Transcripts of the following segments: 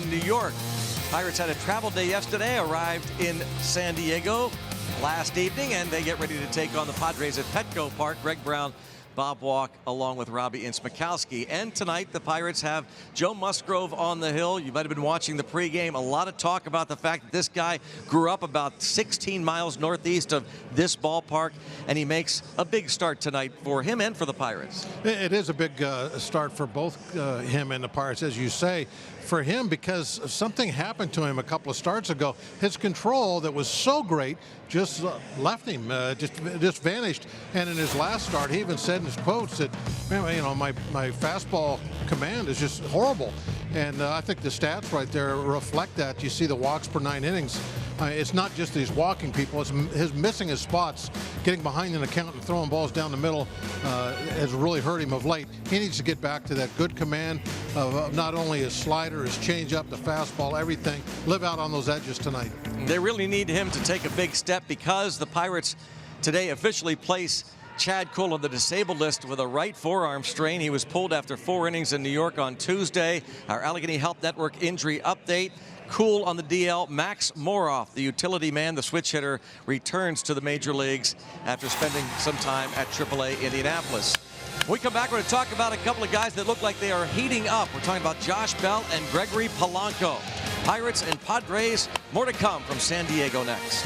in New York. Pirates had a travel day yesterday, arrived in San Diego last evening, and they get ready to take on the Padres at Petco Park. Greg Brown, Bob Walk, along with Robbie Ince-Mikowski. And tonight, the Pirates have Joe Musgrove on the hill. You might have been watching the pregame. A lot of talk about the fact that this guy grew up about 16 miles northeast of this ballpark, and he makes a big start tonight for him and for the Pirates. It is a big start for both him and the Pirates, as you say. For him, because something happened to him a couple of starts ago. His control that was so great just left him, just vanished. And in his last start, he even said in his quotes that, man, you know, my fastball command is just horrible. And I think the stats right there reflect that. You see the walks per 9 innings. It's not just these walking people, it's his missing his spots, getting behind in the count and throwing balls down the middle has really hurt him of late. He needs to get back to that good command of not only his slider, his changeup, the fastball, everything. Live out on those edges tonight. They really need him to take a big step because the Pirates today officially place Chad Kuhl on the disabled list with a right forearm strain. He was pulled after 4 innings in New York on Tuesday. Our Allegheny Health Network injury update. Kuhl on the DL. Max Moroff, the utility man, the switch hitter, returns to the major leagues after spending some time at AAA Indianapolis. When we come back, we're going to talk about a couple of guys that look like they are heating up. We're talking about Josh Bell and Gregory Polanco. Pirates and Padres, more to come from San Diego next.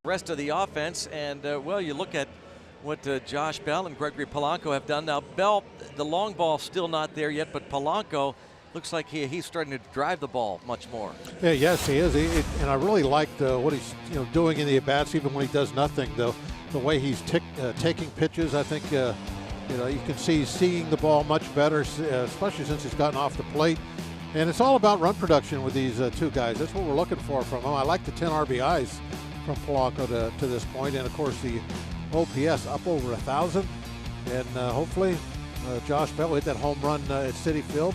the rest of the offense. And, well, you look at what Josh Bell and Gregory Polanco have done. Now, Bell, the long ball still not there yet, but Polanco looks like he's starting to drive the ball much more. Yeah, yes, he is. And I really liked what he's doing in the at-bats, even when he does nothing. The way he's taking pitches, I think you can see he's seeing the ball much better, especially since he's gotten off the plate. And it's all about run production with these two guys. That's what we're looking for from them. I like the 10 RBIs from Polanco to this point, and of course the OPS up over 1,000. And hopefully Josh Bell will hit that home run at Citi Field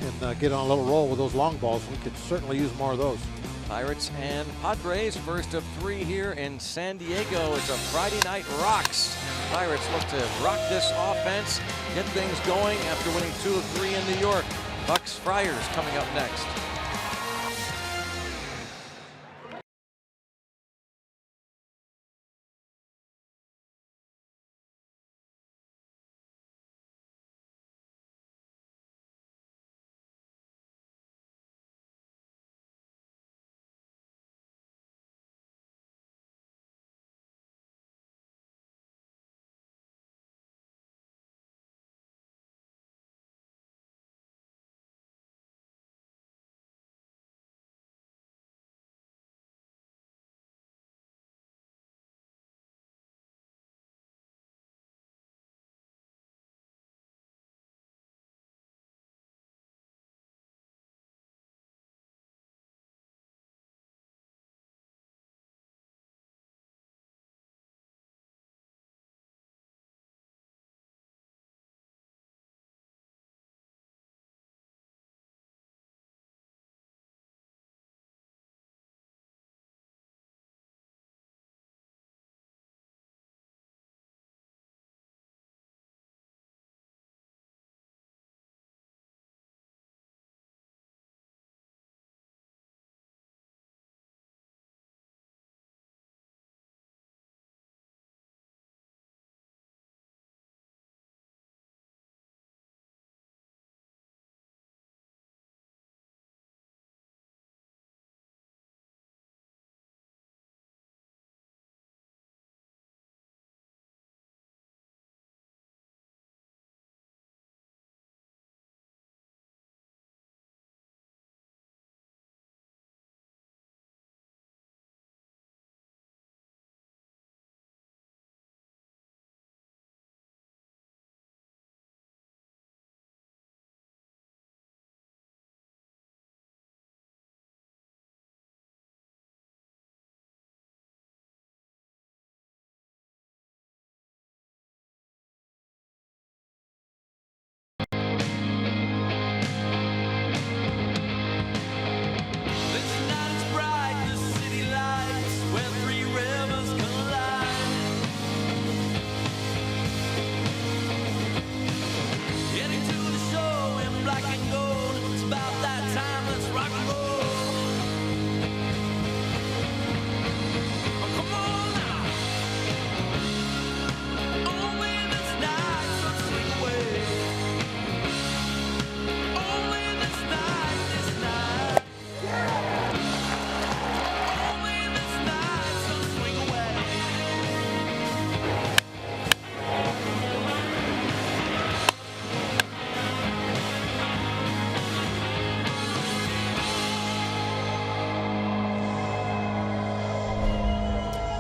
and get on a little roll with those long balls. We could certainly use more of those. Pirates and Padres, first of 3 here in San Diego. It's a Friday night rocks. Pirates look to rock this offense, get things going after winning 2 of 3 in New York. Bucks Friars coming up next.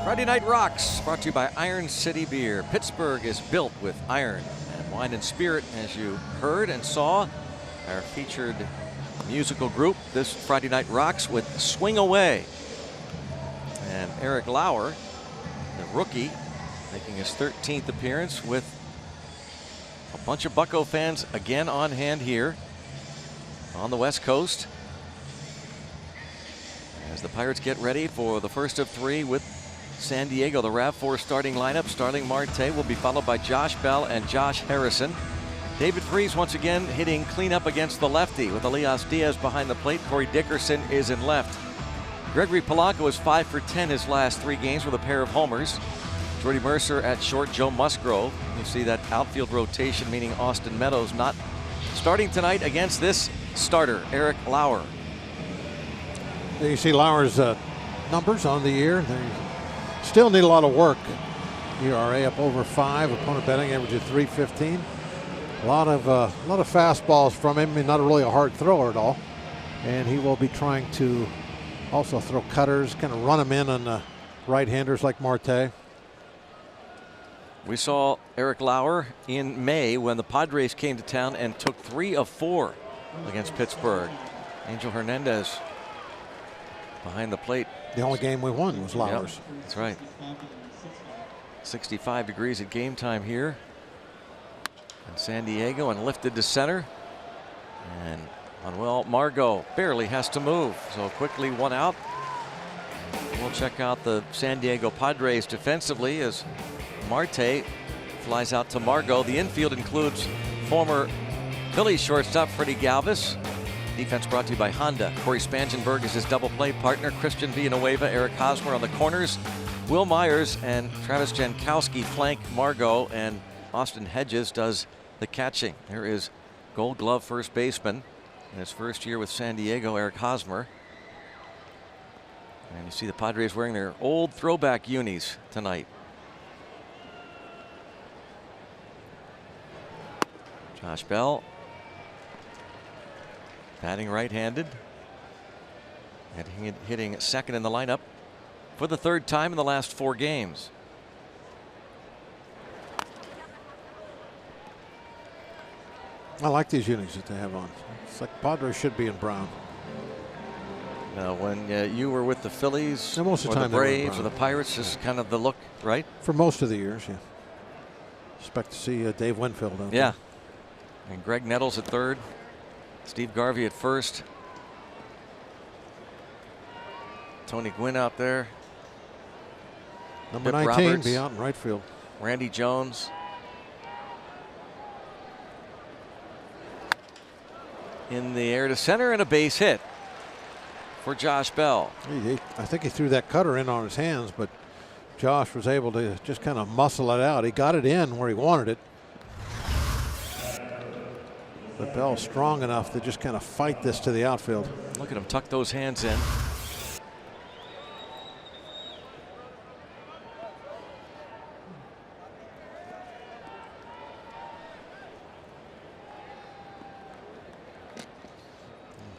Friday Night Rocks, brought to you by Iron City Beer. Pittsburgh is built with iron and wine and spirit, as you heard and saw. Our featured musical group this Friday Night Rocks with Swing Away. And Eric Lauer, the rookie, making his 13th appearance with a bunch of Bucco fans again on hand here on the West Coast. As the Pirates get ready for the first of 3 with San Diego, the RAV4 starting lineup. Starling Marte will be followed by Josh Bell and Josh Harrison. David Freese once again hitting cleanup against the lefty with Elias Diaz behind the plate. Corey Dickerson is in left. Gregory Polanco is 5 for 10 his last 3 games with a pair of homers. Jordy Mercer at short, Joe Musgrove. You see that outfield rotation, meaning Austin Meadows not starting tonight against this starter, Eric Lauer. There you see Lauer's numbers on the year. Still need a lot of work. ERA up over 5. Opponent batting average at 315. A lot of fastballs from him. Not really a hard thrower at all. And he will be trying to also throw cutters, kind of run them in on the right-handers like Marte. We saw Eric Lauer in May when the Padres came to town and took 3 of 4 against Pittsburgh. Angel Hernandez behind the plate. The only game we won was Lauer's. Yep, that's right. 65 degrees at game time here in San Diego, and lifted to center. And Manuel Margot barely has to move, so quickly 1 out. We'll check out the San Diego Padres defensively as Marte flies out to Margot. The infield includes former Phillies shortstop Freddie Galvis. Defense brought to you by Honda. Corey Spangenberg is his double play partner. Christian Villanueva, Eric Hosmer on the corners. Will Myers and Travis Jankowski flank Margot, and Austin Hedges does the catching. There is Gold Glove first baseman in his first year with San Diego, Eric Hosmer. And you see the Padres wearing their old throwback unis tonight. Josh Bell batting right-handed, hitting second in the lineup for the 3rd time in the last 4 games. I like these unis that they have on. It's like Padres should be in brown. Now, when you were with the Phillies, most of the time the Braves, or the Pirates, this is kind of the look, right? For most of the years, yeah. Expect to see Dave Winfield out there. And Greg Nettles at third. Steve Garvey at first. Tony Gwynn out there. Number Pip 19 Roberts, be out in right field. Randy Jones. In the air to center, and a base hit for Josh Bell. I think he threw that cutter in on his hands, but Josh was able to just kind of muscle it out. He got it in where he wanted it. But Bell's strong enough to just kind of fight this to the outfield. Look at him tuck those hands in.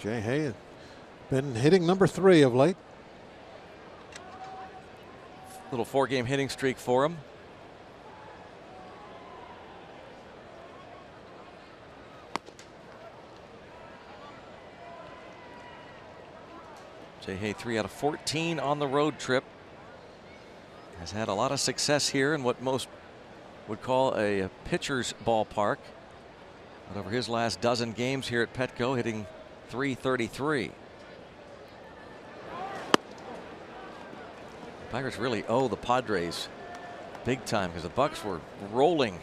Jay Hay has been hitting number 3 of late. Little 4-game hitting streak for him. Jay Hay 3 out of 14 on the road trip. Has had a lot of success here in what most would call a pitcher's ballpark. But over his last dozen games here at Petco, hitting .333. Pirates really owe the Padres big time, because the Bucks were rolling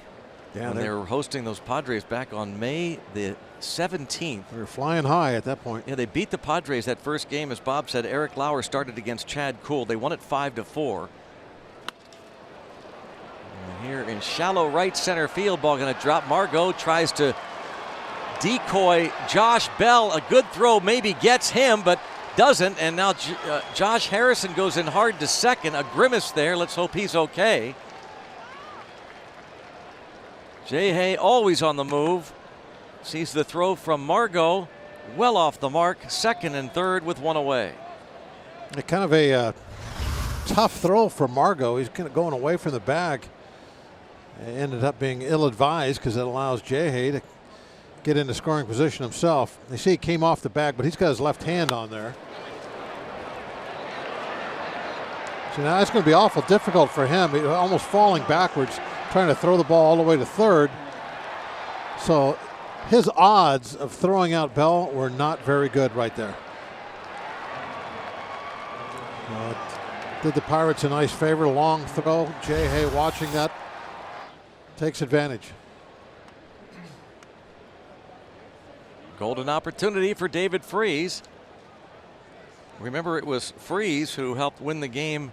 when they were hosting those Padres back on May the 17th. They were flying high at that point. Yeah, they beat the Padres that first game. As Bob said, Eric Lauer started against Chad Kuhl. They won it 5-4. And here in shallow right center field, ball going to drop. Margot tries to decoy Josh Bell. A good throw maybe gets him, but doesn't. And now Josh Harrison goes in hard to second. A grimace there. Let's hope he's okay. Jay Hay always on the move. Sees the throw from Margot well off the mark. Second and third with 1 away. Kind of a tough throw for Margot. He's kind of going away from the bag. It ended up being ill-advised because it allows Jay Hay to get into scoring position himself. You see he came off the bag, but he's got his left hand on there. So now it's going to be awful difficult for him. He's almost falling backwards, trying to throw the ball all the way to third. So his odds of throwing out Bell were not very good right there. Did the Pirates a nice favor. Long throw. Jay Hay watching that takes advantage. Golden opportunity for David Freese. Remember, it was Freese who helped win the game.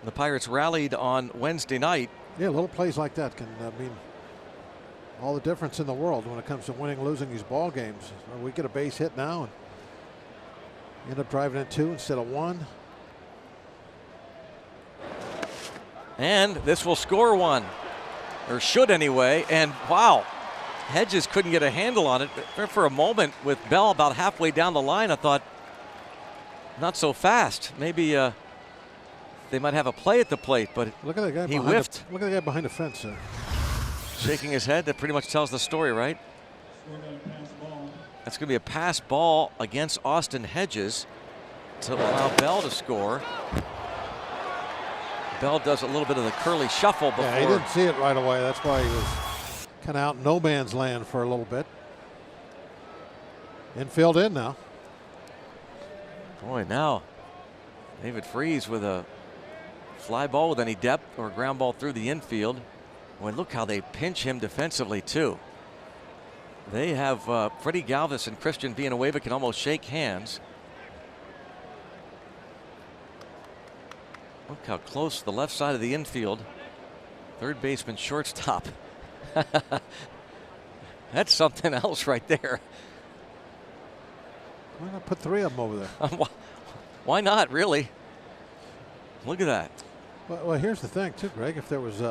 The Pirates rallied on Wednesday night. Yeah, little plays like that can mean all the difference in the world when it comes to winning, losing these ball games. We get a base hit now and end up driving in 2 instead of 1. And this will score one, or should anyway. And wow, Hedges couldn't get a handle on it. For a moment, with Bell about halfway down the line, I thought, not so fast. Maybe they might have a play at the plate, but look at the guy. He whiffed. Look at the guy behind the fence there. Shaking his head. That pretty much tells the story, right? That's going to be a pass ball against Austin Hedges to allow Bell to score. Bell does a little bit of the curly shuffle before. Yeah, he didn't see it right away. That's why he was kind of out in no man's land for a little bit. Infield in now. Boy, now David Freese with a fly ball with any depth or ground ball through the infield. Boy, look how they pinch him defensively too. They have Freddie Galvis and Christian Villanueva can almost shake hands. Look how close the left side of the infield. Third baseman, shortstop. That's something else right there. Why not put three of them over there? Why not, really? Look at that. Well, here's the thing, too, Greg. If there was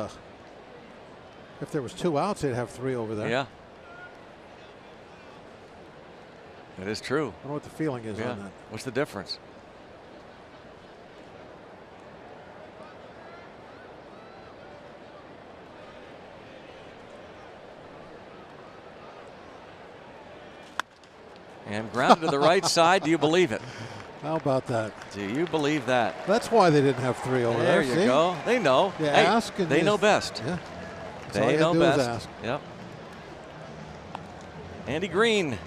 two outs, they'd have three over there. Yeah. That is true. I wonder what the feeling is on that. What's the difference? And grounded to the right side. Do you believe it? How about that? Do you believe that? That's why they didn't have three over there. There you go. They know. You hey, ask and they know best. Yeah. They know best. Ask. Yep. Andy Green,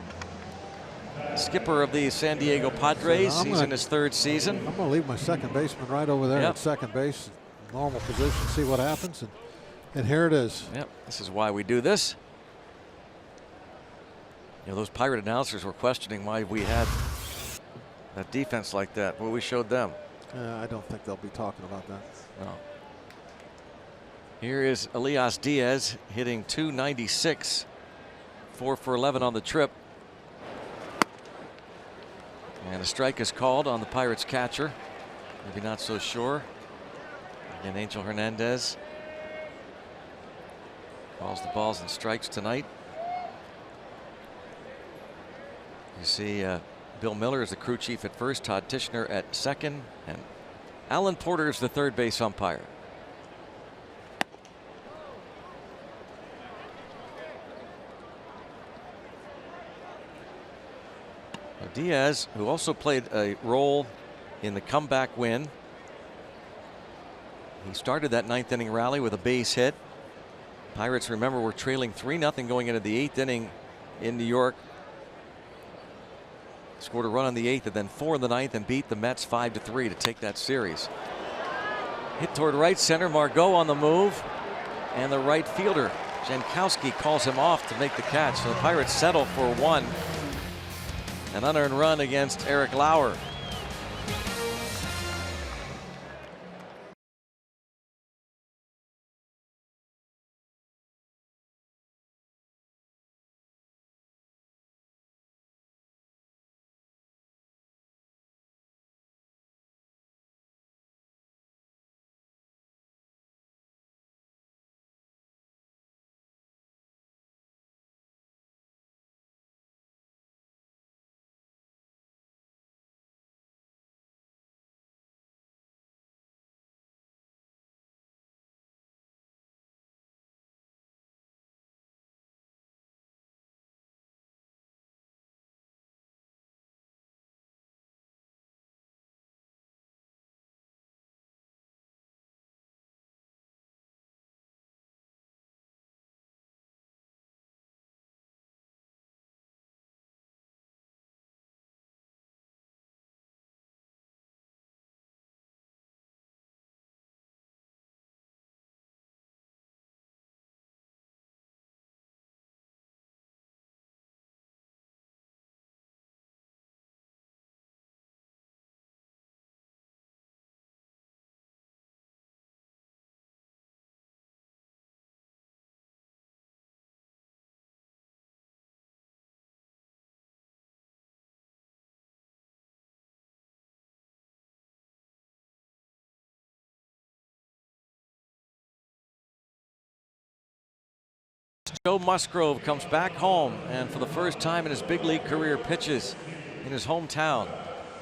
skipper of the San Diego Padres. He's in his third season. I'm going to leave my second baseman right over there at second base, normal position, see what happens, and here it is. Yep. This is why we do this. You know, those Pirate announcers were questioning why we had a defense like that. Well, we showed them. I don't think they'll be talking about that. No. Here is Elias Diaz hitting .296, 4 for 11 on the trip. And a strike is called on the Pirates catcher. Maybe not so sure. Again, Angel Hernandez calls the balls and strikes tonight. You see Bill Miller is the crew chief at first, Todd Tishner at second, and Alan Porter is the third base umpire. Now Diaz, who also played a role in the comeback win. He started that ninth inning rally with a base hit. Pirates, remember, were trailing 3-0 going into the eighth inning in New York. Scored a run in the eighth and then 4 in the ninth and beat the Mets 5-3 to take that series. Hit toward right center. Margot on the move, and the right fielder Jankowski calls him off to make the catch. So the Pirates settle for one. An unearned run against Eric Lauer. Joe Musgrove comes back home and for the first time in his big league career pitches in his hometown.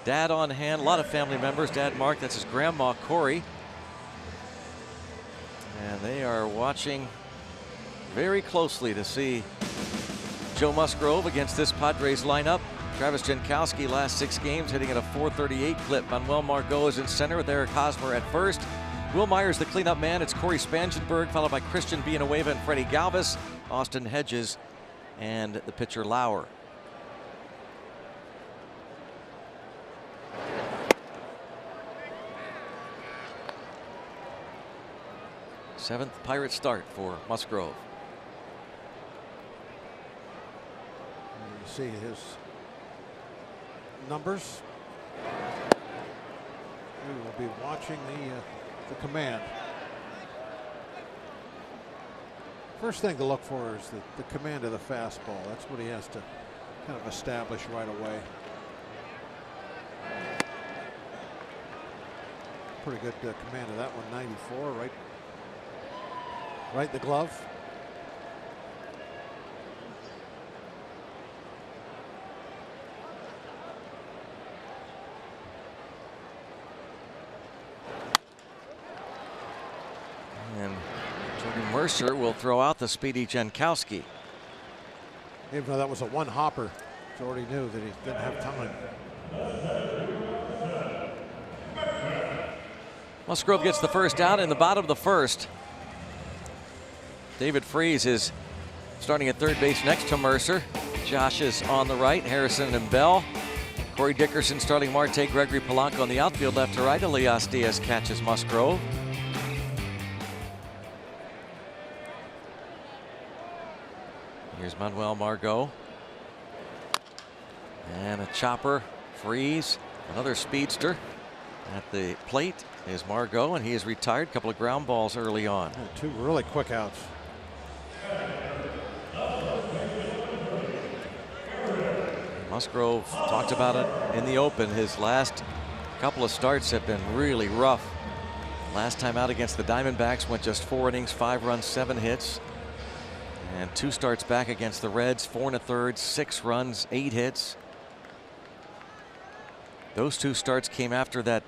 Dad on hand, a lot of family members. Dad Mark, that's his grandma Corey. And they are watching very closely to see Joe Musgrove against this Padres lineup. Travis Jankowski last 6 games hitting at a .438 clip. Manuel Margot is in center with Eric Hosmer at first. Will Myers the cleanup man. It's Corey Spangenberg followed by Christian Villanueva and Freddie Galvis, Austin Hedges, and the pitcher Lauer. Seventh Pirate start for Musgrove. You see his numbers. We will be watching the command. First thing to look for is the command of the fastball. That's what he has to kind of establish right away. Pretty good command of that one, 94, right in the glove. And Jordan Mercer will throw out the speedy Jankowski. Even though that was a one hopper, Jordy knew that he didn't have time. Musgrove gets the first out in the bottom of the first. David Freese is starting at third base next to Mercer. Josh is on the right, Harrison and Bell. Corey Dickerson starting Marte, Gregory Polanco on the outfield left to right. Elias Diaz catches Musgrove. Here's Manuel Margot. And a chopper, Freese, another speedster. At the plate is Margot, and he is retired. A couple of ground balls early on. Yeah, 2 really quick outs. Musgrove talked about it in the open. His last couple of starts have been really rough. Last time out against the Diamondbacks went just 4 innings, 5 runs, 7 hits. And 2 starts back against the Reds, 4 1/3, 6 runs, 8 hits. Those 2 starts came after that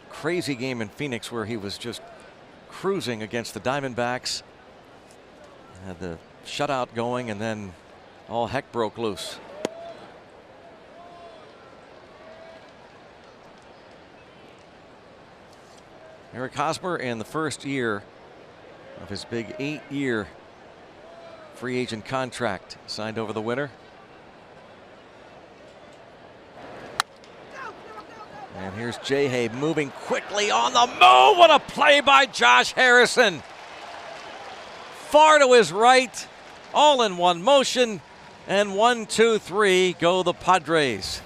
crazy game in Phoenix where he was just cruising against the Diamondbacks. Had the shutout going and then all heck broke loose. Eric Hosmer in the first year of his big 8-year free agent contract signed over the winter. And here's Jay moving quickly on the move. What a play by Josh Harrison. Far to his right, all in one motion. And 1, 2, 3 go the Padres.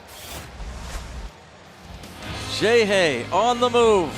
Jay on the move.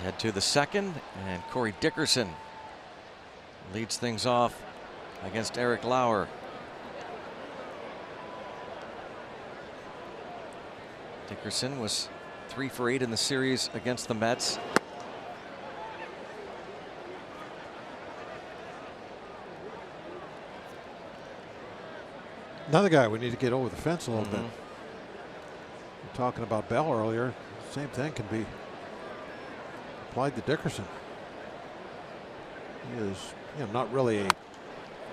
Head to the second, and Corey Dickerson leads things off against Eric Lauer. Dickerson was 3 for 8 in the series against the Mets. Another guy we need to get over the fence a little bit. We're talking about Bell earlier. Same thing can be applied to Dickerson. He is, not really a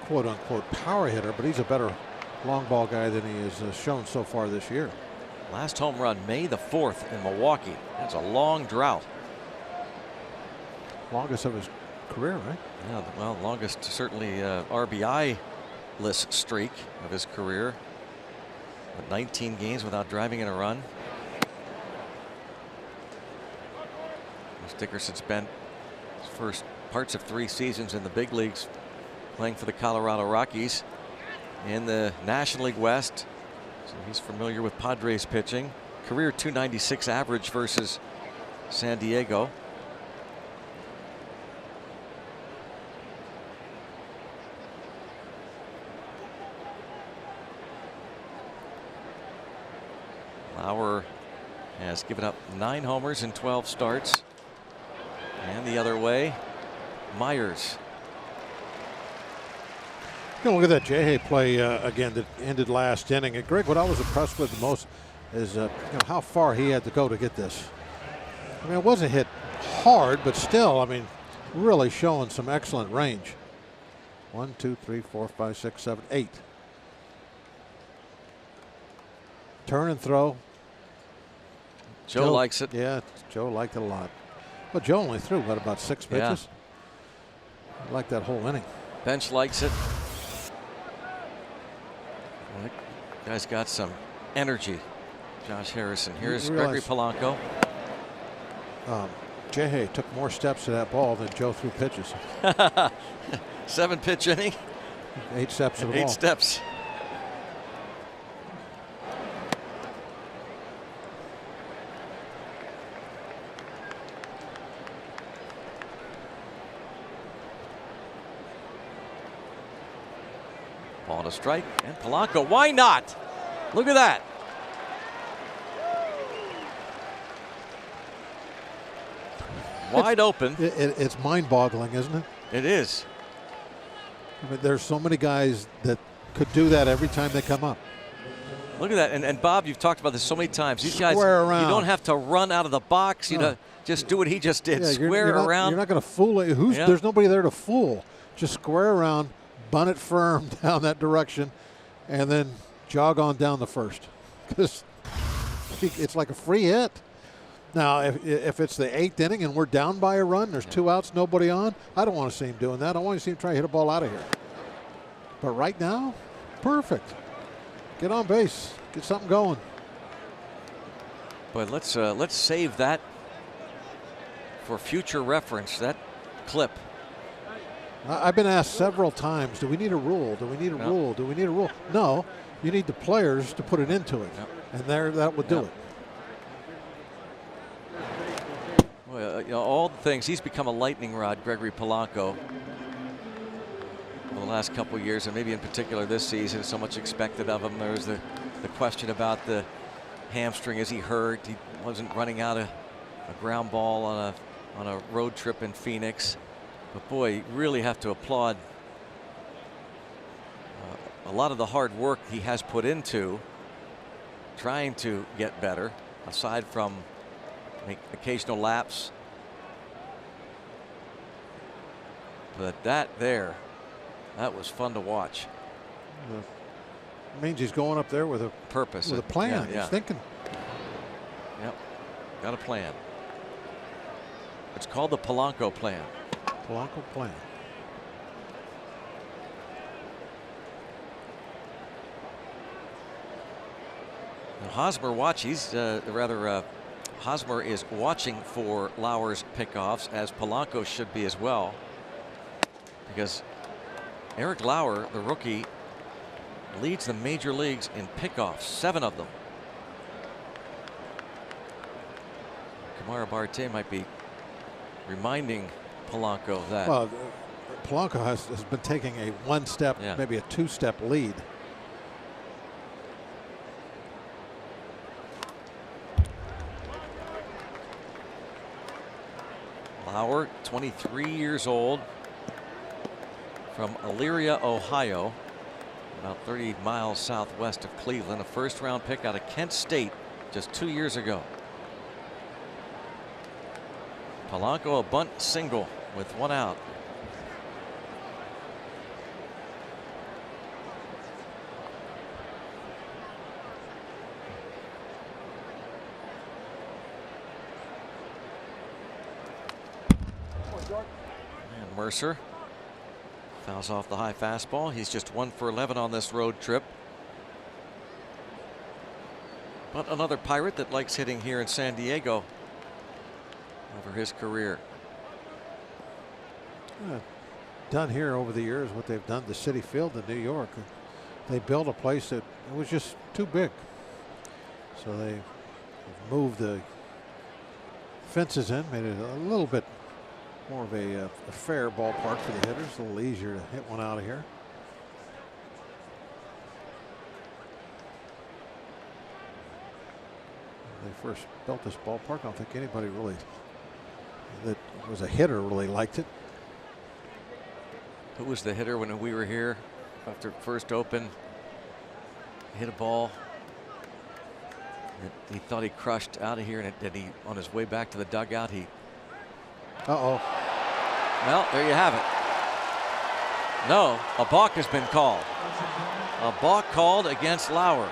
quote-unquote power hitter, but he's a better long ball guy than he has shown so far this year. Last home run May the 4th in Milwaukee. That's a long drought. Longest of his career, right? Yeah, well, longest certainly RBI-less streak of his career. With 19 games without driving in a run. Dickerson spent his first parts of 3 seasons in the big leagues playing for the Colorado Rockies in the National League West. So he's familiar with Padres pitching. Career .296 average versus San Diego. Lauer has given up 9 homers in 12 starts. And the other way, Myers. Look at that Jay play again that ended last inning. And Greg, what I was impressed with the most is how far he had to go to get this. I mean, it wasn't hit hard, but still, I mean, really showing some excellent range. 1, 2, 3, 4, 5, 6, 7, 8. Turn and throw. Joe likes it. Yeah, Joe liked it a lot. But Joe only threw, what, about 6 pitches? I like that whole inning. Bench likes it. Well, that guy's got some energy. Josh Harrison. Here's Gregory Polanco. Jay took more steps to that ball than Joe threw pitches. 7-pitch inning. 8 steps to the ball. 8 steps. Ball to strike, and Polanco, why not? Look at that. Wide open. It's mind-boggling, isn't it? It is. I mean, there's so many guys that could do that every time they come up. Look at that, and Bob, you've talked about this so many times. These guys, Square around. You don't have to run out of the box. You know, just do what he just did. Yeah, Square around. You're not going to fool it. There's nobody there to fool. Just square around, bunt it firm down that direction, and then jog on down the first. Because it's like a free hit. Now, if it's the 8th inning and we're down by a run, there's 2 outs, nobody on, I don't want to see him doing that. I want to see him try to hit a ball out of here. But right now, perfect. Get on base. Get something going. But let's save that for future reference, that clip. I've been asked several times, do we need a rule? Do we need a rule? Do we need a rule? No, you need the players to put it into it. And that would do it. Well, all the things. He's become a lightning rod, Gregory Polanco, over the last couple of years, and maybe in particular this season. So much expected of him. There was the question about the hamstring. Is he hurt? He wasn't running out a ground ball on a road trip in Phoenix. But boy, you really have to applaud a lot of the hard work he has put into trying to get better, aside from make occasional laps. But that was fun to watch. It means he's going up there with a purpose, with a plan. Yeah. He's thinking. Yep, got a plan. It's called the Polanco plan. Polanco plan. Now Hosmer Hosmer is watching for Lauer's pickoffs, as Polanco should be as well, because Eric Lauer, the rookie, leads the major leagues in pickoffs, 7 of them. Kamara Barte might be reminding Polanco of that. Well, Polanco has been taking a one-step, maybe a two-step lead. Lauer, 23 years old, from Elyria, Ohio, about 30 miles southwest of Cleveland, a first-round pick out of Kent State just 2 years ago. Polanco a bunt single with one out. And Mercer fouls off the high fastball. He's just 1 for 11 on this road trip. But another Pirate that likes hitting here in San Diego over his career. Done here over the years what they've done to Citi Field in New York. They built a place that it was just too big. So they moved the fences in, made it a little bit more of a fair ballpark for the hitters, a little easier to hit one out of here. When they first built this ballpark, I don't think anybody really that was a hitter really liked it. Who was the hitter when we were here after first open? Hit a ball that he thought he crushed out of here, and he on his way back to the dugout he. Uh-oh. Well, there you have it. No, a balk has been called. A balk called against Lauer.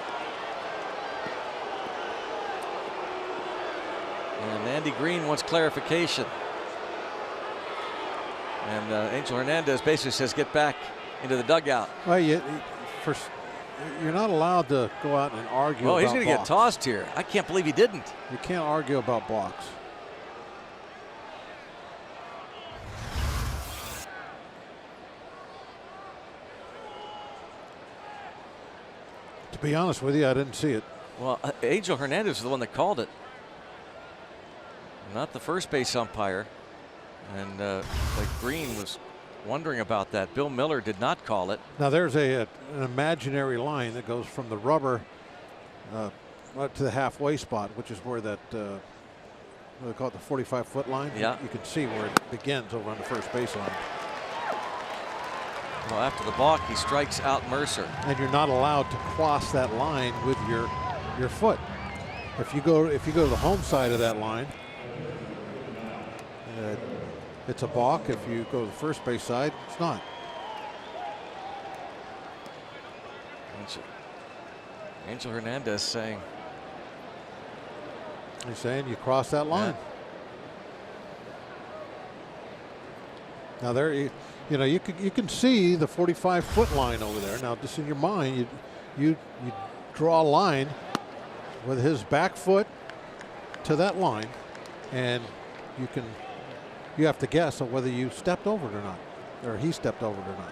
And Andy Green wants clarification. And Angel Hernandez basically says, get back into the dugout. Well, you're not allowed to go out and argue. Oh, he's going to get tossed here. I can't believe he didn't. You can't argue about balks. To be honest with you, I didn't see it. Well, Angel Hernandez is the one that called it, not the first base umpire. And like Green was wondering about that. Bill Miller did not call it. Now there's an imaginary line that goes from the rubber right to the halfway spot, which is where that what do they call it, the 45-foot line? Yeah. You can see where it begins over on the first base line. Well, after the balk, he strikes out Mercer. And you're not allowed to cross that line with your foot. If you go to the home side of that line, it's a balk. If you go to the first base side, it's not. Angel Hernandez saying. He's saying you cross that line. Yeah. Now there, you know, you can see the 45-foot line over there. Now, just in your mind, you draw a line with his back foot to that line, and you have to guess on whether you stepped over it or not, or he stepped over it or not.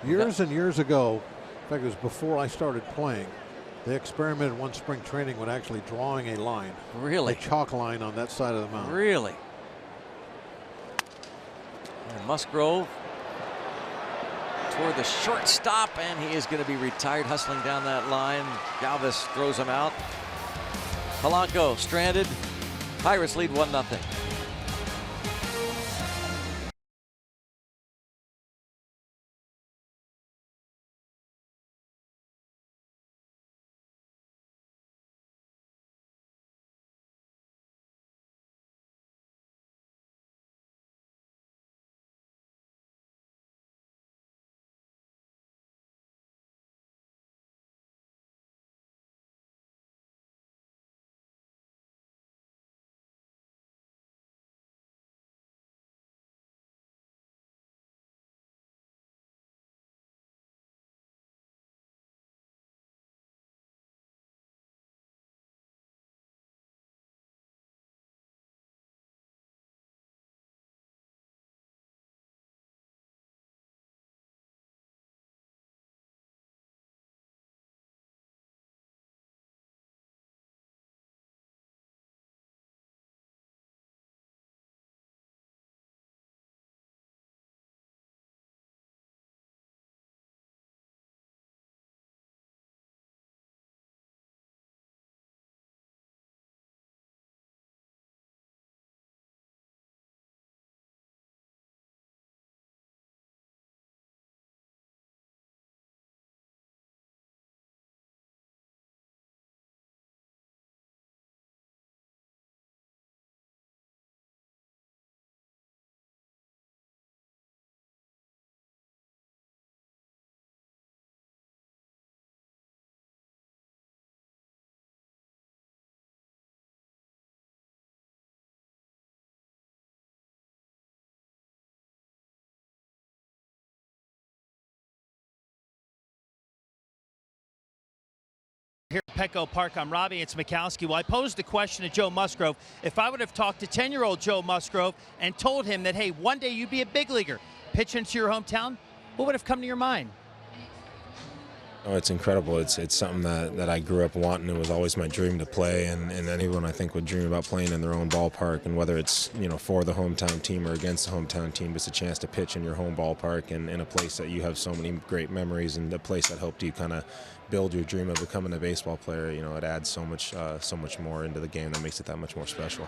Years and years ago, in fact, it was before I started playing, they experimented one spring training with actually drawing a line. Really? A chalk line on that side of the mound. Really? And Musgrove toward the shortstop, and he is going to be retired, hustling down that line. Galvis throws him out. Polanco stranded. Pirates lead 1-0. Petco Park. I'm Robbie. It's Mikowski. Well, I posed the question to Joe Musgrove. If I would have talked to 10-year-old Joe Musgrove and told him that, hey, one day you'd be a big leaguer, pitch into your hometown, what would have come to your mind? Oh, it's incredible. It's something that I grew up wanting. It was always my dream to play, and anyone I think would dream about playing in their own ballpark. And whether it's for the hometown team or against the hometown team, it's a chance to pitch in your home ballpark and in a place that you have so many great memories, and a place that helped you kind of build your dream of becoming a baseball player. It adds so much more into the game that makes it that much more special.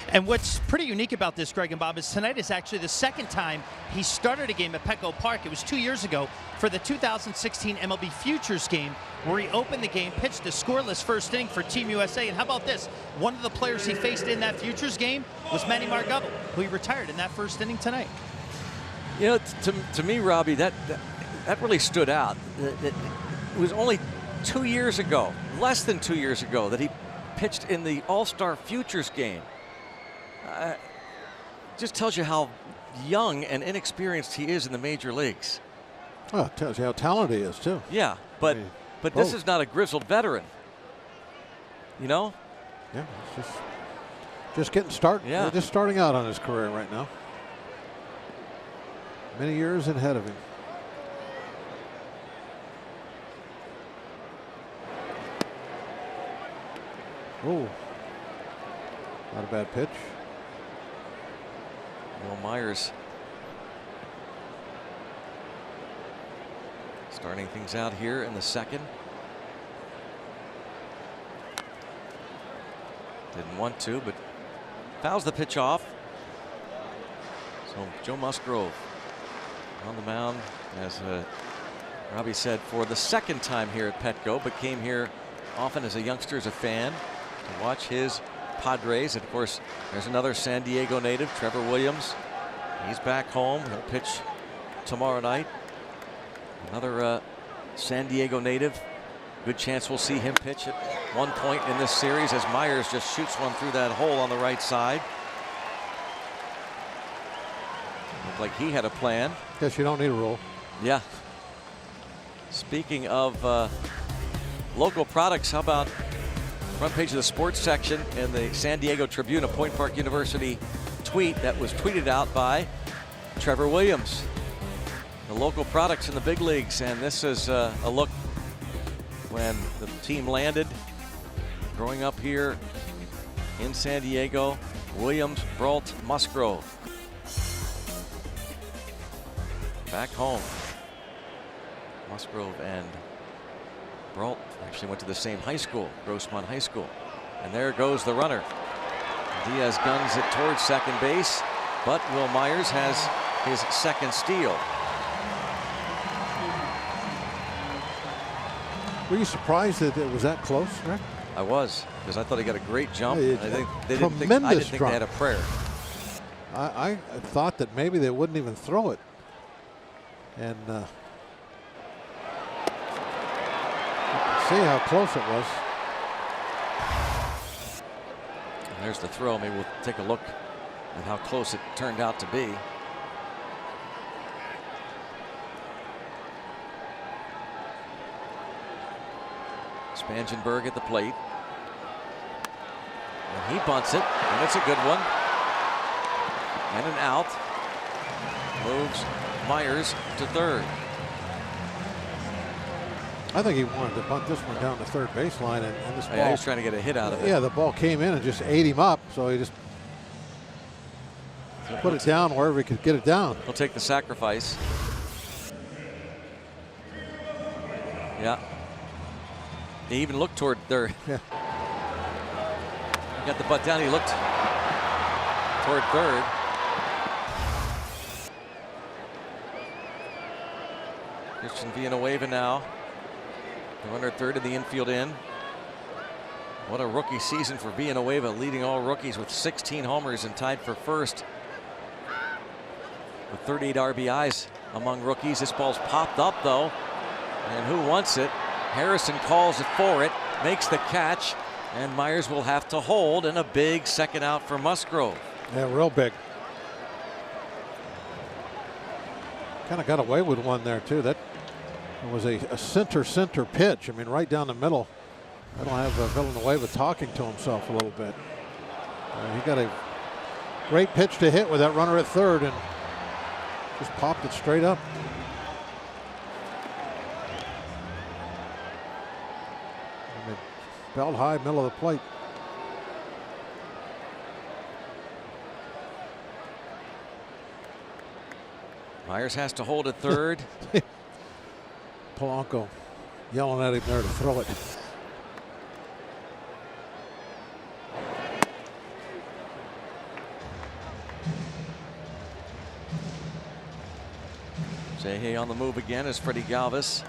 And what's pretty unique about this, Greg and Bob, is tonight is actually the second time he started a game at Petco Park. It was 2 years ago for the 2016 MLB Futures game, where he opened the game, pitched a scoreless first inning for Team USA. And how about this? One of the players he faced in that Futures game was Manny Margot, who he retired in that first inning tonight. To me, Robbie, that really stood out. It was only 2 years ago, less than 2 years ago, that he pitched in the All-Star Futures game. Just tells you how young and inexperienced he is in the major leagues. Oh, it tells you how talented he is, too. Yeah, but this is not a grizzled veteran. Yeah, it's just getting started. Yeah. Just starting out on his career right now. Many years ahead of him. Oh, not a bad pitch. Will Myers starting things out here in the second. Didn't want to, but fouls the pitch off. So Joe Musgrove on the mound, as Robbie said, for the second time here at Petco, but came here often as a youngster, as a fan, to watch his Padres. And of course, there's another San Diego native, Trevor Williams. He's back home. He'll pitch tomorrow night. Another San Diego native. Good chance we'll see him pitch at one point in this series, as Myers just shoots one through that hole on the right side. Looked like he had a plan. Guess you don't need a rule. Yeah. Speaking of local products, how about front page of the sports section in the San Diego Tribune, a Point Park University tweet that was tweeted out by Trevor Williams. The local products in the big leagues, and this is a look when the team landed. Growing up here in San Diego, Williams, Brault, Musgrove. Back home, Musgrove and Brault actually went to the same high school, Grossmont High School. And there goes the runner. Diaz guns it towards second base, but Will Myers has his second steal. Were you surprised that it was that close, Rick? I was, because I thought he got a great jump. Yeah, I think they tremendous didn't think they drop. had a prayer. I thought that maybe they wouldn't even throw it. And see how close it was. And there's the throw. Maybe we'll take a look at how close it turned out to be. Spangenberg at the plate. And he bunts it, and it's a good one. And an out. Moves Myers to third. I think he wanted to bunt this one down the third baseline, and this ball. Yeah, he was trying to get a hit out of it. Yeah, the ball came in and just ate him up, so he just put it down wherever he could get it down. He'll take the sacrifice. Yeah. He even looked toward third. Yeah. He got the butt down. He looked toward third. Christian Villanueva now. The runner at third in the infield in. What a rookie season for Villanueva, leading all rookies with 16 homers and tied for first with 38 RBIs among rookies. This ball's popped up though, and who wants it? Harrison calls it for it, makes the catch, and Myers will have to hold, and a big second out for Musgrove. Yeah, real big. Kind of got away with one there too. That It was a center pitch. I mean, right down the middle. I don't have Villanueva talking to himself a little bit. He got a great pitch to hit with that runner at third and just popped it straight up. I mean, belt high, middle of the plate. Myers has to hold at third. Polanco yelling at him there to throw it. Hey, on the move again is Freddie Galvis.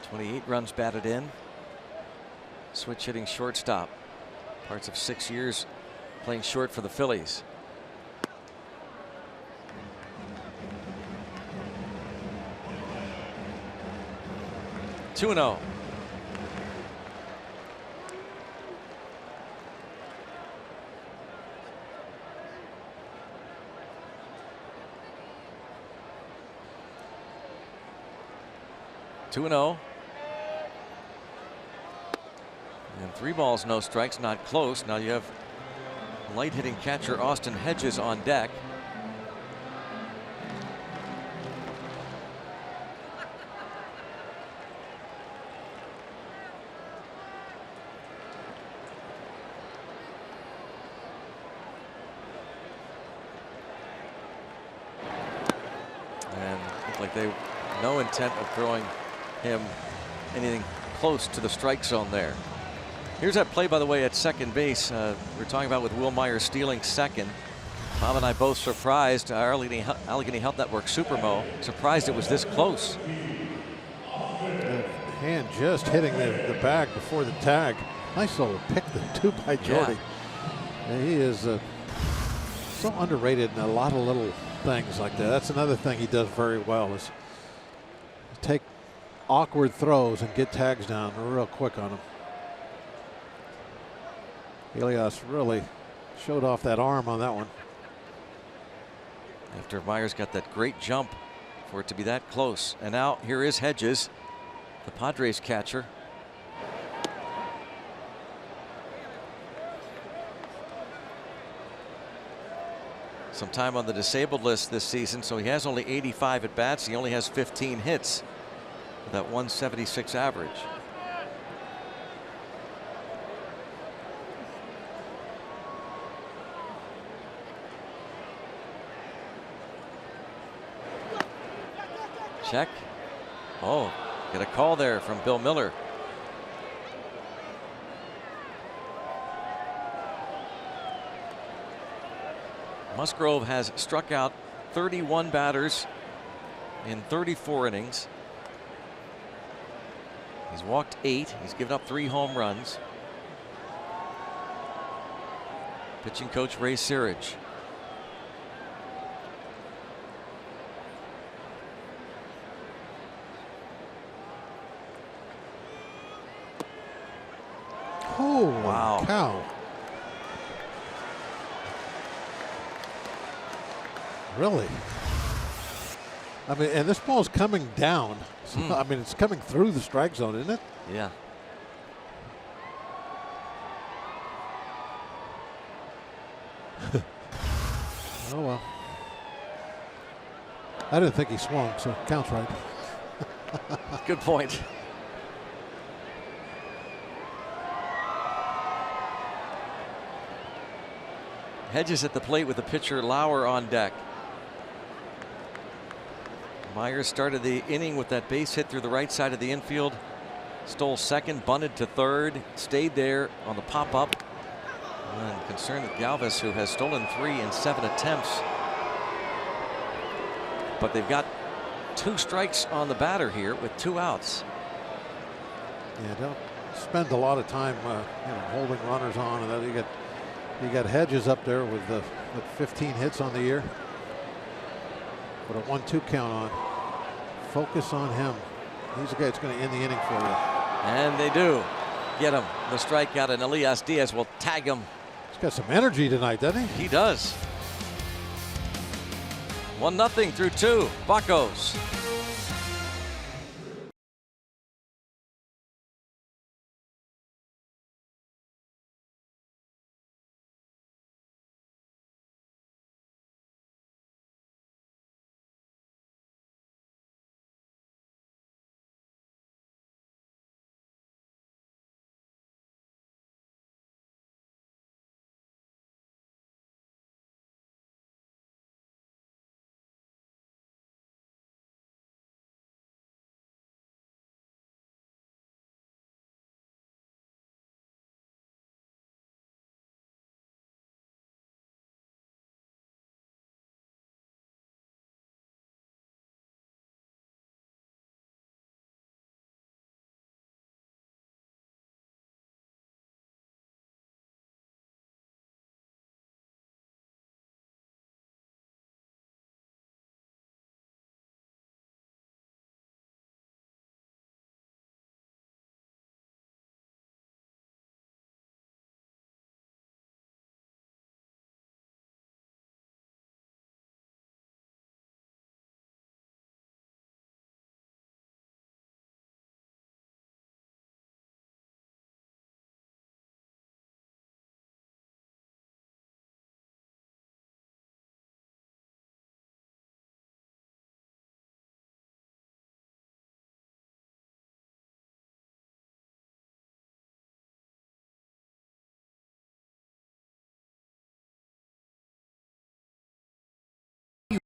28 runs batted in. Switch hitting shortstop. Parts of 6 years playing short for the Phillies. Two and 0. Two and 0. And 3 balls, no strikes, not close. Now you have light hitting catcher Austin Hedges on deck. And looked like they no intent of throwing him anything close to the strike zone there. Here's that play, by the way, at second base. We're talking about with Will Myers stealing second. Bob and I both surprised, our Allegheny Health Network Supermo, surprised it was this close. The hand just hitting the bag before the tag. Nice little pick the two by Jordy. Yeah. He is so underrated in a lot of little things like that. That's another thing he does very well, is take awkward throws and get tags down real quick on them. Elias really showed off that arm on that one. After Myers got that great jump for it to be that close. And now here is Hedges, the Padres catcher. Some time on the disabled list this season, so he has only 85 at bats. He only has 15 hits with that 176 average. Check. Oh, get a call there from Bill Miller. Musgrove has struck out 31 batters in 34 innings. He's walked 8. He's given up 3 home runs. Pitching coach Ray Searage. Oh, wow. Cow. Really? I mean, and this ball's coming down. So, I mean, it's coming through the strike zone, isn't it? Yeah. Oh, well. I didn't think he swung, so it counts right. Good point. Hedges at the plate with the pitcher Lauer on deck. Myers started the inning with that base hit through the right side of the infield. Stole second, bunted to third, stayed there on the pop-up. And concerned with Galvis, who has stolen 3 in 7 attempts. But they've got 2 strikes on the batter here with 2 outs. Yeah, don't spend a lot of time holding runners on, and then you got Hedges up there with 15 hits on the year. Put a 1-2 count on. Focus on him. He's the guy that's going to end the inning for you. And they do get him the strikeout, and Elias Diaz will tag him. He's got some energy tonight, doesn't he? He does. 1-0 through 2. Buccos.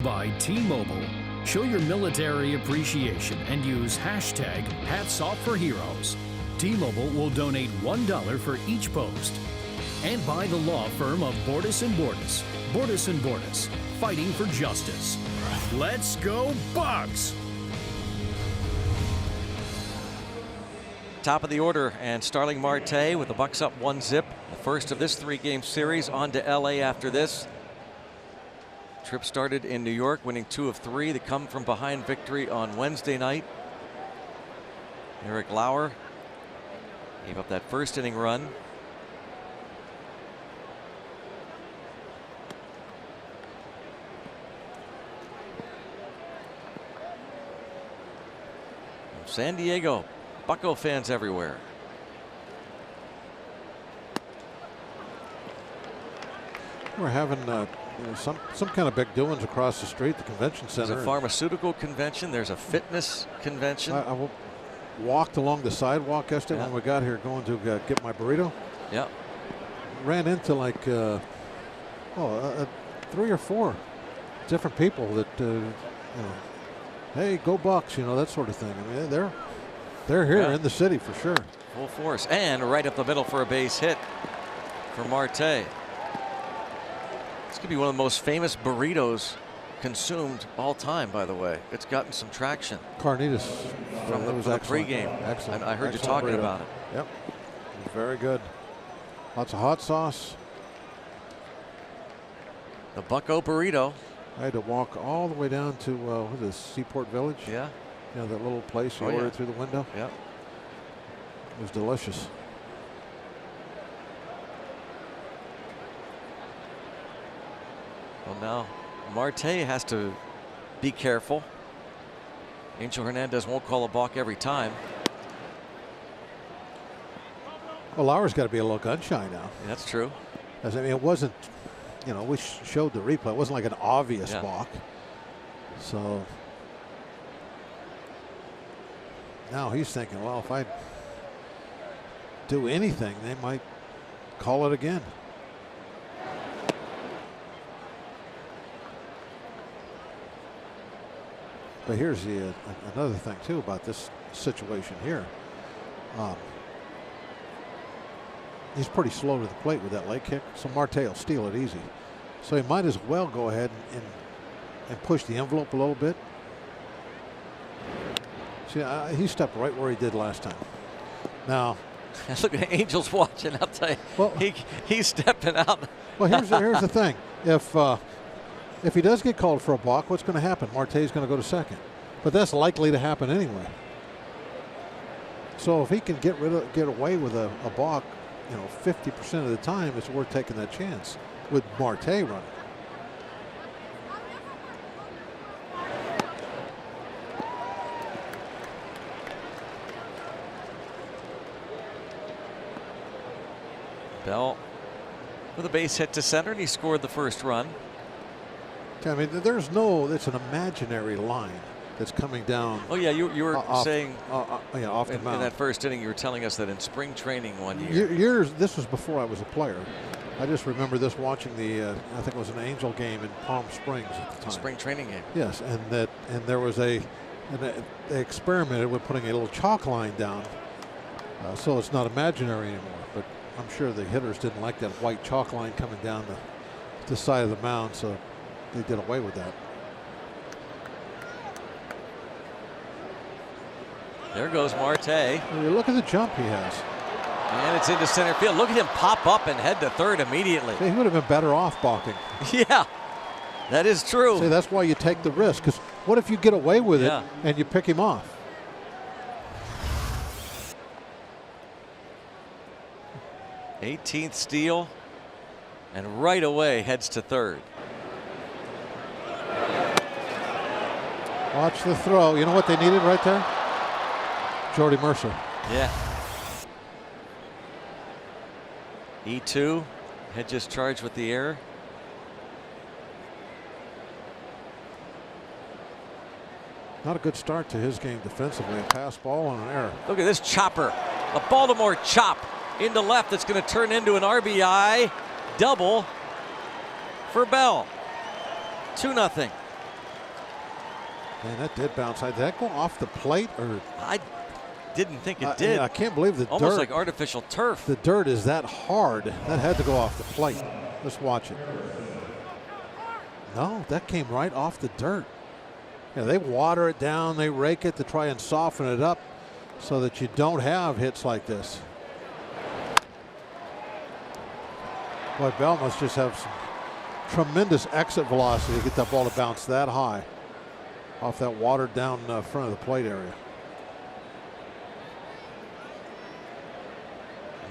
By T-Mobile. Show your military appreciation and use hashtag HatsOffForHeroes. T-Mobile will donate $1 for each post. And by the law firm of Bordas & Bordas. Bordas & Bordas, fighting for justice. Let's go Bucks! Top of the order, and Starling Marte with the Bucks up 1-0. The first of this 3-game series. On to LA after this. Trip started in New York, winning 2 of 3. The come from behind victory on Wednesday night. Eric Lauer gave up that first inning run. San Diego, Bucco fans everywhere. We're having some kind of big doings across the street, the convention center. There's a pharmaceutical convention. There's a fitness convention. I walked along the sidewalk yesterday when we got here going to get my burrito. Yeah. Ran into like 3 or 4 different people that, hey, go Bucks, that sort of thing. I mean, they're here in the city for sure. Full force, and right up the middle for a base hit for Marte. This could be one of the most famous burritos consumed all time, by the way. It's gotten some traction. Carnitas from the pregame. Excellent. I heard you talking burrito. about it. Yep. It was very good. Lots of hot sauce. The Bucco burrito. I had to walk all the way down to what is this, Seaport Village? Yeah. That little place you ordered through the window. Yep. It was delicious. Well, now Marte has to be careful. Angel Hernandez won't call a balk every time. Well, Lauer's got to be a little gun shy now. Yeah, that's true. I mean, it wasn't, we showed the replay. It wasn't like an obvious balk. So now he's thinking, well, if I do anything, they might call it again. But here's another thing too about this situation here. He's pretty slow to the plate with that leg kick, so Marte will steal it easy. So he might as well go ahead and push the envelope a little bit. See, he stepped right where he did last time. Now, look at Angel's watching. I'll tell you, well, he's stepping out. Well, here's the thing. If he does get called for a balk, what's going to happen? Marte's going to go to second, but that's likely to happen anyway. So if he can get away with a balk, 50% of the time, it's worth taking that chance with Marte running. Bell with a base hit to center, and he scored the first run. I mean, there's no, it's an imaginary line that's coming down. Oh yeah, you were saying yeah, off the in mound. that first inning, you were telling us that in spring training one This was before I was a player. I just remember this watching the, I think it was an Angel game in Palm Springs at the time. Spring training game. Yes, and there was they experimented with putting a little chalk line down, so it's not imaginary anymore. But I'm sure the hitters didn't like that white chalk line coming down the side of the mound, so they did away with that. There goes Marte. Look at the jump he has. And it's into center field. Look at him pop up and head to third immediately. See, he would have been better off balking. Yeah, that is true. See, that's why you take the risk, because what if you get away with it and you pick him off? '18th steal, and right away heads to third. Watch the throw. You know what they needed right there? Jordy Mercer. Yeah. E2, Hedges charged with the error. Not a good start to his game defensively. A pass ball and an error. Look at this chopper. A Baltimore chop into left that's going to turn into an RBI double for Bell. 2-0. Man, that did bounce. Did that go off the plate or? I didn't think it did. I can't believe the almost dirt. like artificial turf. The dirt is that hard. That had to go off the plate. Let's watch it. No, that came right off the dirt. Yeah, they water it down, they rake it to try and soften it up so that you don't have hits like this. Boy, Bell must just have some tremendous exit velocity to get that ball to bounce that high off that watered down front of the plate area.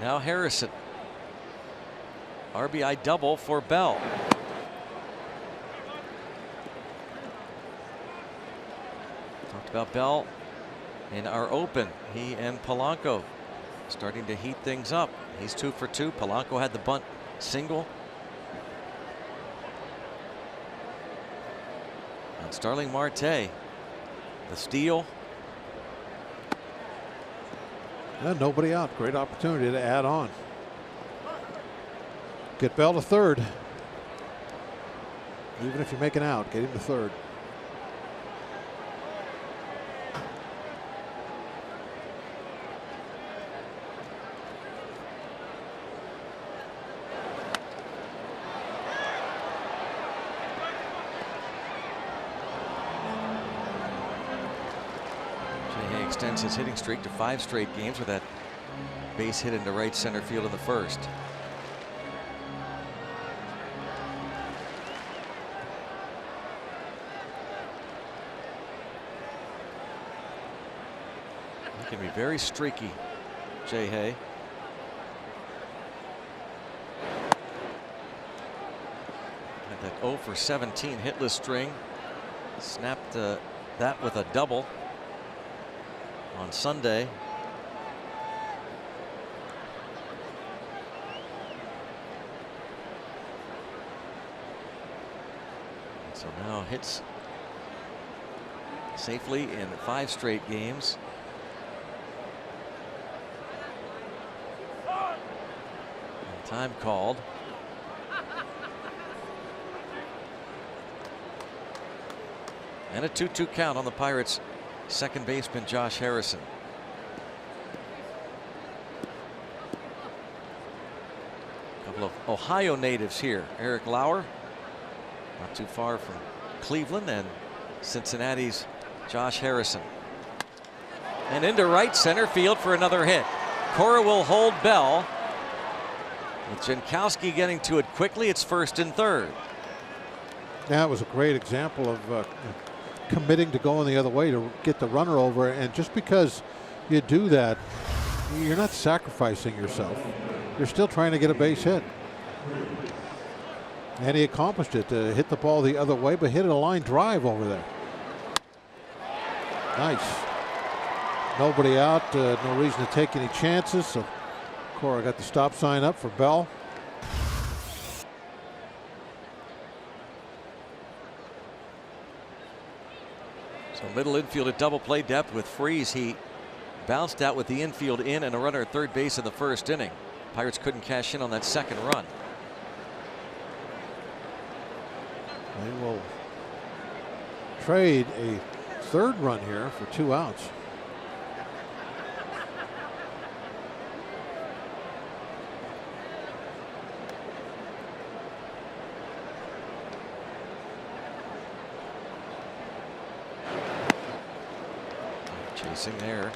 Now Harrison. RBI double for Bell. Talked about Bell in our open. He and Polanco starting to heat things up. He's 2 for 2. Polanco had the bunt single. And Starling Marte, the steal. And nobody out. Great opportunity to add on. Get Bell to third. Even if you make an out, get him to third. Extends his hitting streak to 5 straight games with that base hit into right center field in the first. He can be very streaky, Jay Hay. Had that 0 for 17 hitless string. Snapped that with a double on Sunday. So now hits safely in 5 straight games. And time called. And a 2-2 count on the Pirates' second baseman Josh Harrison. A couple of Ohio natives here. Eric Lauer, not too far from Cleveland, and Cincinnati's Josh Harrison. And into right center field for another hit. Cora will hold Bell. With Jankowski getting to it quickly, it's first and third. That was a great example of committing to going the other way to get the runner over, and just because you do that, you're not sacrificing yourself. You're still trying to get a base hit. And he accomplished it, to hit the ball the other way, but hit a line drive over there. Nice. Nobody out, no reason to take any chances, so Cora got the stop sign up for Bell. So middle infield at double play depth with Freese. He bounced out with the infield in and a runner at third base in the first inning. Pirates couldn't cash in on that second run. They will trade a third run here for 2 outs. Chasing there.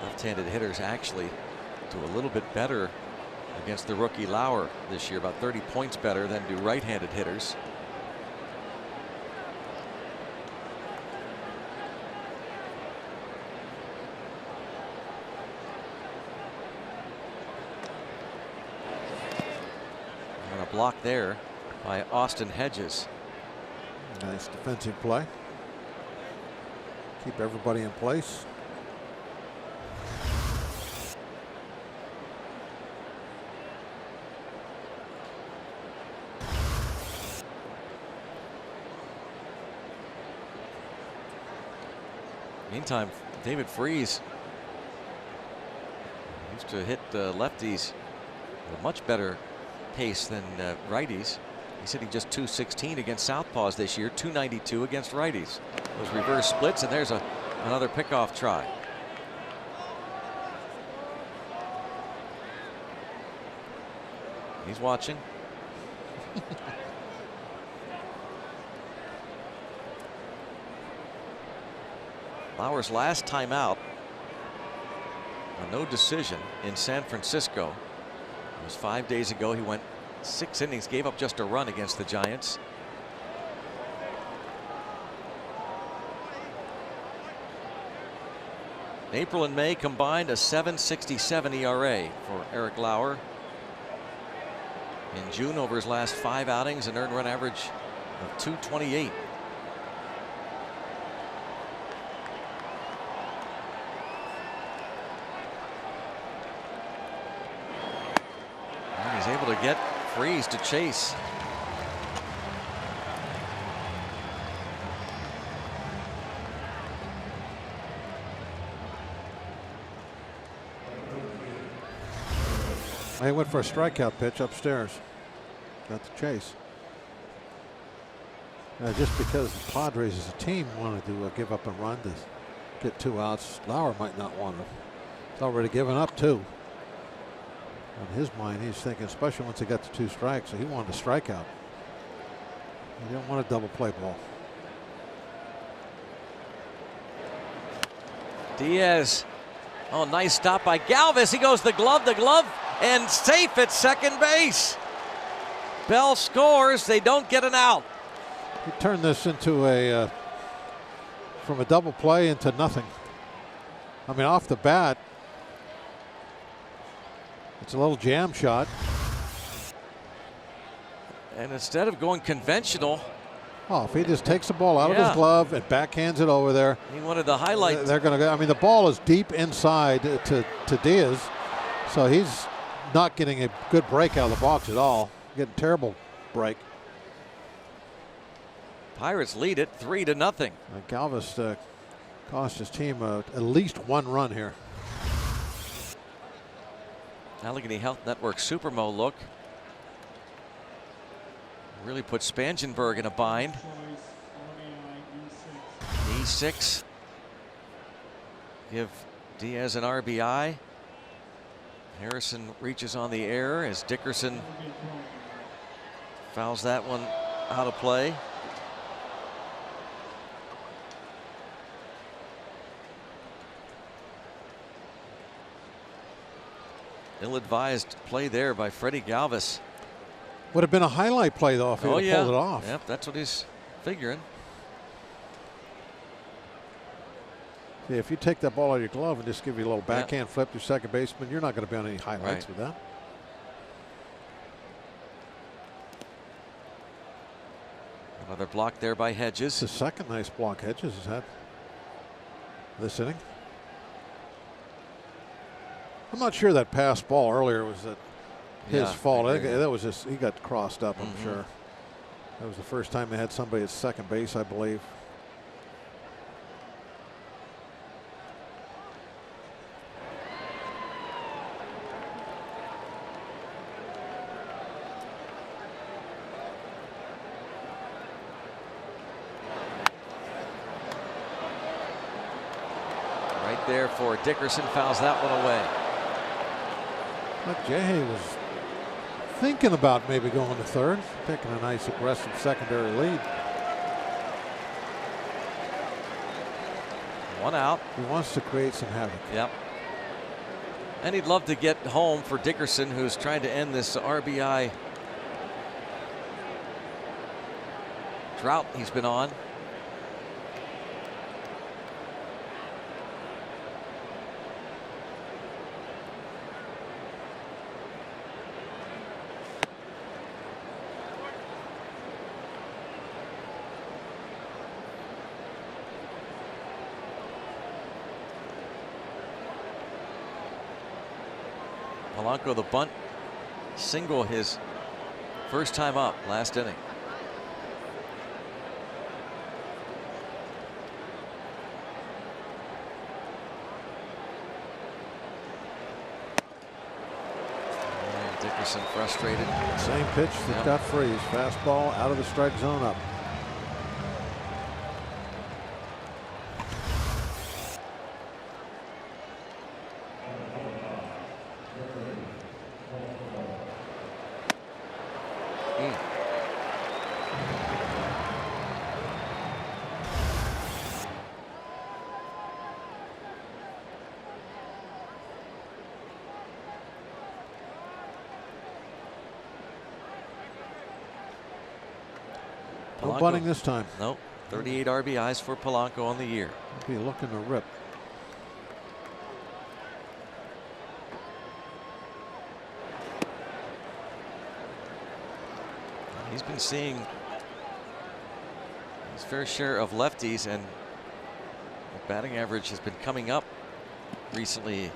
Left-handed hitters actually do a little bit better against the rookie Lauer this year, about 30 points better than do right-handed hitters. And a block there by Austin Hedges. Nice defensive play. Keep everybody in place. Meantime, David Freese used to hit lefties at a much better pace than righties. He's hitting just .216 against southpaws this year, .292 against righties. Those reverse splits, and there's another pickoff try. He's watching. Lauer's last time out, a no decision in San Francisco. It was 5 days ago. He went 6 innings, gave up just a run against the Giants. April and May combined a .767 ERA for Eric Lauer. In June, over his last 5 outings, an earned run average of .228. And he's able to get Freese to chase. They went for a strikeout pitch upstairs. Got the chase. Just because the Padres as a team wanted to give up a run to get 2 outs, Lauer might not want to. He's already given up 2. In his mind, he's thinking, especially once he got the 2 strikes, so he wanted a strikeout. He didn't want a double play ball. Diaz. Oh, nice stop by Galvis. He goes the glove, and safe at second base. Bell scores. They don't get an out. He turned this into from a double play into nothing. I mean, off the bat, it's a little jam shot. And instead of going conventional. Oh, if he just takes the ball out of his glove and backhands it over there. He wanted the highlight. They're going to go. I mean, the ball is deep inside to Diaz. So he's not getting a good break out of the box at all. Getting terrible break. Pirates lead it 3-0. Galvis cost his team at least 1 run here. Allegheny Health Network Supermo look. Really put Spangenberg in a bind. E6. Give Diaz an RBI. Harrison reaches on the air as Dickerson fouls that one out of play. Ill-advised play there by Freddie Galvis. Would have been a highlight play though if he would have pulled it off. Yep, that's what he's figuring. See, if you take that ball out of your glove and just give you a little backhand flip to second baseman, you're not going to be on any highlights with that. Another block there by Hedges. The second nice block Hedges has had this inning. I'm not sure that pass ball earlier was his fault. I think that was just, he got crossed up, I'm sure. That was the first time they had somebody at second base, I believe. Right there for Dickerson, fouls that one away. But Jay was thinking about maybe going to third, taking a nice aggressive secondary lead. One out. He wants to create some havoc. Yep. And he'd love to get home for Dickerson, who's trying to end this RBI drought he's been on. Polanco, the bunt single, his first time up last inning. And Dickerson frustrated. Same pitch that got Freeze. Fastball out of the strike zone up. No bunting this time. Nope. 38 RBIs for Polanco on the year. Be looking to rip. He's been seeing his fair share of lefties, and the batting average has been coming up recently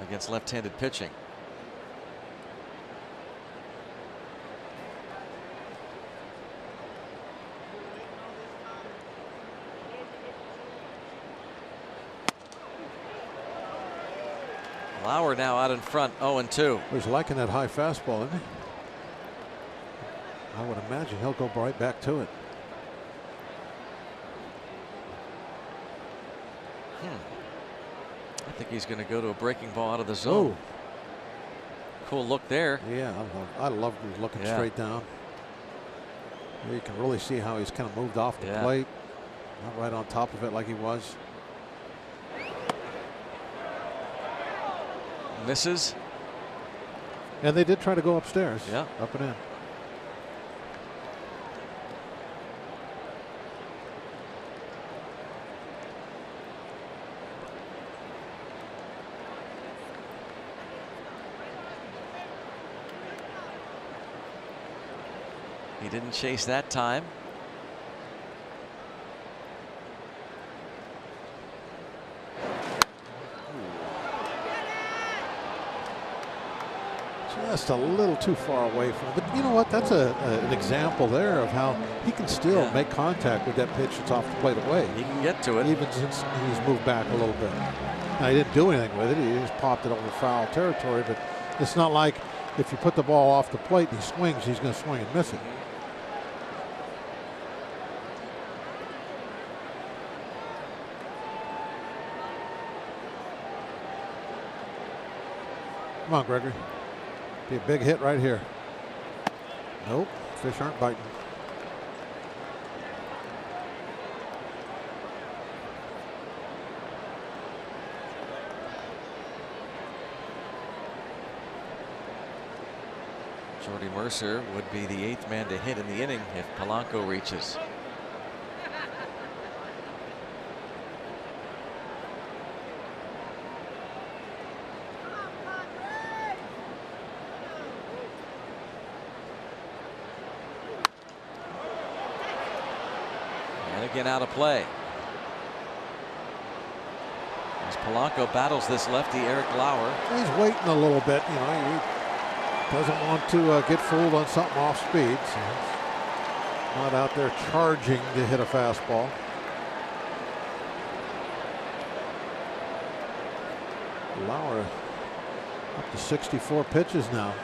against left-handed pitching. Lauer now out in front, 0-2. He's liking that high fastball, isn't he? I would imagine he'll go right back to it. I think he's going to go to a breaking ball out of the zone. Cool look there. Yeah, I love looking straight down. You can really see how he's kind of moved off the plate. Not right on top of it like he was. Misses. And they did try to go upstairs. Yeah. Up and in. He didn't chase that time. Just a little too far away from him. But you know what? That's an example there of how he can still make contact with that pitch that's off the plate away. He can get to it. Even since he's moved back a little bit. Now, he didn't do anything with it. He just popped it over foul territory. But it's not like if you put the ball off the plate and he swings, he's going to swing and miss it. Come on, Gregory. Be a big hit right here. Nope, fish aren't biting. Jordy Mercer would be the 8th man to hit in the inning if Polanco reaches. Again out of play. As Polanco battles this lefty, Eric Lauer. He's waiting a little bit, you know. He doesn't want to get fooled on something off speed. So he's not out there charging to hit a fastball. Lauer up to 64 pitches now.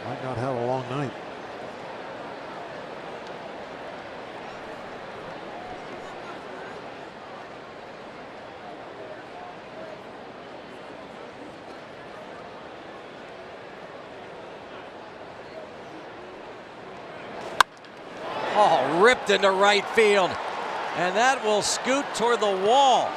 Might not have a long night. Oh, ripped into right field. And that will scoot toward the wall.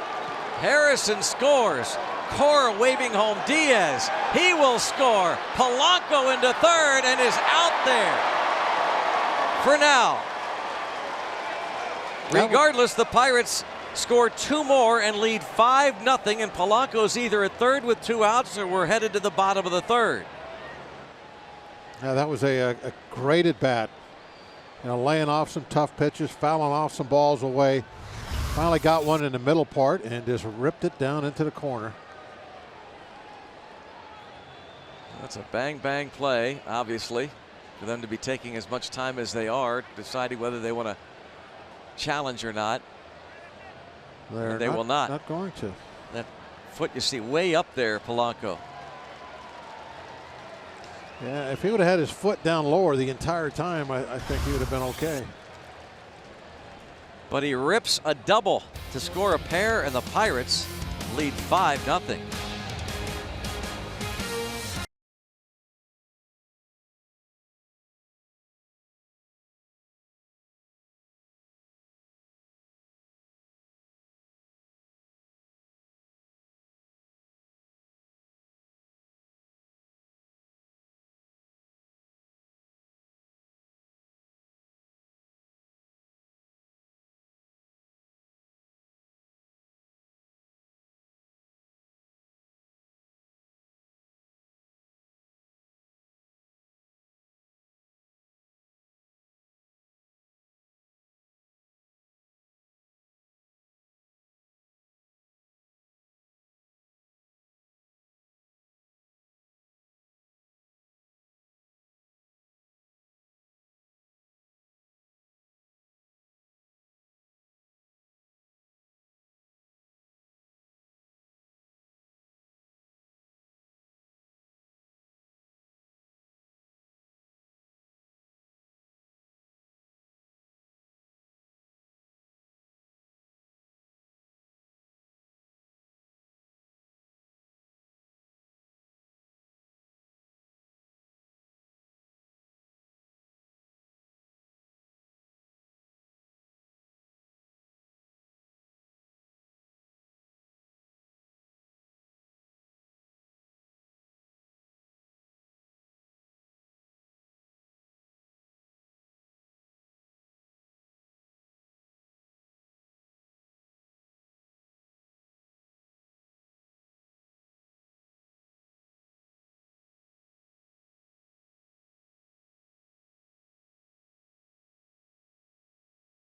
Harrison scores. Cora waving home Diaz. He will score. Polanco into third and is out there for now. Regardless, the Pirates score 2 more and lead 5-0, and Polanco's either at third with 2 outs or we're headed to the bottom of the third. Yeah, that was a great at bat. You know, laying off some tough pitches, fouling off some balls away. Finally got one in the middle part and just ripped it down into the corner. That's a bang play, obviously, for them to be taking as much time as they are, deciding whether they want to challenge or not. They will not. Not going to. That foot you see way up there, Polanco. Yeah, if he would have had his foot down lower the entire time, I think he would have been okay. But he rips a double to score a pair, and the Pirates lead 5-0.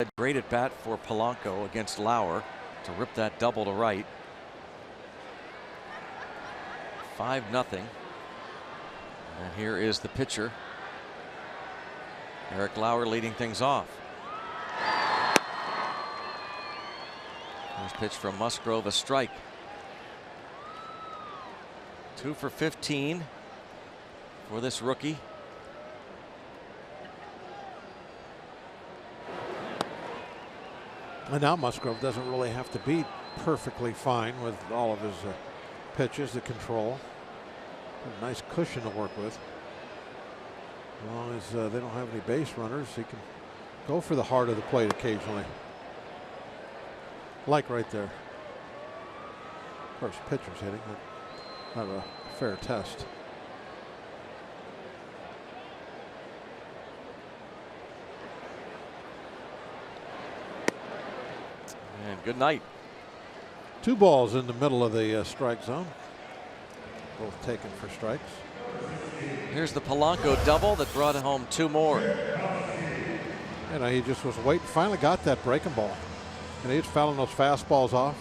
A great at bat for Polanco against Lauer to rip that double to right. 5-0. And here is the pitcher, Eric Lauer, leading things off. First pitch from Musgrove, a strike. 2 for 15 for this rookie. And now Musgrove doesn't really have to be perfectly fine with all of his pitches, the control. A nice cushion to work with. As long as they don't have any base runners, he can go for the heart of the plate occasionally. Like right there. Of course, pitcher's hitting, but not a fair test. And good night. 2 balls in the middle of the strike zone. Both taken for strikes. Here's the Polanco double that brought home 2 more. You know, he just was waiting, finally got that breaking ball. And he was fouling those fastballs off,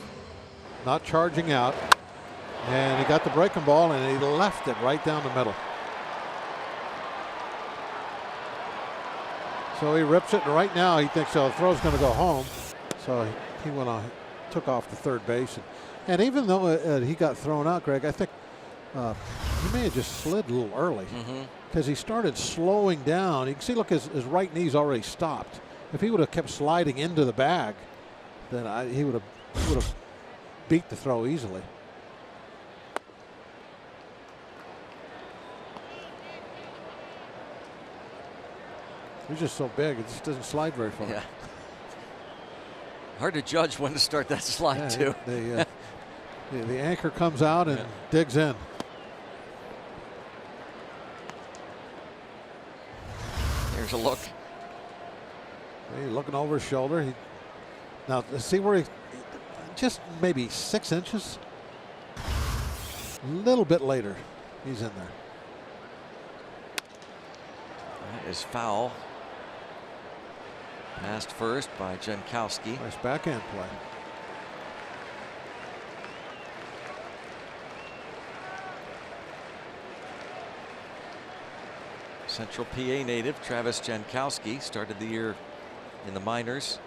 not charging out. And he got the breaking ball and he left it right down the middle. So he rips it, and right now he thinks, oh, the throw's going to go home. So he went on, took off to third base. And even though he got thrown out, Greg, I think he may have just slid a little early because he started slowing down. You can see, look, his right knee's already stopped. If he would have kept sliding into the bag, then he would have beat the throw easily. He's just so big, it just doesn't slide very far. Yeah. Hard to judge when to start that slide, too. The anchor comes out and digs in. Here's a look. He's looking over his shoulder. Now, see where he just maybe 6 inches. A little bit later, he's in there. That is foul. Passed first by Jankowski. Nice backhand play. Central PA native Travis Jankowski started the year in the minors.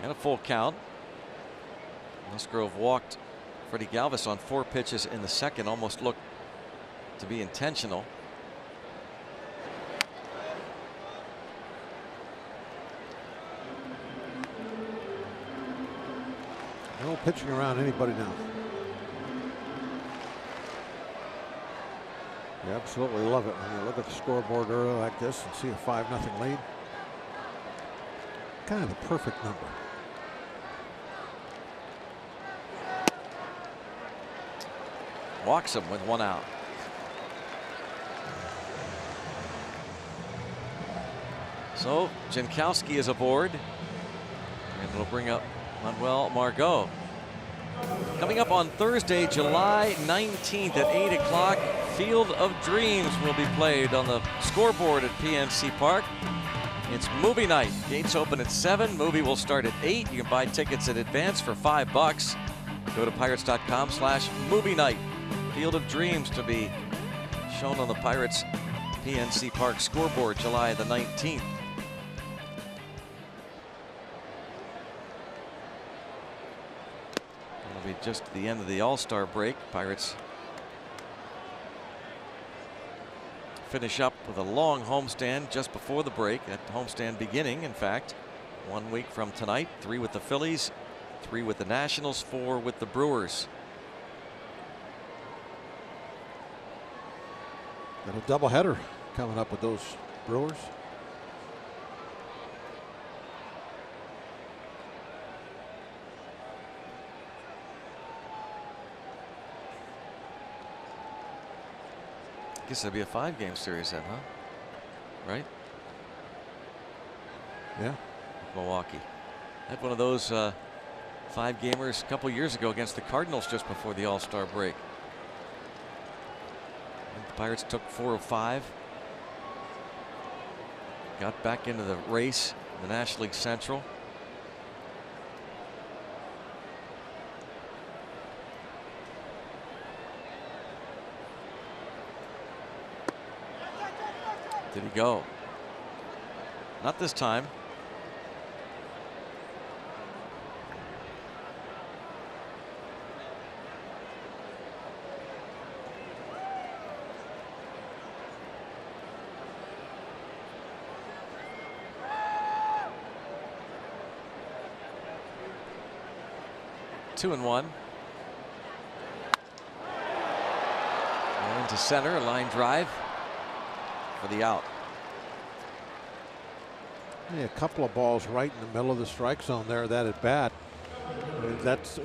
And a full count. Musgrove walked Freddie Galvis on 4 pitches in the second, almost looked to be intentional. No pitching around anybody now. You absolutely love it when you look at the scoreboard early like this and see a 5-0 lead. Kind of the perfect number. Walks him with 1 out. So Jankowski is aboard, and it'll bring up Manuel Margot. Coming up on Thursday, July 19th at 8 o'clock, Field of Dreams will be played on the scoreboard at PNC Park. It's movie night. Gates open at 7. Movie will start at 8. You can buy tickets in advance for $5. Go to pirates.com/movie night. Field of Dreams to be shown on the Pirates PNC Park scoreboard July the 19th. It'll be just the end of the All-Star break. Pirates finish up with a long homestand just before the break. That homestand beginning, in fact, 1 week from tonight. 3 with the Phillies, 3 with the Nationals, 4 with the Brewers. Got a doubleheader coming up with those Brewers. I guess it'll be a 5-game series then, huh? Right? Yeah. Milwaukee had one of those 5-gamers a couple years ago against the Cardinals just before the All-Star break. The Pirates took 4 of 5. Got back into the race in the National League Central. Did he go? Not this time. Two and 1. And into center, a line drive for the out. Yeah, a couple of balls right in the middle of the strike zone there, that at bat. That's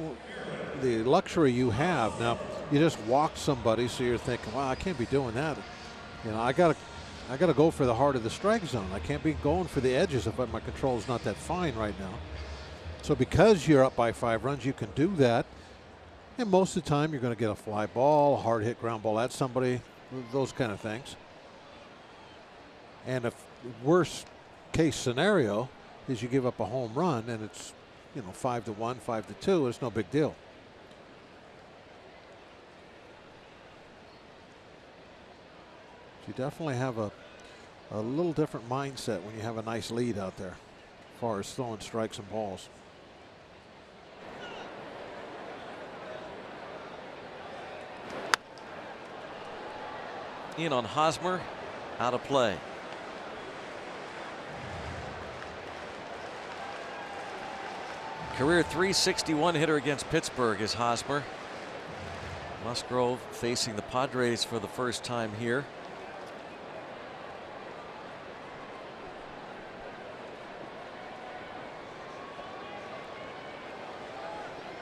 the luxury you have. Now, you just walk somebody, so you're thinking, well, I can't be doing that. You know, I got I got to go for the heart of the strike zone. I can't be going for the edges if my control is not that fine right now. So because you're up by 5 runs, you can do that. And most of the time, you're going to get a fly ball, hard hit ground ball at somebody, those kind of things. And if worst case scenario is you give up a home run and it's, you know, 5-1, 5-2, it's no big deal. You definitely have a little different mindset when you have a nice lead out there as far as throwing strikes and balls. In on Hosmer, out of play. Career .361 hitter against Pittsburgh is Hosmer. Musgrove facing the Padres for the first time here.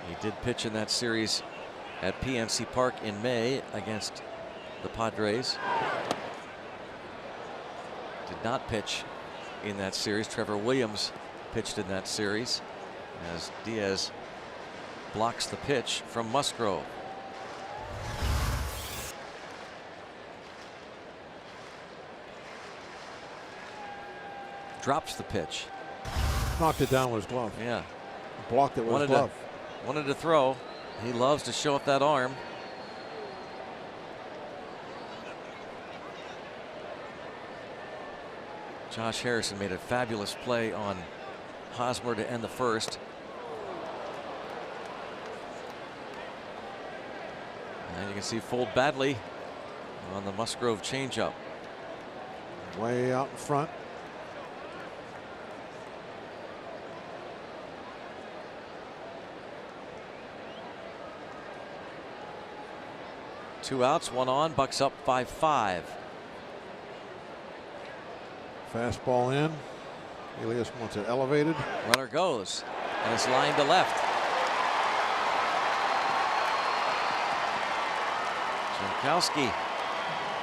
He did pitch in that series at PNC Park in May against the Padres. Did not pitch in that series. Trevor Williams pitched in that series as Diaz blocks the pitch from Musgrove. Drops the pitch. Knocked it down with his glove. Yeah. Blocked it with his glove. Wanted to throw. He loves to show up that arm. Josh Harrison made a fabulous play on Hosmer to end the first. And you can see fold badly on the Musgrove changeup. Way out in front. Two outs, one on. Bucks up 5-5. Fastball in. Elias wants it elevated. Runner goes, and it's lined to left. Jankowski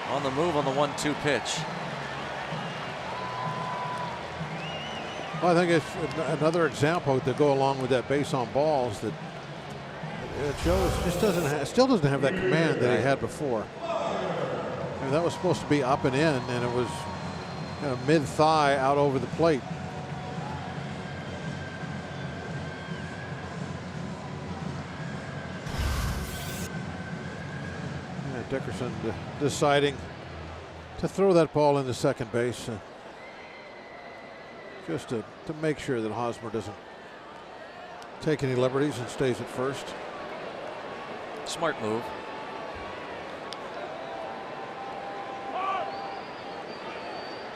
on the move on the 1-2 pitch. Well, I think it's another example to go along with that base on balls that it shows just still doesn't have that command that he had before. I mean, that was supposed to be up and in, and it was kind of mid-thigh out over the plate. Yeah, Dickerson deciding to throw that ball into second base just to make sure that Hosmer doesn't take any liberties and stays at first. Smart move.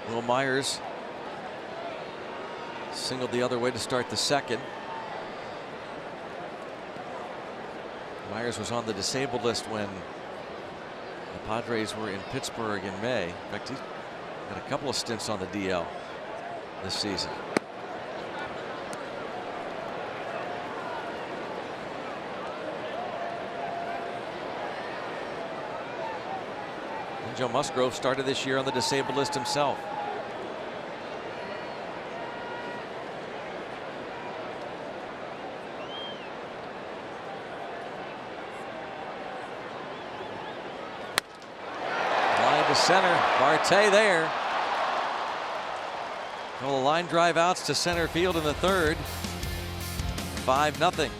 Will Myers singled the other way to start the second. Myers was on the disabled list when the Padres were in Pittsburgh in May. In fact, he had a couple of stints on the DL this season. Joe Musgrove started this year on the disabled list himself. Line to center. Marte there. Well, the line drive outs to center field in the third. 5-0.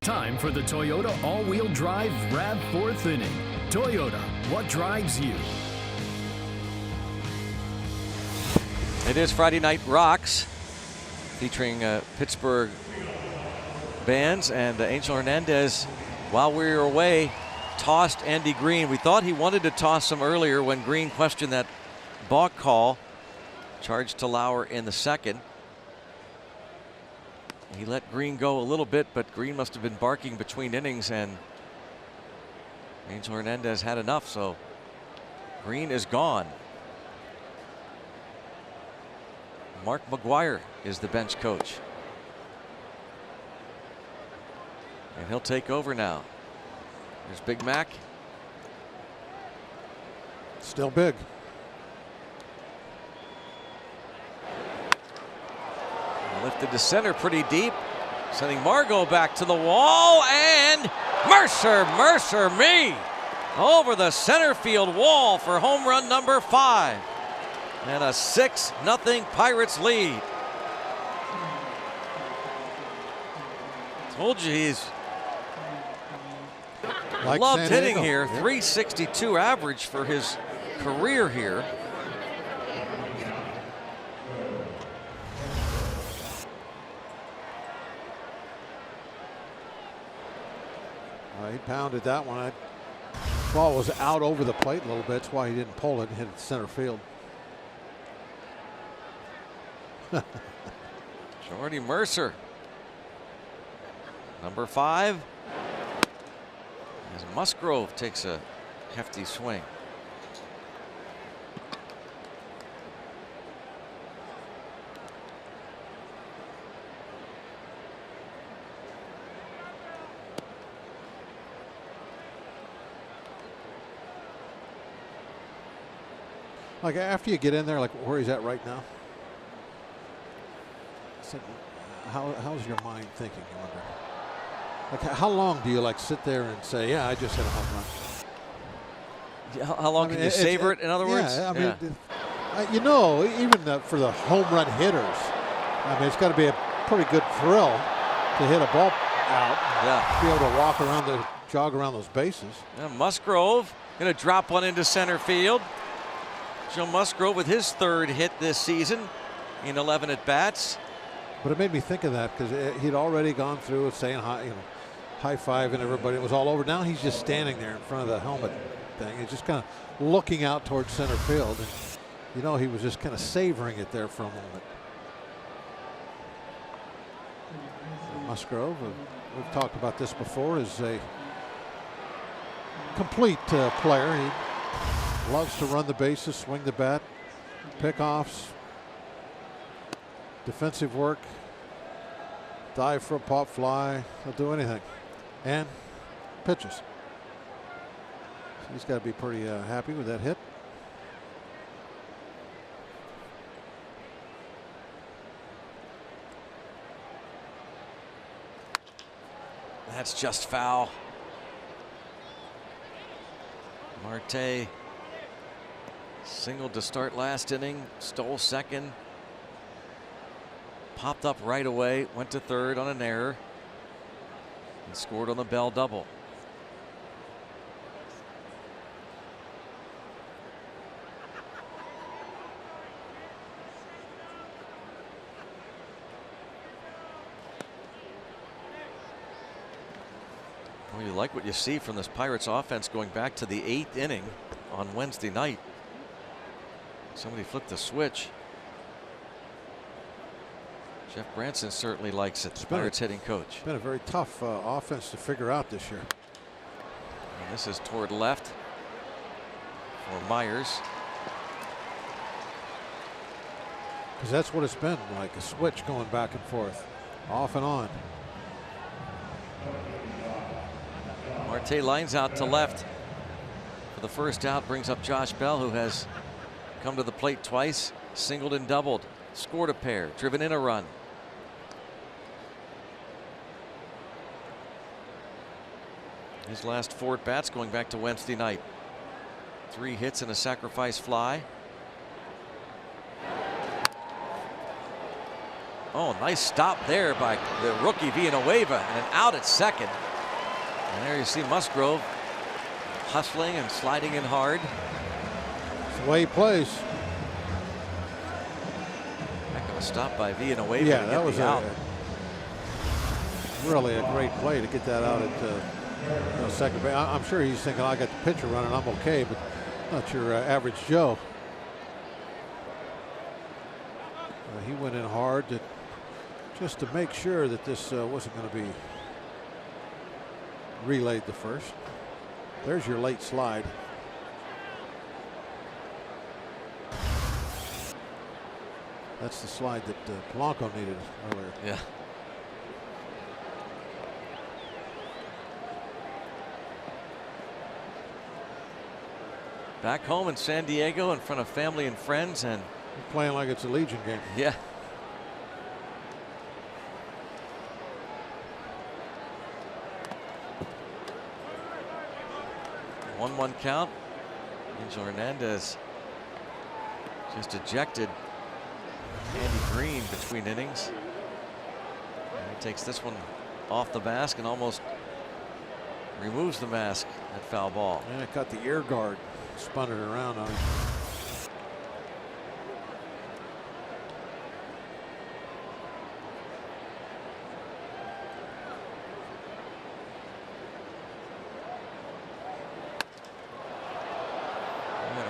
Time for the Toyota all-wheel drive RAV4th inning. Toyota, what drives you? It is Friday Night Rocks, featuring Pittsburgh bands, and Angel Hernandez, while we were away, tossed Andy Green. We thought he wanted to toss him earlier when Green questioned that balk call. Charged to Lauer in the second. He let Green go a little bit, but Green must have been barking between innings, and Angel Hernandez had enough, so Green is gone. Mark McGuire is the bench coach, and he'll take over now. There's Big Mac. Still big. Lifted to center pretty deep, sending Margot back to the wall, and Mercer me over the center field wall for home run number 5, and a 6-0 Pirates lead. Told you he's loved hitting here. 362 average for his career here. He pounded that one. Ball was out over the plate a little bit. That's why he didn't pull it and hit it center field. Jordy Mercer, number 5. As Musgrove takes a hefty swing. Like after you get in there, like where he's at right now, how's your mind thinking? You wonder. Like how long do you like sit there and say, yeah, I just hit a home run? How long can you savor it? In other words, yeah, I mean, you know, even for the home run hitters, I mean, it's got to be a pretty good thrill to hit a ball out. Yeah. Be able to walk around, jog around those bases. Yeah, Musgrove going to drop one into center field. Joe Musgrove with his 3rd hit this season in 11 at-bats. But it made me think of that because he'd already gone through saying high-fiving everybody. It was all over. Now he's just standing there in front of the helmet thing. He's just kind of looking out towards center field. And, you know, he was just kind of savoring it there for a moment. Musgrove, we've talked about this before, is a complete player. He loves to run the bases, swing the bat, pickoffs, defensive work, dive for a pop fly. He'll do anything. And pitches. So he's got to be pretty happy with that hit. That's just foul. Marte singled to start last inning, stole second, popped up right away, went to third on an error, and scored on the Bell double. Well, you like what you see from this Pirates offense going back to the 8th inning on Wednesday night. Somebody flipped the switch. Jeff Branson certainly likes it, the Pirates hitting coach. It's been a very tough offense to figure out this year. And this is toward left for Myers. Because that's what it's been, like a switch going back and forth, off and on. Marte lines out to left for the first out, brings up Josh Bell, who has come to the plate twice, singled and doubled, scored a pair, driven in a run. His last 4 at-bats going back to Wednesday night. 3 hits and a sacrifice fly. Oh, nice stop there by the rookie Villanueva, and an out at second. And there you see Musgrove hustling and sliding in hard. That's the way he plays. Heck of a stop by Villanueva. Yeah, that was out. Really a great play to get that out at second base. I'm sure he's thinking, I got the pitcher running, I'm okay, but not your average Joe. He went in hard just to make sure that this wasn't going to be relayed to first. There's your late slide. That's the slide that Polanco needed earlier. Yeah. Back home in San Diego in front of family and friends, and playing like it's a Legion game. yeah. 1-1 count. Angel Hernandez just ejected Andy Green between innings. And he takes this one off the mask and almost removes the mask at foul ball. And it cut the ear guard, spun it around on him.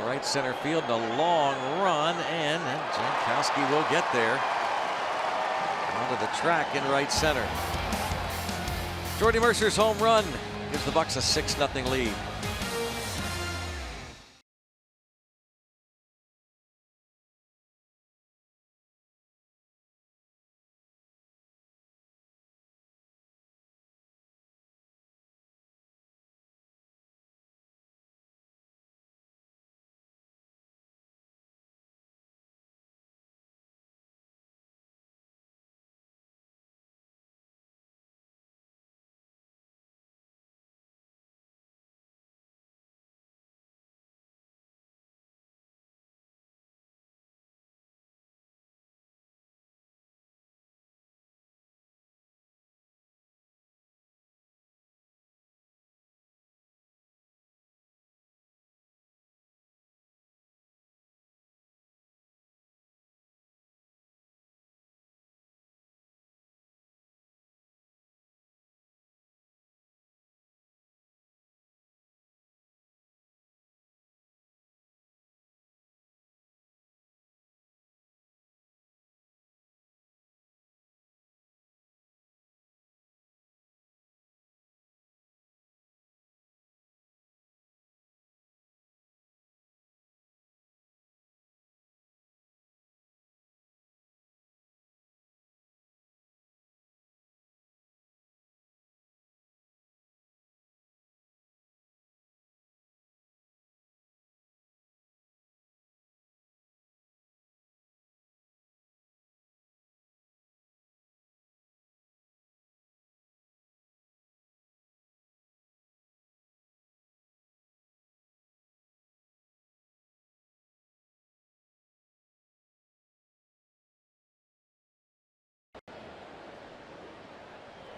Right center field, and a long run, and Jankowski will get there. Onto the track in right center. Jordy Mercer's home run gives the Bucks a 6-0 lead.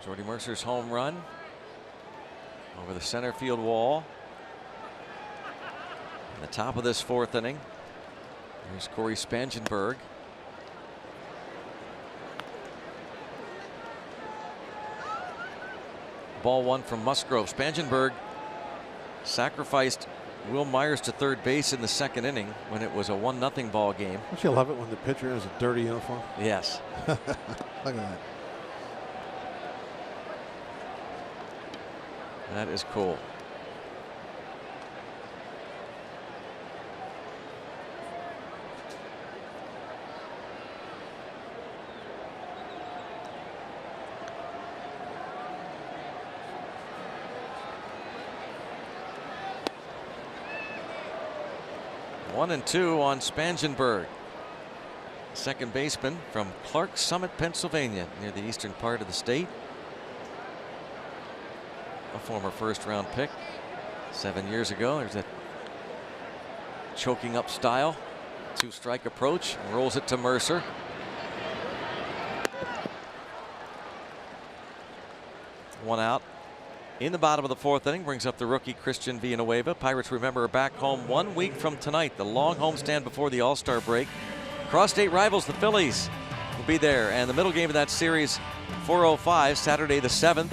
Jordy Mercer's home run over the center field wall. In the top of this fourth inning. Here's Corey Spangenberg. Ball one from Musgrove. Spangenberg sacrificed Will Myers to third base in the second inning when it was a 1-0 ball game. Don't you love it when the pitcher has a dirty uniform? Yes. Look at that. That is cool. One and two on Spangenberg, second baseman from Clark Summit, Pennsylvania, near the eastern part of the state. A former first-round pick 7 years ago. There's that choking up style, two-strike approach, and rolls it to Mercer. one out. In the bottom of the fourth inning, brings up the rookie Christian Villanueva. Pirates, remember, are back home 1 week from tonight, the long homestand before the All-Star break. Cross-state rivals, the Phillies, will be there. And the middle game of that series, 4:05, Saturday the 7th.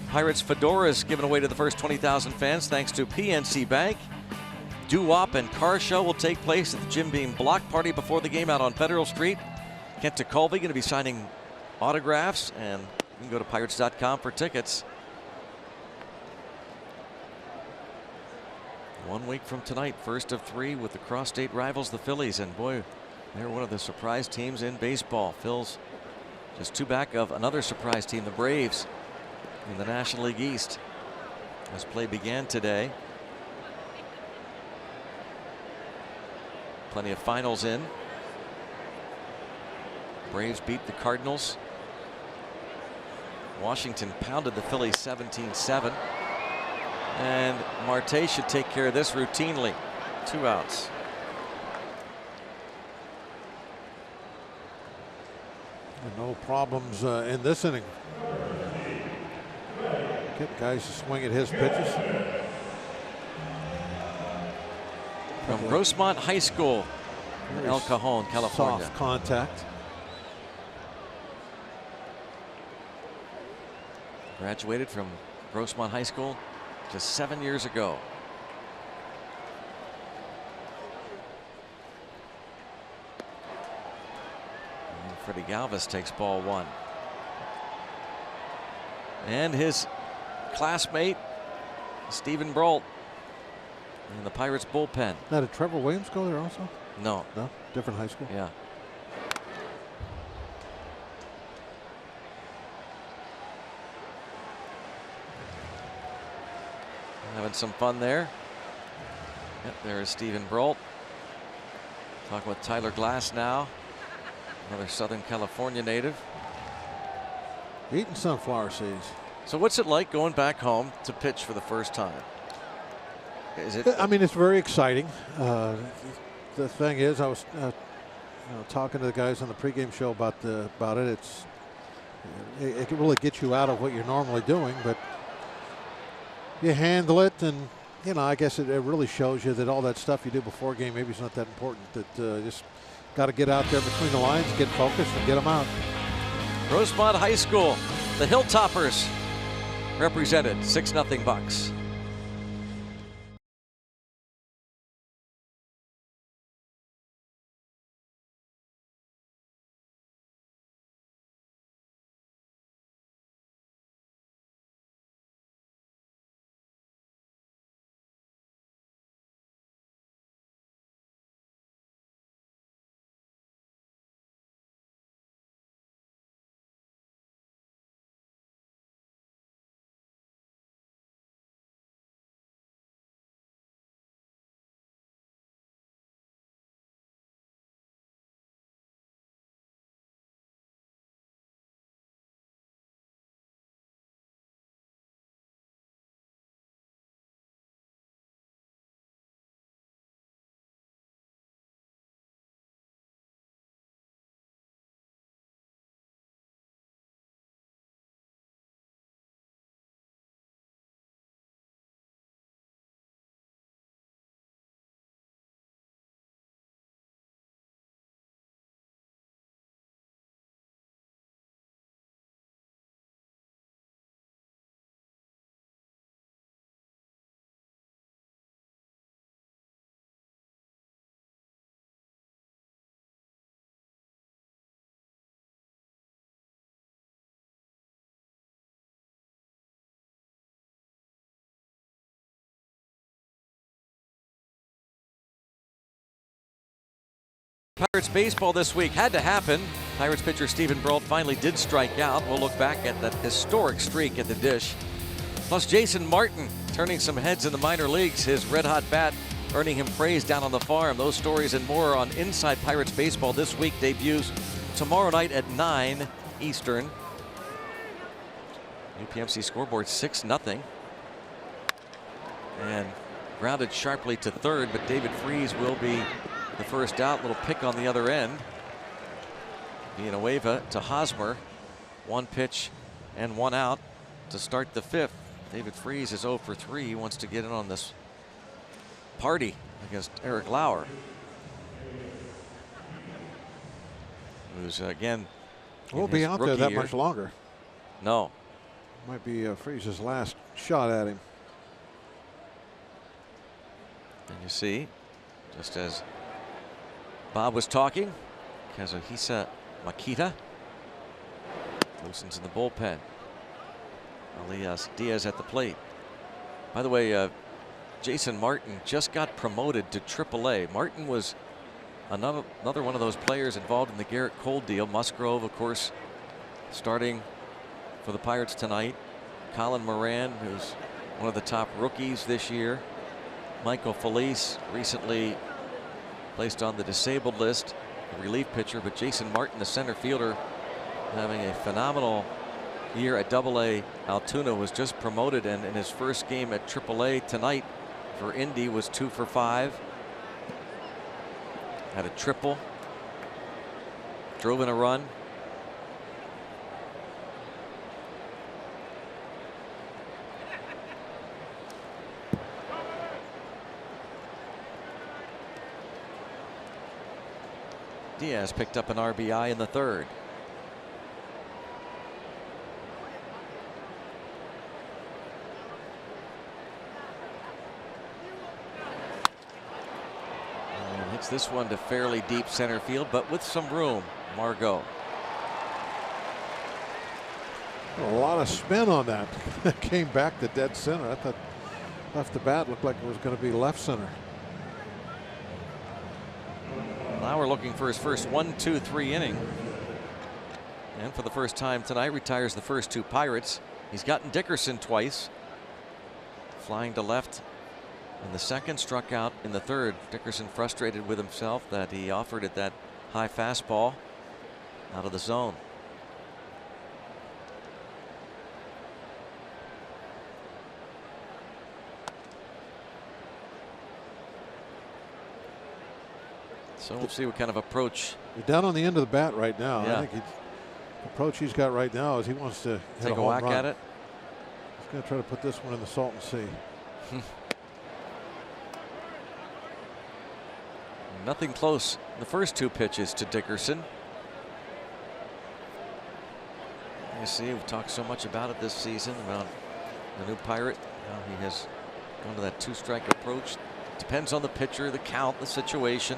Pirates fedoras given away to the first 20,000 fans thanks to PNC Bank. Doo-wop and car show will take place at the Jim Beam block party before the game out on Federal Street. Kent DeColvey going to be signing autographs, and you can go to pirates.com for tickets. 1 week from tonight, first of three with the cross-state rivals, the Phillies. And boy, they're one of the surprise teams in baseball. Phil's just two back of another surprise team, the Braves, in the National League East, as play began today. Plenty of finals in. Braves beat the Cardinals. Washington pounded the Phillies 17-7. And Marte should take care of this routinely. 2 outs. And no problems in this inning. Get guys to swing at his pitches. From Rosemont High School in El Cajon, California. Soft contact. Graduated from Rosemont High School just 7 years ago. And Freddie Galvis takes ball 1. And his classmate, Stephen Brault, in the Pirates bullpen. Now, did Trevor Williams go there also? No. No? Different high school? Yeah. Having some fun there. Yep, there is Stephen Brault. Talking with Tyler Glass now. Another Southern California native. Eating sunflower seeds. So what's it like going back home to pitch for the first time? Is it? I mean, it's very exciting. The thing is, I was talking to the guys on the pregame show about it. It can really get you out of what you're normally doing, but you handle it, and I guess it really shows you that all that stuff you do before game maybe it's not that important. That just got to get out there between the lines, get focused, and get them out. Rosemont High School, the Hilltoppers represented 6-0 Bucks. Pirates baseball this week had to happen. Pirates pitcher Stephen Brault finally did strike out. We'll look back at that historic streak at the dish. Plus Jason Martin turning some heads in the minor leagues. His red-hot bat earning him praise down on the farm. Those stories and more on Inside Pirates Baseball this week. Debuts tomorrow night at 9 Eastern. UPMC scoreboard 6-0. And grounded sharply to third, but David Freese will be the first out. Little pick on the other end. Villanueva to Hosmer. 1 pitch and 1 out. to start the fifth. David Freese is 0 for 3. He wants to get in on this party against Eric Lauer, who's again Won't be out there that much longer. No. Might be Freese's last shot at him. And you see, just as Bob was talking, Kazuhisa Makita loosens in the bullpen. Elias Diaz at the plate. By the way, Jason Martin just got promoted to AAA. Martin was another one of those players involved in the Garrett Cole deal. Musgrove, of course, starting for the Pirates tonight. Colin Moran, who's one of the top rookies this year. Michael Felice, recently placed on the disabled list, a relief pitcher. But Jason Martin, the center fielder, having a phenomenal year at AA. Altoona was just promoted, and in his first game at AAA tonight for Indy was 2 for 5. Had a triple, drove in a run. Diaz picked up an RBI in the third. And hits this one to fairly deep center field, but with some room. Margot. A lot of spin on that. Came back to dead center. I thought left the bat looked like it was going to be left center. Lauer looking for his first 1-2-3 inning. And for the first time tonight, retires the first two Pirates. He's gotten Dickerson twice. Flying to left in the second, struck out in the third. Dickerson frustrated with himself that he offered it that high fastball out of the zone. So we'll see what kind of approach. You're down on the end of the bat right now. Yeah. I think the approach he's got right now is he wants to Take a whack at it. He's going to try to put this one in the Salton Sea. Nothing close in the first two pitches to Dickerson. You see, we've talked so much about it this season, about the new Pirate. Now he has gone to that two-strike approach. Depends on the pitcher, the count, the situation.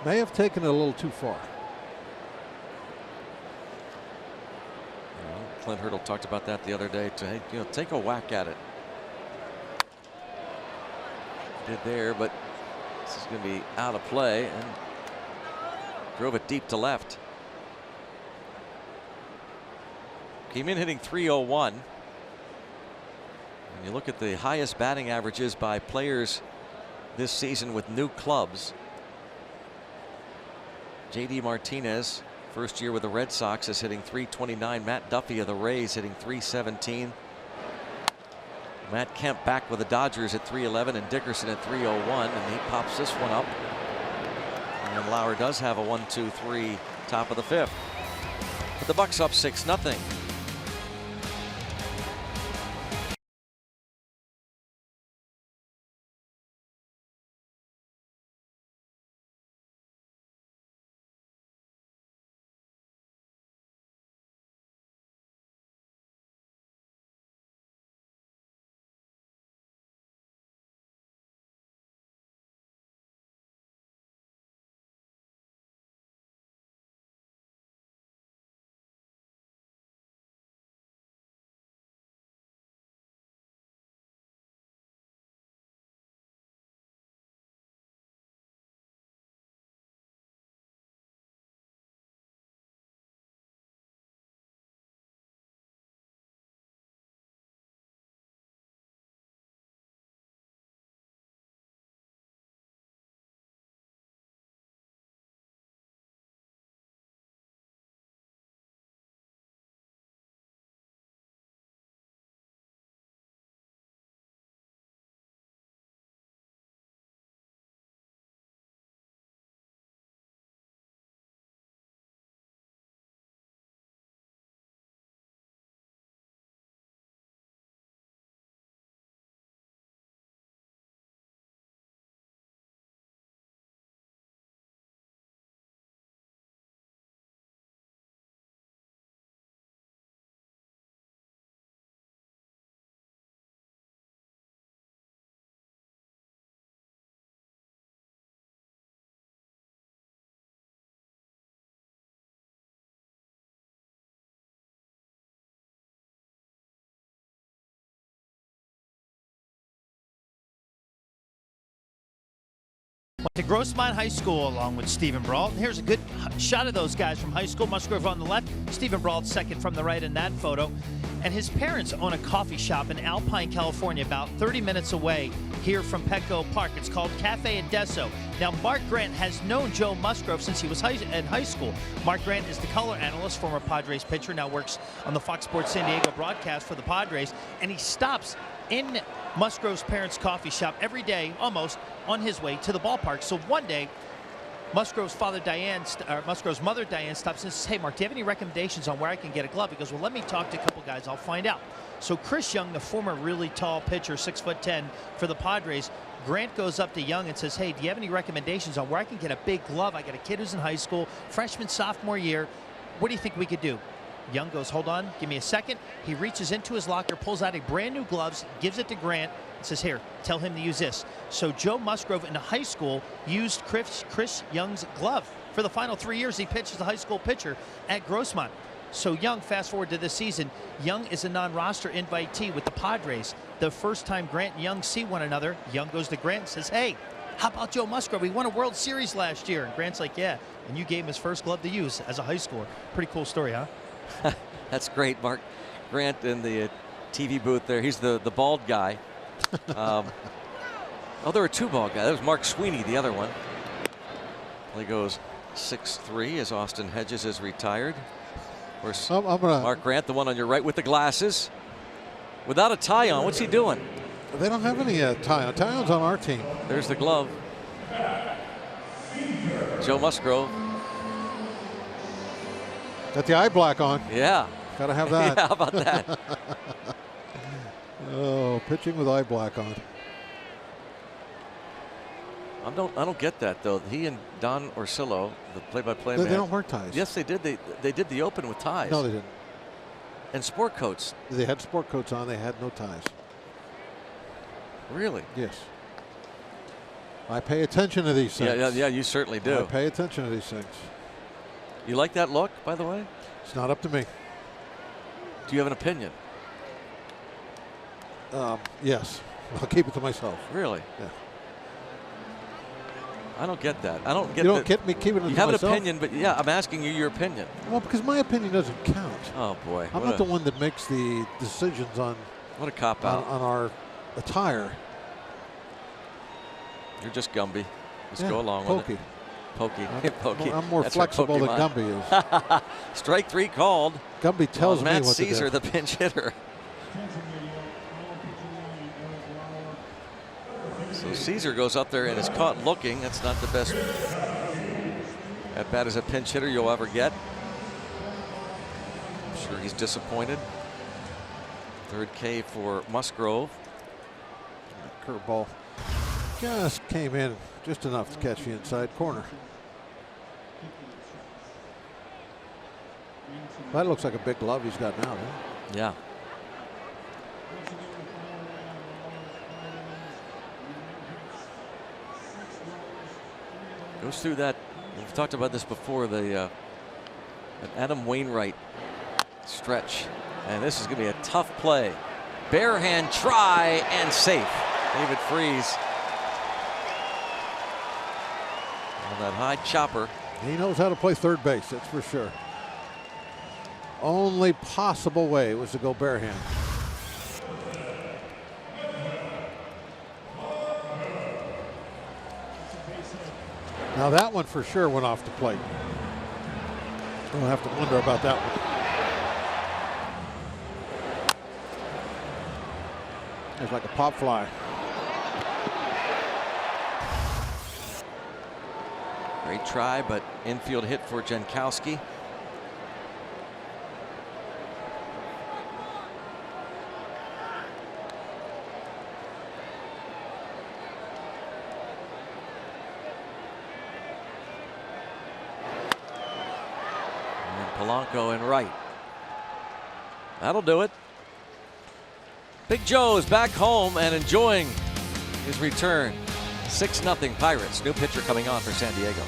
May have taken it a little too far. Clint Hurdle talked about that the other day. To take a whack at it. Did there, but this is going to be out of play, and drove it deep to left. Came in hitting .301. And you look at the highest batting averages by players this season with new clubs. JD Martinez, first year with the Red Sox, is hitting .329. Matt Duffy of the Rays hitting .317. Matt Kemp back with the Dodgers at .311, and Dickerson at .301, and he pops this one up. And Lauer does have a 1-2-3 top of the fifth. But the Bucks up 6-0. To Grossmont High School along with Stephen Brault. Here's a good shot of those guys from high school. Musgrove on the left, Stephen Brault second from the right in that photo. And his parents own a coffee shop in Alpine, California, about 30 minutes away here from Petco Park. It's called Cafe Adesso. Now, Mark Grant has known Joe Musgrove since he was in high school. Mark Grant is the color analyst, former Padres pitcher, now works on the Fox Sports San Diego broadcast for the Padres, and he stops in Musgrove's parents' coffee shop every day, almost, on his way to the ballpark. So one day, Musgrove's mother Diane stops in and says, "Hey, Mark, do you have any recommendations on where I can get a glove?" He goes, "Well, let me talk to a couple guys. I'll find out." So Chris Young, the former really tall pitcher, 6'10" for the Padres, Grant goes up to Young and says, "Hey, do you have any recommendations on where I can get a big glove? I got a kid who's in high school, freshman, sophomore year. What do you think we could do?" Young goes, "Hold on, give me a second." He reaches into his locker, pulls out a brand new gloves, gives it to Grant, and says, "Here, tell him to use this." So Joe Musgrove in high school used Chris Young's glove. For the final 3 years, he pitched as a high school pitcher at Grossmont. So Young, fast forward to this season, Young is a non-roster invitee with the Padres. The first time Grant and Young see one another, Young goes to Grant and says, "Hey, how about Joe Musgrove? He won a World Series last year." And Grant's like, "Yeah, and you gave him his first glove to use as a high schooler." Pretty cool story, huh? That's great, Mark Grant in the TV booth there. He's the bald guy. Oh, there were two bald guys. That was Mark Sweeney, the other one. He goes 6'3" as Austin Hedges is retired. Of course, Mark Grant, the one on your right with the glasses, without a tie on. What's he doing? They don't have any tie on. Tie-on's on our team. There's the glove. Joe Musgrove. Got the eye black on. Yeah. Got to have that. Yeah, how about that? Oh, pitching with eye black on. I don't get that though. He and Don Orsillo, the play-by-play man. They don't wear ties. Yes, they did. They did the Open with ties. No, they didn't. And sport coats. They had sport coats on. They had no ties. Really? Yes. I pay attention to these things. Yeah, you certainly do. I pay attention to these things. You like that look, by the way? It's not up to me. Do you have an opinion? Yes. I'll keep it to myself. Really? Yeah. I don't get that. I don't get. You don't get me keeping it to myself? You have an opinion, but yeah, I'm asking you your opinion. Well, because my opinion doesn't count. Oh boy. I'm not the one that makes the decisions on. What a cop out. On our attire. You're just Gumby. Just go along with it. Pokey. Pokey. I'm more flexible than Gumby is. Strike three called. Gumby tells me Matt what Caesar, to do. the pinch hitter. So Caesar goes up there and is caught looking. That's not the best at bat as a pinch hitter you'll ever get. I'm sure he's disappointed. Third K for Musgrove. Curveball just came in just enough to catch the inside corner. That looks like a big glove he's got now. Huh? Yeah. Goes through that. We've talked about this before. The an Adam Wainwright stretch, and this is going to be a tough play. Bare hand try and safe. David Freese. On that high chopper. He knows how to play third base, that's for sure. Only possible way was to go bare hand. Now that one for sure went off the plate. Don't have to wonder about that one. It's like a pop fly. Great try, but infield hit for Jankowski. Polanco in right. That'll do it. Big Joe's back home and enjoying his return. 6-0 Pirates. New pitcher coming on for San Diego.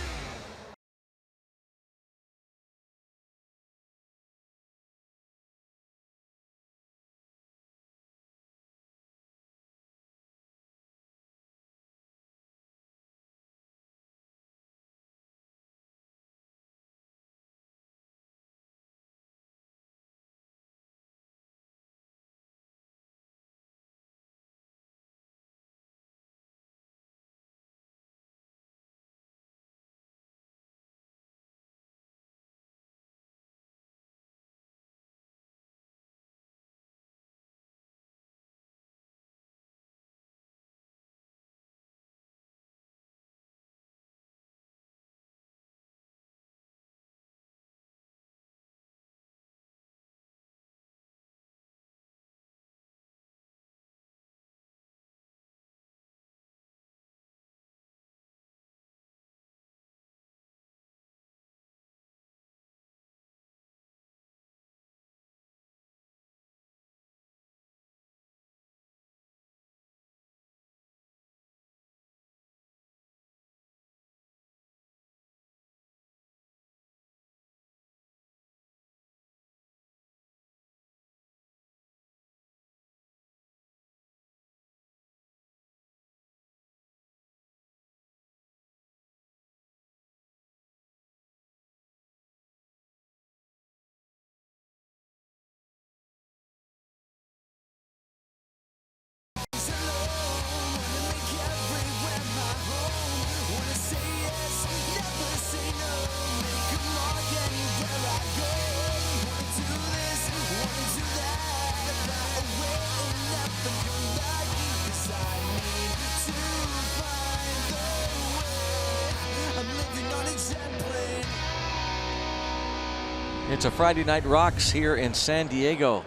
It's a Friday Night Rocks here in San Diego.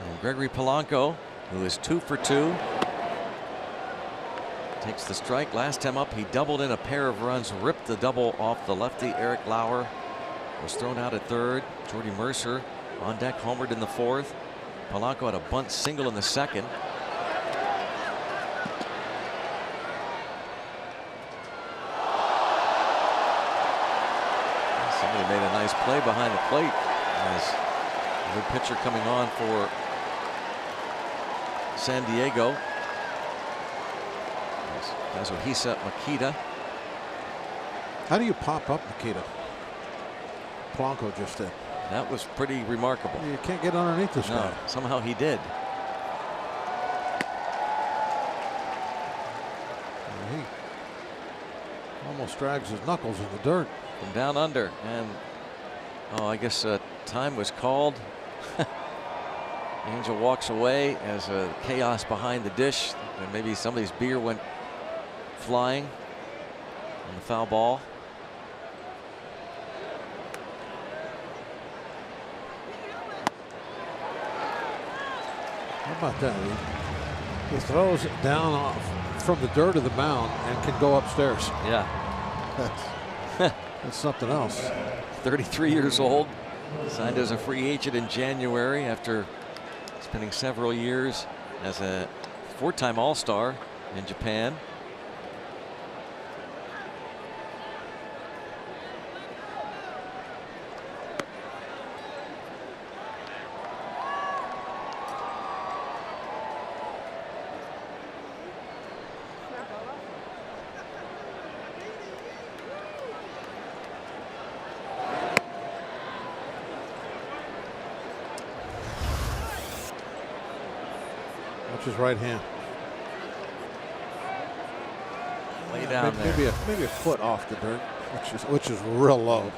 And Gregory Polanco, who is 2 for 2, takes the strike. Last time up, he doubled in a pair of runs, ripped the double off the lefty. Eric Lauer was thrown out at third. Jordy Mercer on deck, homered in the fourth. Polanco had a bunt single in the second. Somebody made a nice play behind the plate as a good pitcher coming on for San Diego. Kazuhisa Makita. How do you pop up Makita? Polanco just did. That was pretty remarkable. You can't get underneath this guy. Somehow he did. He almost drags his knuckles in the dirt. From down under, and I guess time was called. Angel walks away as chaos behind the dish, and maybe somebody's beer went flying on the foul ball. How about that? He throws it down off from the dirt of the mound and can go upstairs. Yeah. That's something else. 33 years old, signed as a free agent in January after spending several years as a 4-time All-Star in Japan. Watch his right hand. Lay down there. Maybe a foot off the dirt, which is real low.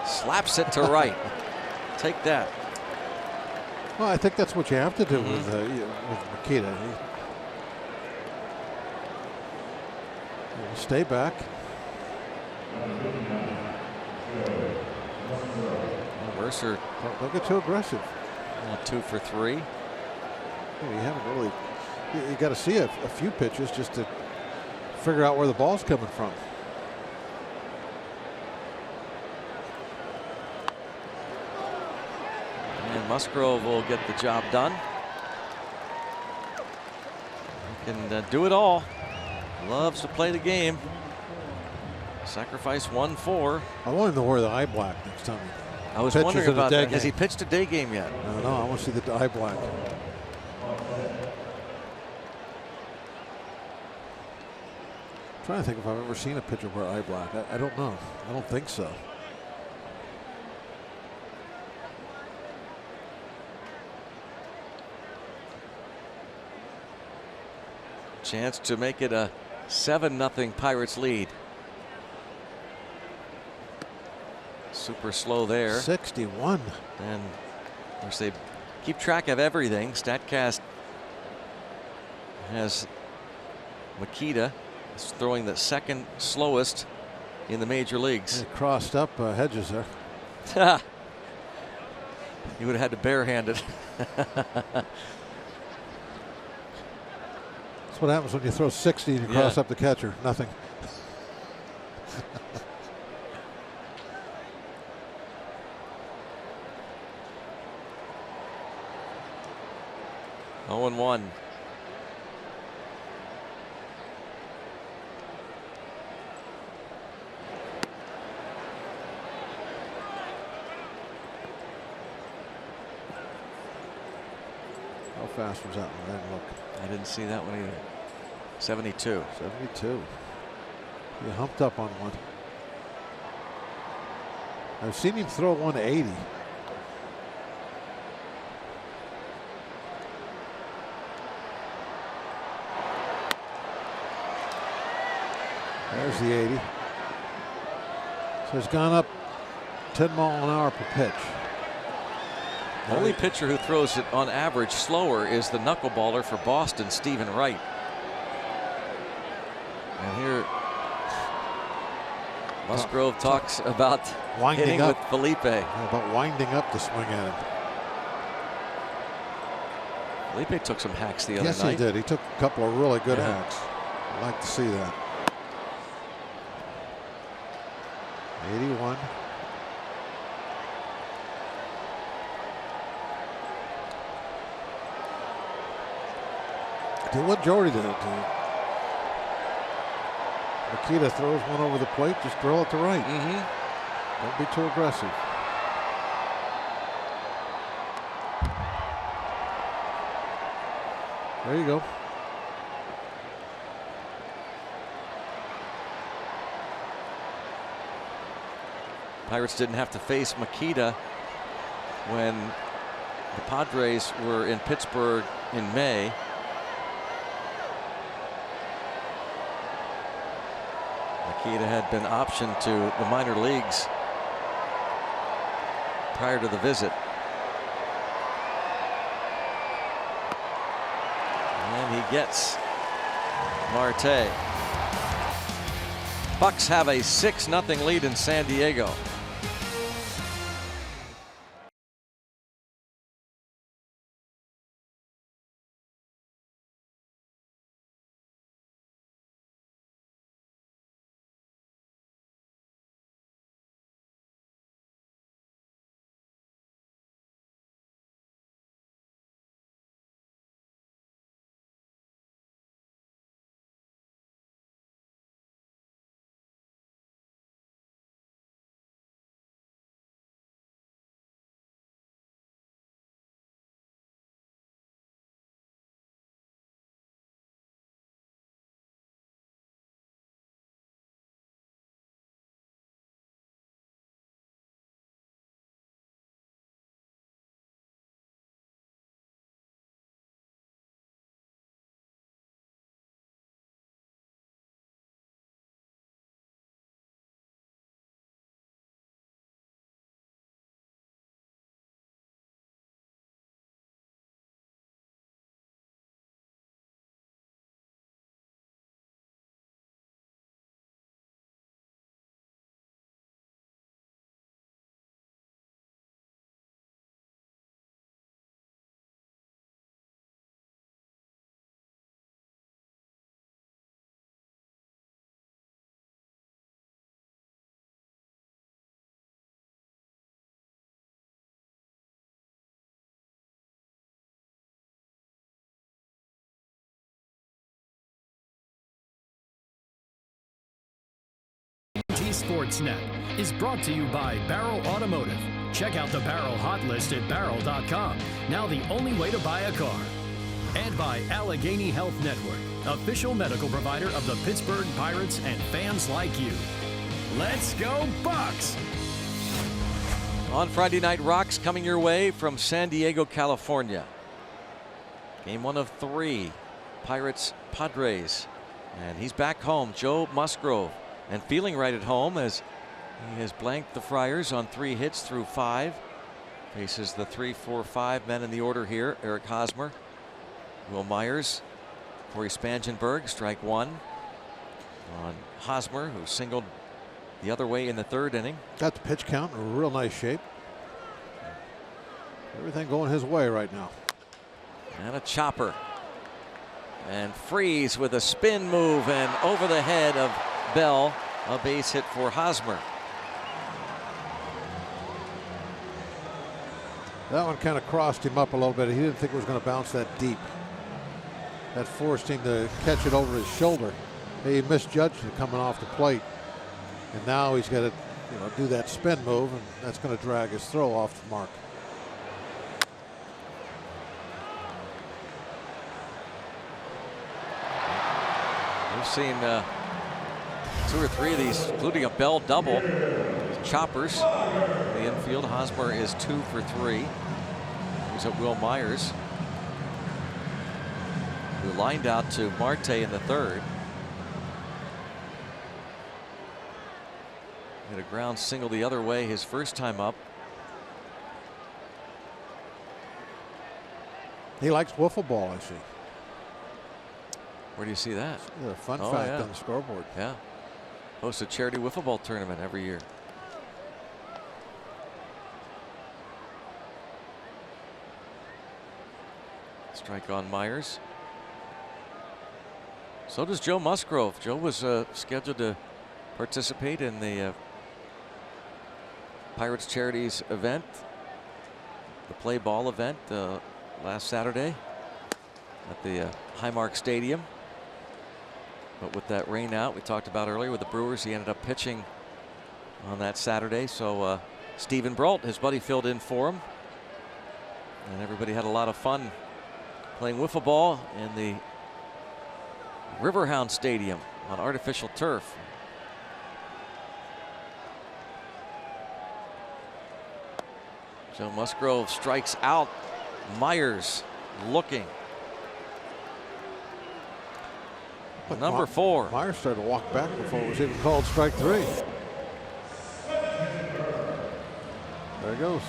Slaps it to right. Take that. Well, I think that's what you have to do with Makita. Stay back. Mercer. Don't get too aggressive. 2 for 3. You haven't really. You got to see a few pitches just to figure out where the ball's coming from. And Musgrove will get the job done. He can do it all. Loves to play the game. Sacrifice 1-4. I want him to wear the eye black next time. I was wondering about that. Has he pitched a day game yet? No, I want to see the eye black. I'm trying to think if I've ever seen a pitcher wear eye black. I don't know. I don't think so. Chance to make it a 7-0 Pirates lead. Super slow there. 61. And of course they keep track of everything. StatCast has Makita throwing the second slowest in the major leagues. They crossed up Hedges there. He would have had to barehand it. That's what happens when you throw 60 and you cross up the catcher. Nothing. Oh, 0-1. How fast was that one? I didn't look. I didn't see that one either. 72. 72. He humped up on one. I've seen him throw 180. There's the 80. So it's gone up 10 mile an hour per pitch. The only pitcher who throws it on average slower is the knuckleballer for Boston, Stephen Wright. And here Musgrove talks about winding hitting up with Felipe. Yeah, about winding up to swing at him. Felipe took some hacks the other Yes, night. he did. He took a couple of really good Yeah. hacks. I'd like to see that. 81. Do what Jordy did. Makita throws one over the plate, just drill it to right. Don't be too aggressive. There you go. Pirates didn't have to face Makita when the Padres were in Pittsburgh in May. Makita had been optioned to the minor leagues prior to the visit. And he gets Marte. Bucks have a 6-0 lead in San Diego. Sportsnet is brought to you by Barrel Automotive. Check out the Barrel Hot List at barrel.com. Now the only way to buy a car. And by Allegheny Health Network, official medical provider of the Pittsburgh Pirates and fans like you. Let's go Bucks! On Friday Night Rocks, coming your way from San Diego, California. Game 1 of 3, Pirates Padres. And he's back home, Joe Musgrove. And feeling right at home as he has blanked the Friars on 3 hits through 5. Faces the 3, 4, 5 men in the order here. Eric Hosmer, Will Myers, Corey Spangenberg, strike 1 on Hosmer, who singled the other way in the 3rd inning. Got the pitch count in a real nice shape. Everything going his way right now. And a chopper. And Freeze with a spin move and over the head of Bell, a base hit for Hosmer. That one kind of crossed him up a little bit. He didn't think it was going to bounce that deep. That forced him to catch it over his shoulder. He misjudged it coming off the plate. And now he's got to do that spin move, and that's going to drag his throw off the mark. We've seen 2 or 3 of these, including a Bell double. Choppers in the infield. Hosmer is 2 for 3. Here's at Will Myers, who lined out to Marte in the 3rd. Hit a ground single the other way his first time up. He likes wiffle ball, I see. Where do you see that? A fun fact on the scoreboard. Yeah. Hosts a charity wiffle ball tournament every year. Strike on Myers. So does Joe Musgrove. Joe was scheduled to participate in the Pirates Charities event, the play ball event last Saturday at the Highmark Stadium. But with that rain out we talked about earlier with the Brewers, he ended up pitching on that Saturday. So Stephen Brault, his buddy, filled in for him. And everybody had a lot of fun playing wiffle ball in the Riverhound Stadium on artificial turf. Joe Musgrove strikes out. Myers looking. Look, Number 4. Myers started to walk back before it was even called strike 3. There he goes.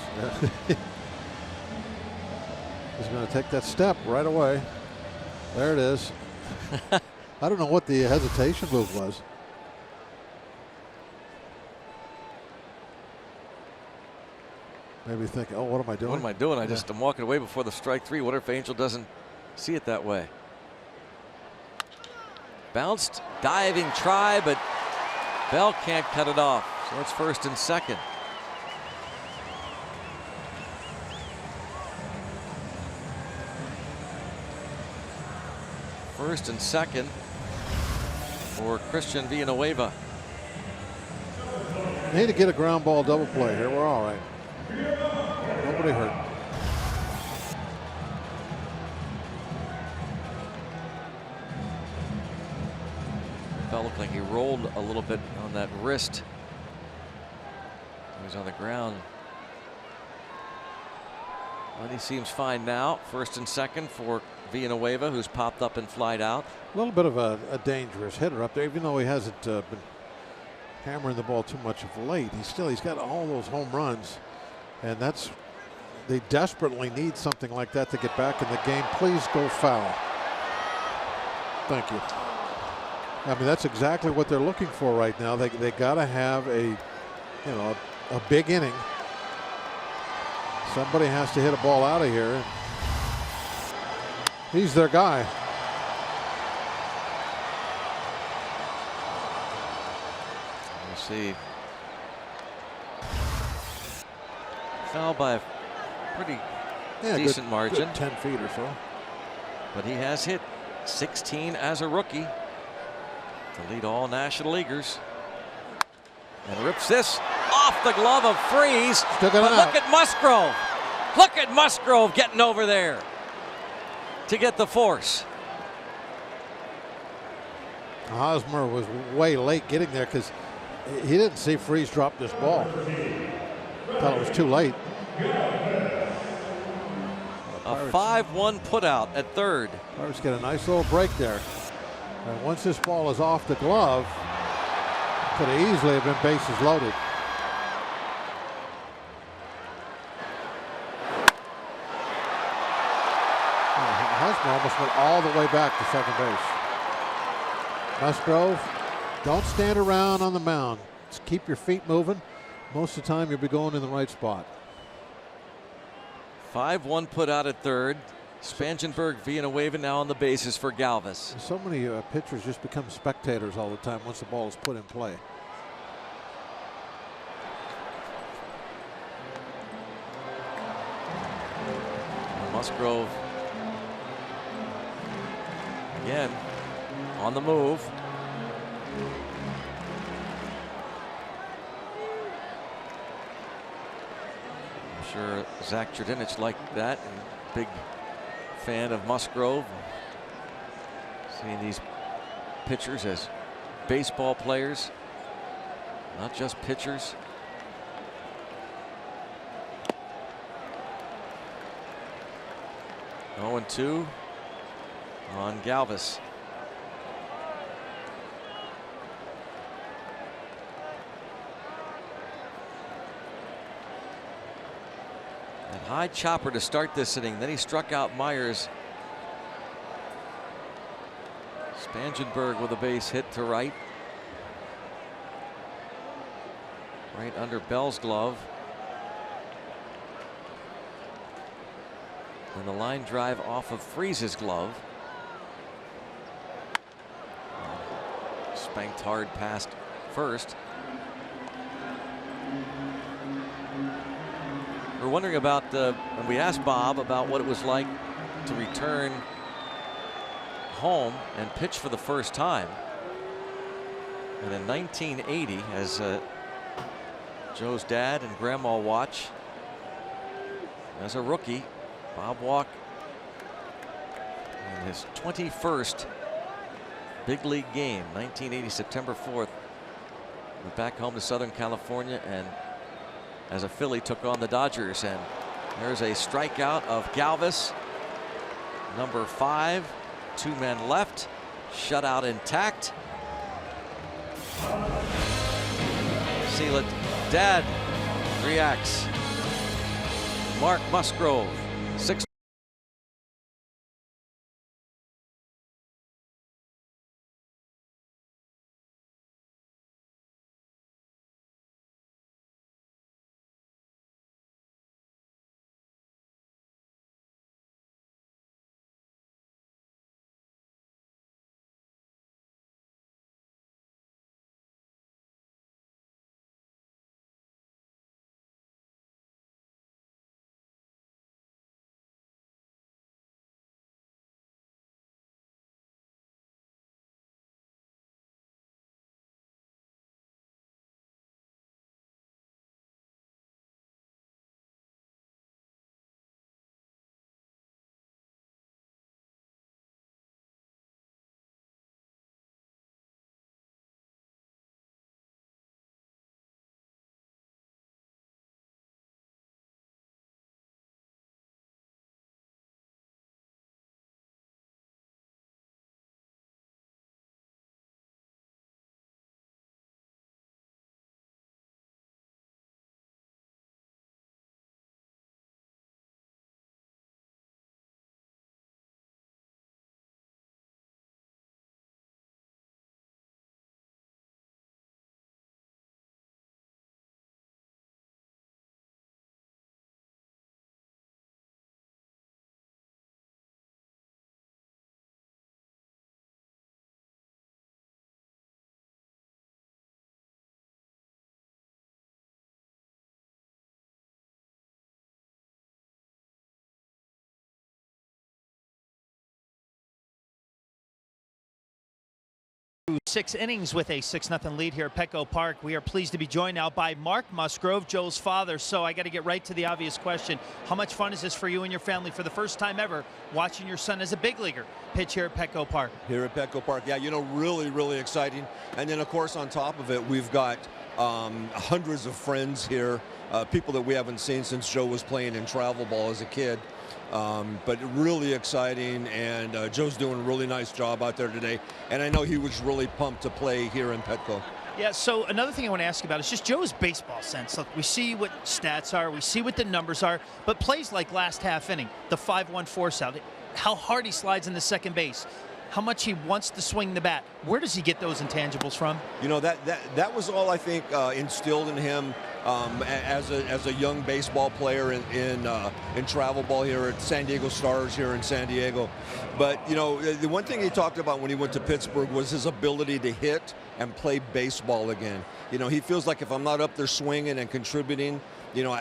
He's going to take that step right away. There it is. I don't know what the hesitation move was. Maybe thinking, oh, what am I doing? What am I doing? I'm walking away before the strike 3. What if Angel doesn't see it that way? Bounced, diving try, but Bell can't cut it off. So it's first and second. First and second for Christian Villanueva. Need to get a ground ball double play here. We're all right. Nobody hurt. Bell looked like he rolled a little bit on that wrist. He was on the ground. But he seems fine now. First and second for Villanueva, who's popped up and flied out. A little bit of a dangerous hitter up there, even though he hasn't been hammering the ball too much of late. He's got all those home runs, and they desperately need something like that to get back in the game. Please go foul. Thank you. I mean, that's exactly what they're looking for right now. They got to have a big inning. Somebody has to hit a ball out of here. He's their guy. We'll see. Foul by a pretty decent margin. Good 10 feet or so. But he has hit 16 as a rookie to lead all National Leaguers. And rips this off the glove of Freeze. But look at Musgrove. Look at Musgrove getting over there to get the force. Hosmer was way late getting there because he didn't see Freeze drop this ball. Thought it was too late. A 5-1 putout at third. Pirates get a nice little break there. And once this ball is off the glove, could have easily have been bases loaded. Hosmer almost went all the way back to second base. Musgrove, don't stand around on the mound. Just keep your feet moving. Most of the time you'll be going in the right spot. 5-1 put out at third. Spangenberg, Villanueva now on the bases for Galvis. So many pitchers just become spectators all the time once the ball is put in play. Musgrove again on the move. I'm sure Zach Jurdinich liked that, and big fan of Musgrove. Seeing these pitchers as baseball players, not just pitchers. Oh, 0-2 on Galvis. That high chopper to start this inning. Then he struck out Myers. Spangenberg with a base hit to right. Right under Bell's glove. And the line drive off of Freese's glove. Spanked hard past first. We're wondering about when we asked Bob about what it was like to return home and pitch for the first time. And in 1980, as Joe's dad and grandma watch, as a rookie, Bob walked in his 21st big league game, 1980, September 4th. Went back home to Southern California and as a Philly took on the Dodgers. And there's a strikeout of Galvis, number 5, 2 men left, shutout intact. Seal it. Dad reacts. Mark Musgrove, 6. Six innings with a 6-0 lead here at Petco Park. We are pleased to be joined now by Mark Musgrove, Joe's father. So I got to get right to the obvious question. How much fun is this for you and your family for the first time ever watching your son as a big leaguer pitch here at Petco Park? Here at Petco Park, yeah, you know, really, really exciting. And then, of course, on top of it, we've got hundreds of friends here, people that we haven't seen since Joe was playing in travel ball as a kid. But really exciting, and Joe's doing a really nice job out there today. And I know he was really pumped to play here in Petco. Yeah, so another thing I want to ask you about is just Joe's baseball sense. Look, we see what stats are, we see what the numbers are, but plays like last half inning, the 5-1 force out, how hard he slides in the second base, how much he wants to swing the bat. Where does he get those intangibles from? You know, that was all I think instilled in him as a young baseball player in travel ball here at San Diego Stars here in San Diego. But you know, the one thing he talked about when he went to Pittsburgh was his ability to hit and play baseball again. You know, he feels like if I'm not up there swinging and contributing, you know,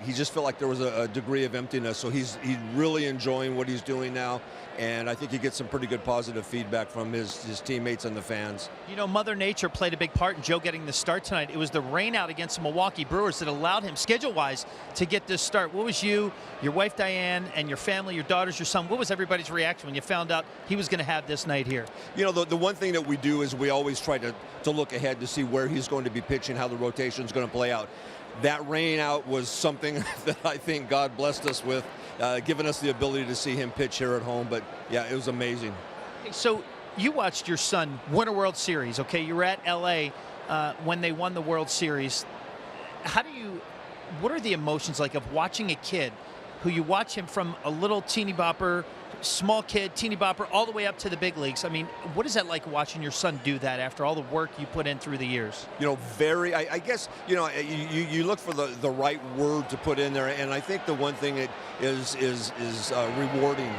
he just felt like there was a degree of emptiness. So he's really enjoying what he's doing now, and I think he gets some pretty good positive feedback from his teammates and the fans. You know, Mother Nature played a big part in Joe getting the start tonight. It was the rain out against the Milwaukee Brewers that allowed him, schedule-wise, to get this start. What was you, your wife Diane, and your family, your daughters, your son, what was everybody's reaction when you found out he was going to have this night here? You know, the one thing that we do is we always try to look ahead to see where he's going to be pitching, how the rotation is going to play out. That rain out was something that I think God blessed us with, giving us the ability to see him pitch here at home. But yeah, it was amazing. So you watched your son win a World Series, okay? You were at LA when they won the World Series. How do you what are the emotions like of watching a kid who you watch him from a little teeny bopper, small kid, teeny bopper, all the way up to the big leagues? I mean, what is that like watching your son do that after all the work you put in through the years? You know, I guess, you know, you look for the right word to put in there, and I think the one thing that is rewarding.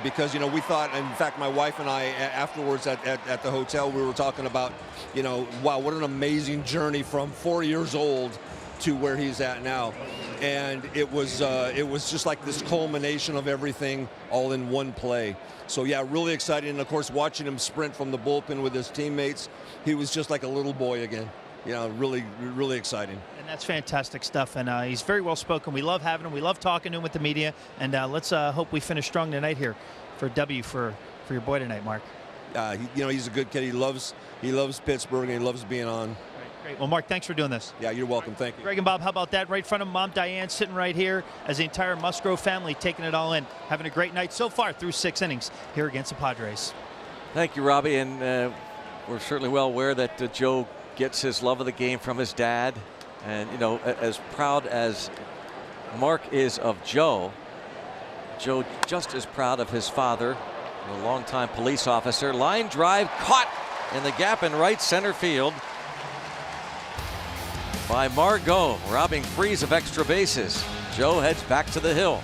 Because, you know, we thought, in fact, my wife and I, afterwards at the hotel, we were talking about, you know, wow, what an amazing journey from 4 years old to where he's at now. And it was just like this culmination of everything all in one play. So, yeah, really exciting. And, of course, watching him sprint from the bullpen with his teammates, he was just like a little boy again. You know, really, really exciting. And that's fantastic stuff. And he's very well spoken. We love having him. We love talking to him with the media. And let's hope we finish strong tonight here for a W for your boy tonight, Mark. You know, he's a good kid. He loves Pittsburgh, and he loves being on. Great. Well, Mark, thanks for doing this. Yeah, you're welcome. Thank you. Greg and Bob, how about that? Right in front of Mom Diane sitting right here as the entire Musgrove family taking it all in. Having a great night so far through 6 innings here against the Padres. Thank you, Robbie. And we're certainly well aware that Joe gets his love of the game from his dad. And, you know, as proud as Mark is of Joe just as proud of his father, a longtime police officer. Line drive caught in the gap in right center field by Margot, robbing Freese of extra bases. Joe heads back to the hill.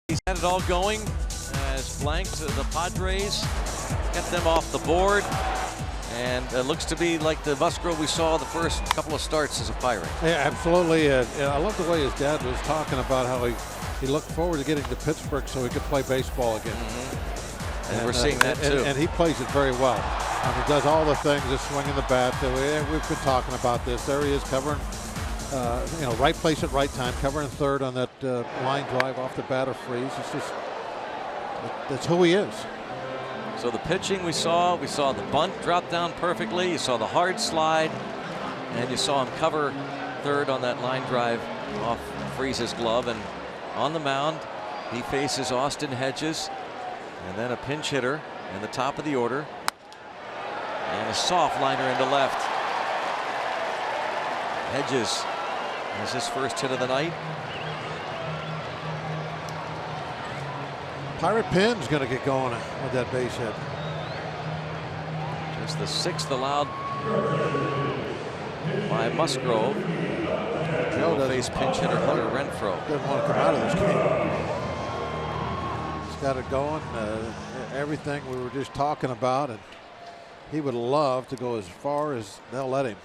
He's had it all going as blanked the Padres, kept them off the board, and it looks to be like the Musgrove we saw the first couple of starts as a Pirate. Yeah, absolutely. I love the way his dad was talking about how he looked forward to getting to Pittsburgh so he could play baseball again. And we're seeing that too. And he plays it very well. He does all the things, just swinging the bat. We've been talking about this. There he is covering, you know, right place at right time, covering third on that line drive off the bat of Freese. It's just, that's who he is. So the pitching we saw the bunt drop down perfectly. You saw the hard slide, and you saw him cover third on that line drive off Freese's glove. And on the mound, he faces Austin Hedges, and then a pinch hitter in the top of the order, and a soft liner into left. Hedges has his first hit of the night. Pirate Pin's going to get going with that base hit. Just the sixth allowed by Musgrove. Joe will face pinch hitter Hunter Renfroe. Doesn't want to come out of this game. He's got it going. Everything we were just talking about, and he would love to go as far as they'll let him.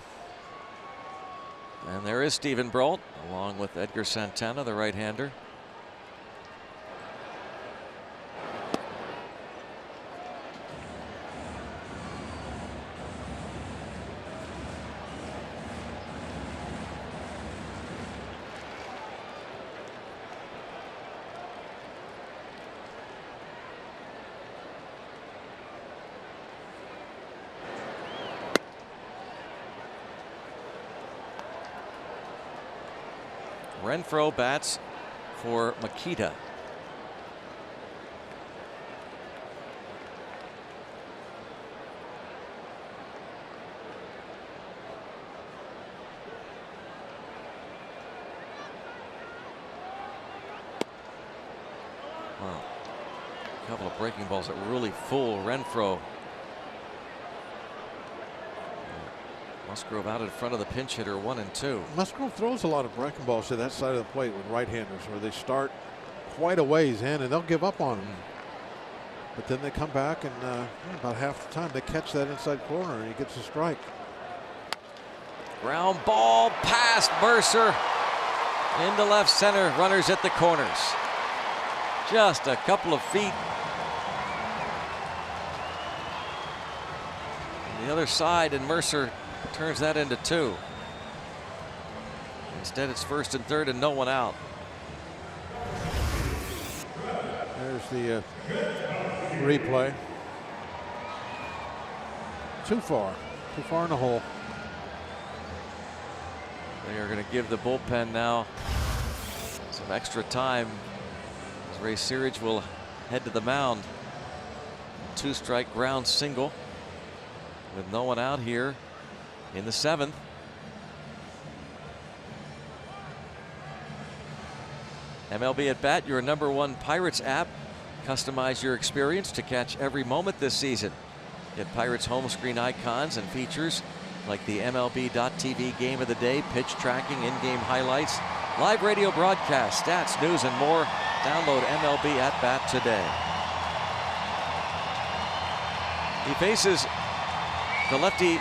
And there is Stephen Brault, along with Edgar Santana, the right-hander. Renfroe bats for Makita. Wow. A couple of breaking balls that really fool Renfroe. Musgrove out in front of the pinch hitter, 1-2. Musgrove throws a lot of breaking balls to that side of the plate with right-handers, where they start quite a ways in and they'll give up on him. But then they come back and about half the time they catch that inside corner and he gets a strike. Ground ball past Mercer into left center. Runners at the corners. Just a couple of feet. On the other side, and Mercer turns that into 2. Instead, it's first and third and no one out. There's the replay. Too far in the hole. They are going to give the bullpen now some extra time as Ray Searage will head to the mound. 2-strike ground single with no one out here in the 7th. MLB at Bat, your #1 Pirates app. Customize your experience to catch every moment this season. Get Pirates home screen icons and features like the MLB.TV Game of the Day, pitch tracking, in-game highlights, live radio broadcasts, stats, news, and more. Download MLB at Bat today. He faces the lefty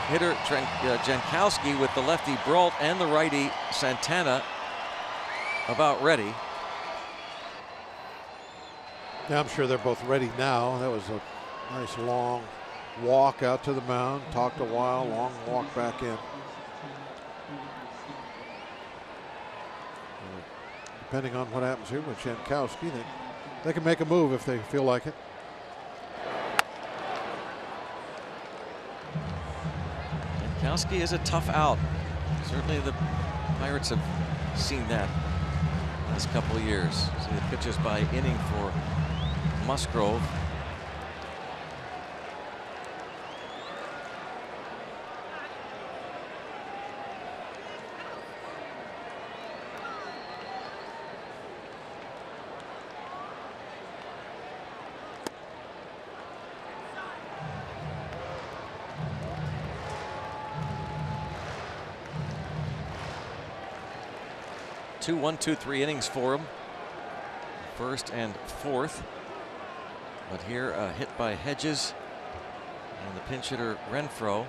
hitter Jankowski with the lefty Brault and the righty Santana about ready. Yeah, I'm sure they're both ready now. That was a nice long walk out to the mound, talked a while, long walk back in. Depending on what happens here with Jankowski, they can make a move if they feel like it. Jankowski is a tough out. Certainly the Pirates have seen that last couple of years. See the pitches by inning for Musgrove. Two 1-2-3 innings for him. First and fourth. But here a hit by Hedges and the pinch hitter Renfroe.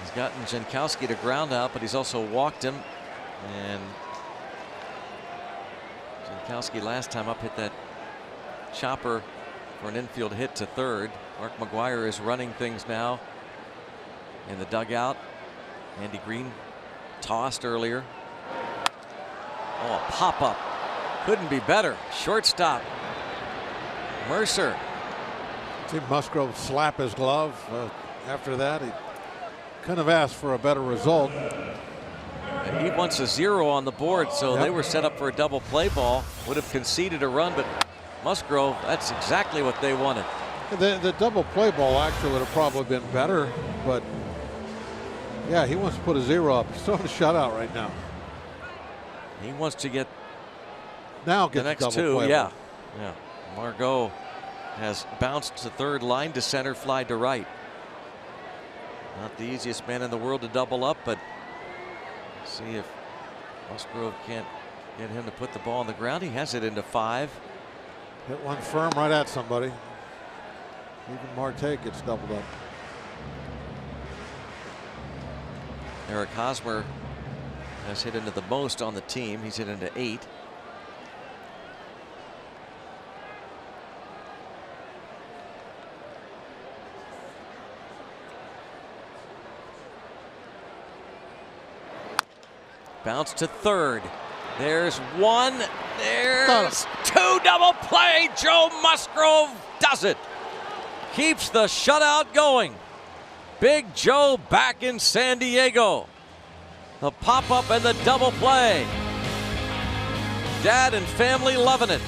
He's gotten Jankowski to ground out, but he's also walked him. And Jankowski last time up hit that chopper for an infield hit to third. Mark McGuire is running things now in the dugout. Andy Green tossed earlier. Oh, a pop-up. Couldn't be better. Shortstop. Mercer. See Musgrove slap his glove. After that, he couldn't have asked for a better result. And he wants a 0 on the board, so they were set up for a double play ball. Would have conceded a run, but Musgrove, that's exactly what they wanted. The double play ball actually would have probably been better, but yeah, he wants to put a 0 up. He's throwing a shutout right now. He wants to get the next double 2. play Yeah. ball. Yeah. Margot has bounced to third, line to center, fly to right. Not the easiest man in the world to double up, but see if Musgrove can't get him to put the ball on the ground. He has it into 5. Hit one firm right at somebody. Even Marte gets doubled up. Eric Hosmer has hit into the most on the team. He's hit into 8. Bounce to third. There's one. There's two. Double play. Joe Musgrove does it. Keeps the shutout going. Big Joe back in San Diego. The pop-up and the double play. Dad and family loving it.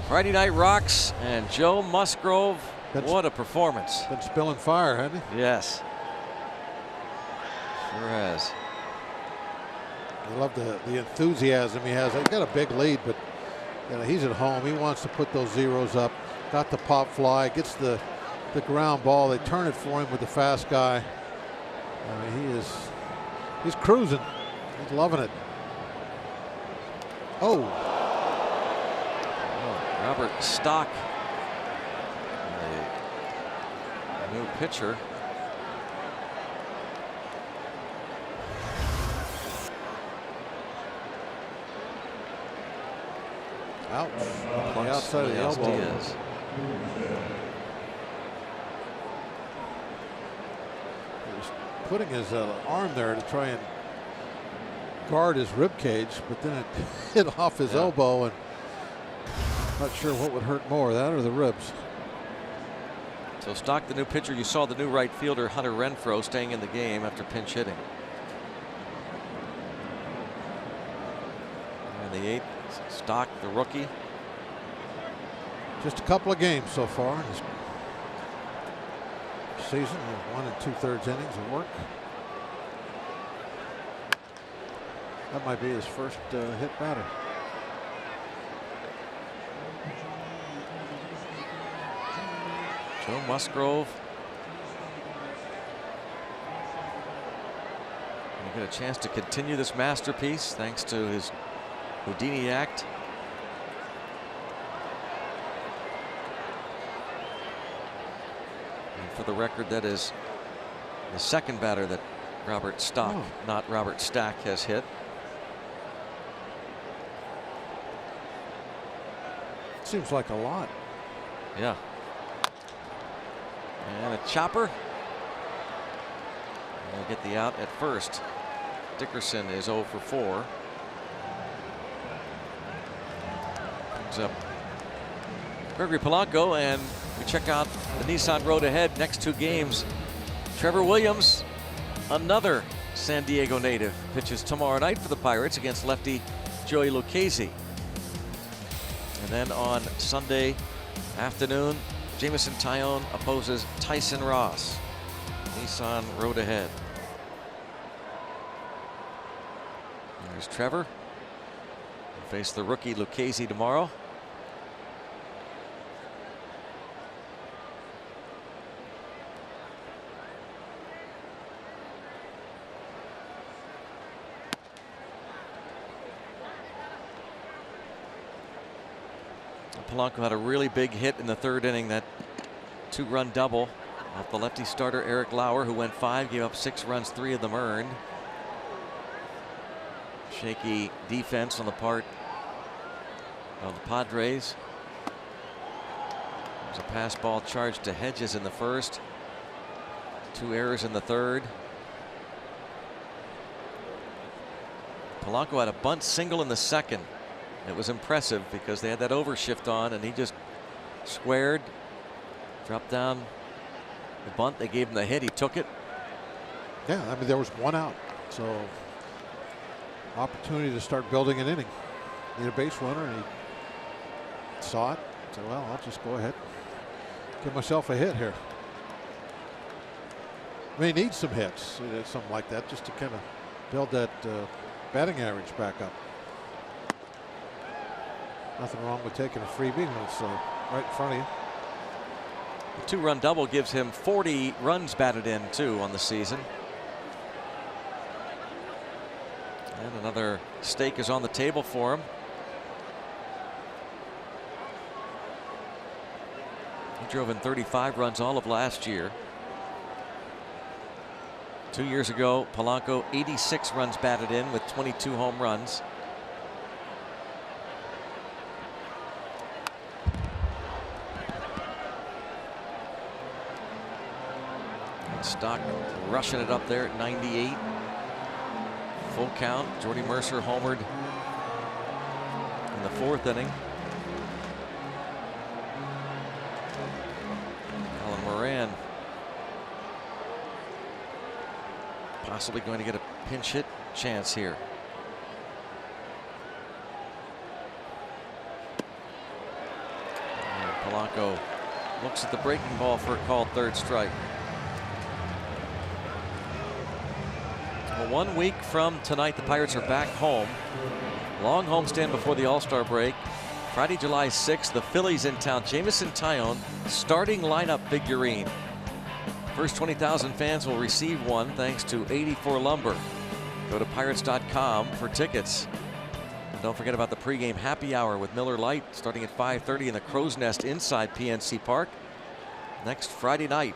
Friday Night Rocks and Joe Musgrove. What a performance. Been spilling fire, hasn't he? Yes. Sure has. I love the enthusiasm he has. He's got a big lead, but you know, he's at home. He wants to put those zeros up. Got the pop fly, gets the ground ball. They turn it for him with the fast guy. I mean, he's cruising. He's loving it. Oh. Robert Stock, a new pitcher. Ouch. On the outside of the elbow. Diaz. He was putting his arm there to try and guard his rib cage, but then it hit off his elbow, and not sure what would hurt more, that or the ribs. So Stock, the new pitcher. You saw the new right fielder Hunter Renfroe staying in the game after pinch hitting. And the eighth, Stock, the rookie. Just a couple of games so far in this season. 1 2/3 innings of work. That might be his first hit batter. Joe Musgrove. Gonna get a chance to continue this masterpiece thanks to his Houdini act. And for the record, that is the second batter that Robert Stock, not Robert Stack, has hit. Seems like a lot. Yeah. And a chopper. We'll get the out at first. Dickerson is 0 for 4. Brings up Gregory Polanco, and we check out the Nissan road ahead. Next two games. Trevor Williams, another San Diego native, pitches tomorrow night for the Pirates against lefty Joey Lucchesi. And then on Sunday afternoon, Jameson Taillon opposes Tyson Ross. Nissan road ahead. There's Trevor. face the rookie Lucchese tomorrow. Polanco had a really big hit in the third inning, that 2-run double off the lefty starter Eric Lauer, who went 5, gave up 6 runs, 3 of them earned. Shaky defense on the part of the Padres. There's a pass ball charged to Hedges in the first. 2 errors in the third. Polanco had a bunt single in the second. It was impressive because they had that overshift on, and he just squared, dropped down the bunt. They gave him the hit. He took it. Yeah, I mean, there was 1 out. So opportunity to start building an inning. Need a base runner, and he saw it. Said, well, I'll just go ahead, give myself a hit here. I mean, he needs some hits, something like that, just to kind of build that batting average back up. Nothing wrong with taking a freebie when it's right in front of you. The 2-run double gives him 40 runs batted in, too, on the season. And another stake is on the table for him. He drove in 35 runs all of last year. 2 years ago, Polanco 86 runs batted in with 22 home runs. Stock rushing it up there at 98. Full count. Jordy Mercer homered in the 4th inning. Colin Moran possibly going to get a pinch hit chance here. And Polanco looks at the breaking ball for a called 3rd strike. 1 week from tonight, the Pirates are back home. Long homestand before the All-Star break. Friday, July 6th, the Phillies in town. Jameson Taillon starting lineup figurine. First 20,000 fans will receive one thanks to 84 Lumber. Go to Pirates.com for tickets. And don't forget about the pregame happy hour with Miller Lite starting at 5:30 in the Crow's Nest inside PNC Park next Friday night.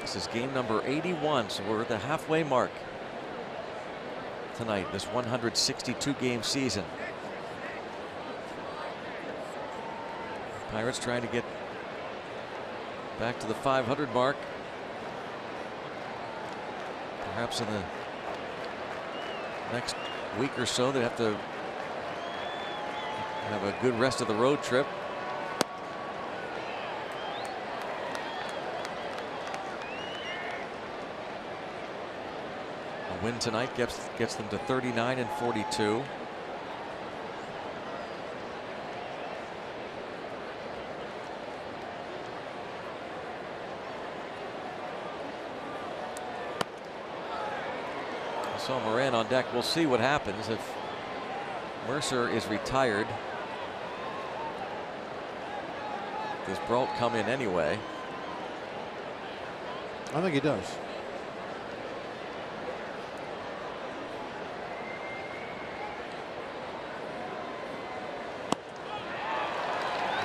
This is game number 81, so we're at the halfway mark tonight, this 162 game season. Pirates trying to get back to the 500 mark. Perhaps in the next week or so, they have to have a good rest of the road trip. Win tonight gets them to 39 and 42. So Moran on deck. We'll see what happens if Mercer is retired. Does Brault come in anyway? I think he does.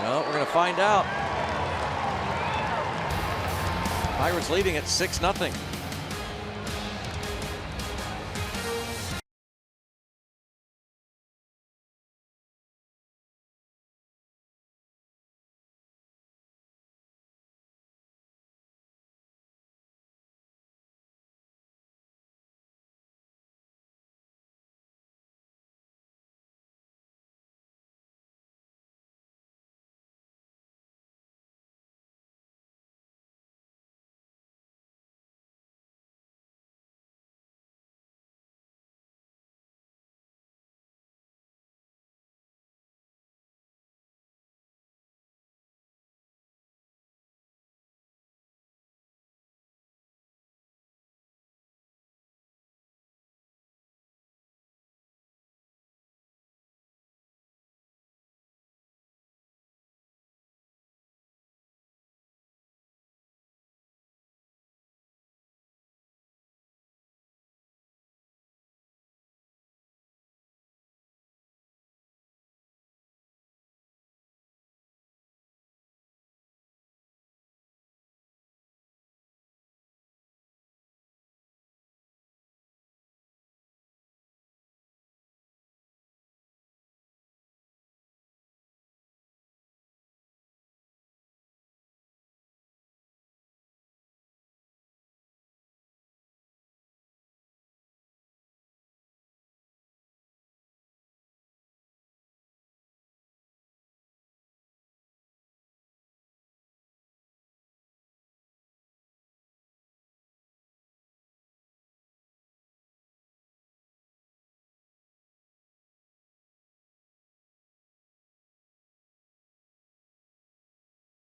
Well, we're going to find out. Pirates leading at 6-0.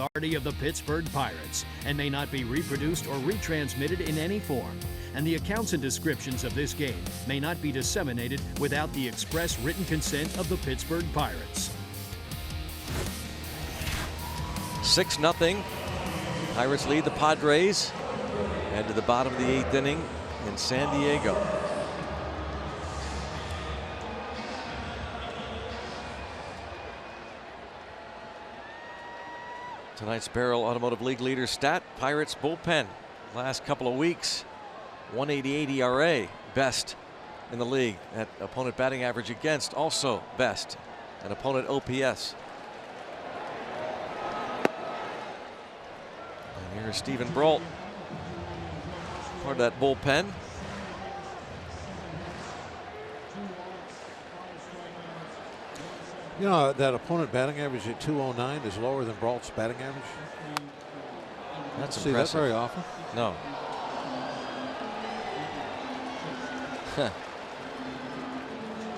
authority of the Pittsburgh Pirates and may not be reproduced or retransmitted in any form. And the accounts and descriptions of this game may not be disseminated without the express written consent of the Pittsburgh Pirates. 6-0. Pirates lead the Padres. And to the bottom of the 8th inning in San Diego. Tonight's Barrel Automotive League leader stat, Pirates bullpen. Last couple of weeks, 188 ERA, best in the league. That opponent batting average against, also best. And opponent OPS. And here's Stephen Brault, part of that bullpen. You know, that opponent batting average at 209 is lower than Brault's batting average. That's See impressive. that very often. No.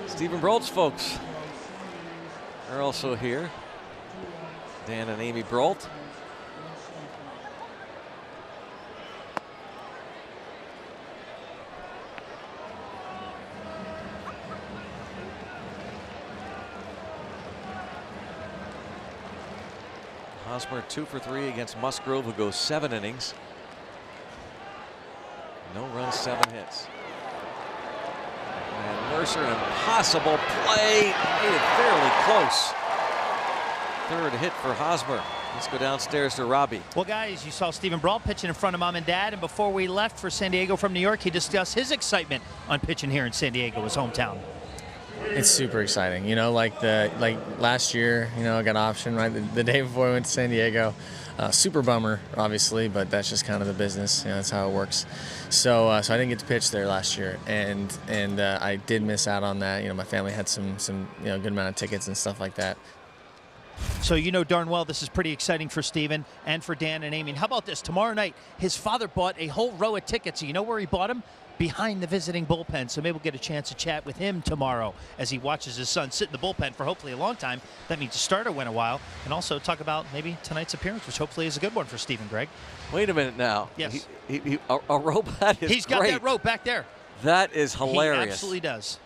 Stephen Brault's folks are also here. Dan and Amy Brault. Hosmer 2 for 3 against Musgrove, who goes 7 innings. No runs, 7 hits. And Mercer, an impossible play. Made it fairly close. Third hit for Hosmer. Let's go downstairs to Robbie. Well, guys, you saw Stephen Brault pitching in front of Mom and Dad, and before we left for San Diego from New York, he discussed his excitement on pitching here in San Diego, his hometown. It's super exciting, you know, like last year, you know, I got optioned right the day before I went to San Diego. Super bummer, obviously, but that's just kind of the business. You know, that's how it works. So I didn't get to pitch there last year, and I did miss out on that. You know, my family had some you know, good amount of tickets and stuff like that. So you know darn well this is pretty exciting for Stephen and for Dan and Amy. And how about this? Tomorrow night, his father bought a whole row of tickets. So you know where he bought them? Behind the visiting bullpen. So maybe we'll get a chance to chat with him tomorrow as he watches his son sit in the bullpen for hopefully a long time. That means the starter went a while. And also talk about maybe tonight's appearance, which hopefully is a good one for Stephen, Greg. Wait a minute now. Yes. A robot is He's got great. that rope back there. That is hilarious. He absolutely does.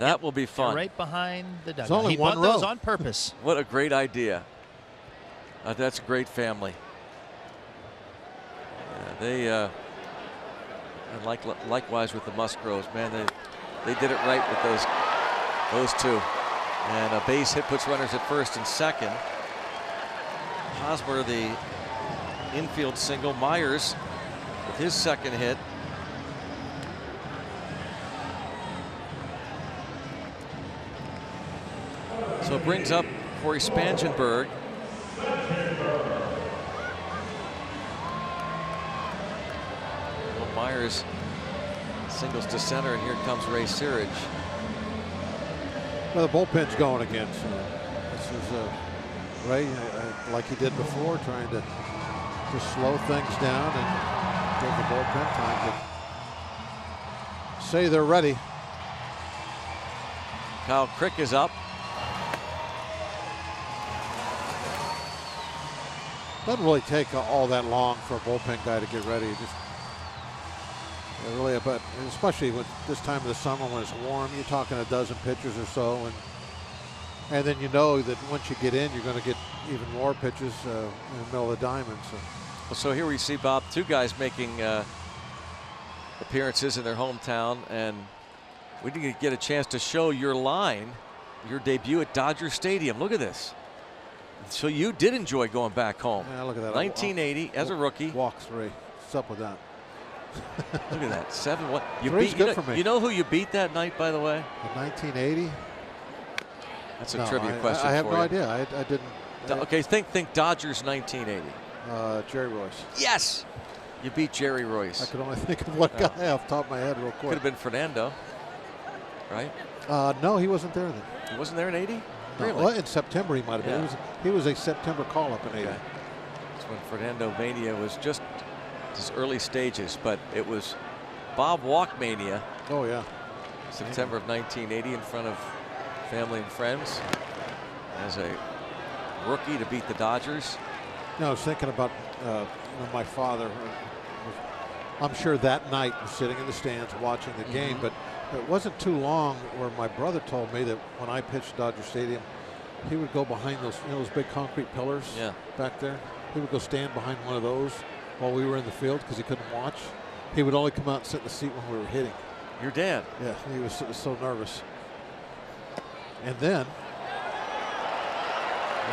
That will be fun. Right behind the dugout. There's only He one bought those row. on purpose. What a great idea. That's a great family. Yeah, and likewise with the Musgroves, man, they did it right with those two. And a base hit puts runners at first and second. Hosmer, the infield single. Myers with his second hit. So it brings up Corey Spangenberg. Myers singles to center, and here comes Ray Searage. Well, the bullpen's going again. So this is Ray, like he did before, trying to just slow things down and give the bullpen time to say they're ready. Kyle Crick is up. Doesn't really take all that long for a bullpen guy to get ready. Just really, but especially with this time of the summer when it's warm, you're talking a dozen pitchers or so, and then you know that once you get in, you're going to get even more pitches in the middle of the diamond. So here we see, Bob, two guys making appearances in their hometown, and we didn't get a chance to show your line, your debut at Dodger Stadium. Look at this. So you did enjoy going back home. Yeah, look at that. 1980 as a rookie. Walk 3. What's up with that? Look at that. 7-1. Three's good for me. You know who you beat that night, by the way? In 1980? That's a trivia question. I have for no you. idea. I didn't. Okay, think Dodgers 1980. Jerry Royce. Yes! You beat Jerry Royce. I could only think of one guy off the top of my head real quick. Could have been Fernando, right? No, he wasn't there then. He wasn't there in 80? No, Really? well, in September he might have been. Yeah. He was a September call-up in 80. Okay. That's when Fernando Mania was just his early stages, but it was Bob Walk Mania. Oh, yeah. September of 1980 in front of family and friends as a rookie to beat the Dodgers. I was thinking about my father. I'm sure that night was sitting in the stands watching the game, but it wasn't too long where my brother told me that when I pitched Dodger Stadium, he would go behind those, those big concrete pillars back there. He would go stand behind one of those while we were in the field because he couldn't watch. He would only come out and sit in the seat when we were hitting. Your dad? Yeah, he was so nervous. And then,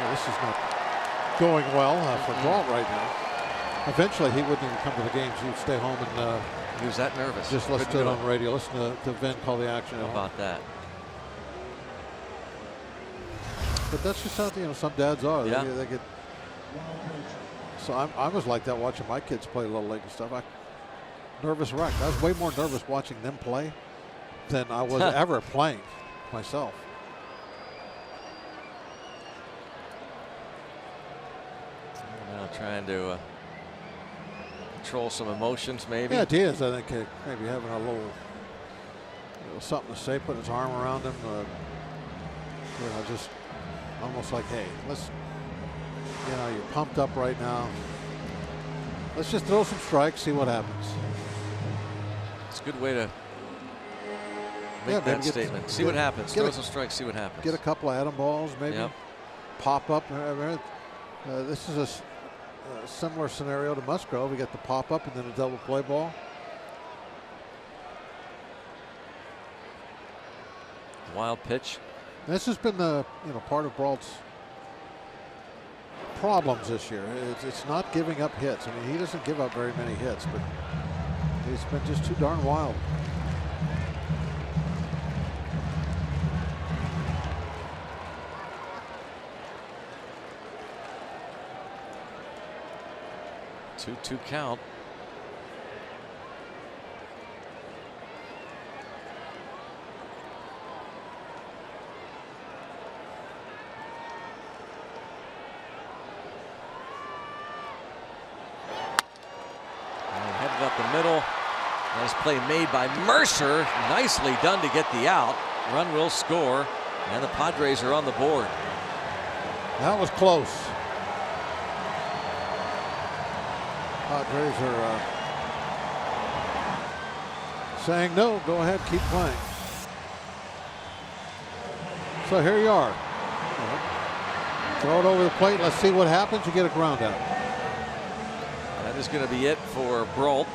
this is not going well for Brault right now. Eventually, he wouldn't even come to the games. He would stay home and he was that nervous. Just listen to it on the radio. Listen to Vin call the action. How about that? But that's just how some dads are. Yeah. They get. So I was like that watching my kids play Little League and stuff. Nervous wreck. I was way more nervous watching them play than I was ever playing myself. Now trying to control some emotions, maybe. Yeah, Diaz, I think, maybe having a little something to say, putting his arm around him. Just almost like, hey, let's, you're pumped up right now. Let's just throw some strikes, see what happens. It's a good way to make that statement. See what happens. Throw some strikes, see what happens. Get a couple of Adam balls, maybe. Yep. Pop up. This is a similar scenario to Musgrove. We get the pop up and then a double play ball. Wild pitch. This has been the part of Brault's problems this year. It's not giving up hits. I mean, he doesn't give up very many hits, but he's been just too darn wild. Two count. Headed up the middle. Nice play made by Mercer. Nicely done to get the out. Run will score, and the Padres are on the board. That was close. Padres are saying no, go ahead, keep playing. So here you are. Throw it over the plate, let's see what happens. You get a ground out. That is going to be it for Brault.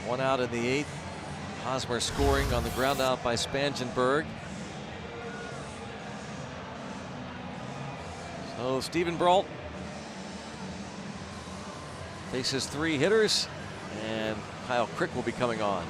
One out in the eighth. Hosmer scoring on the ground out by Spangenberg. So Stephen Brault faces three hitters, and Kyle Crick will be coming on.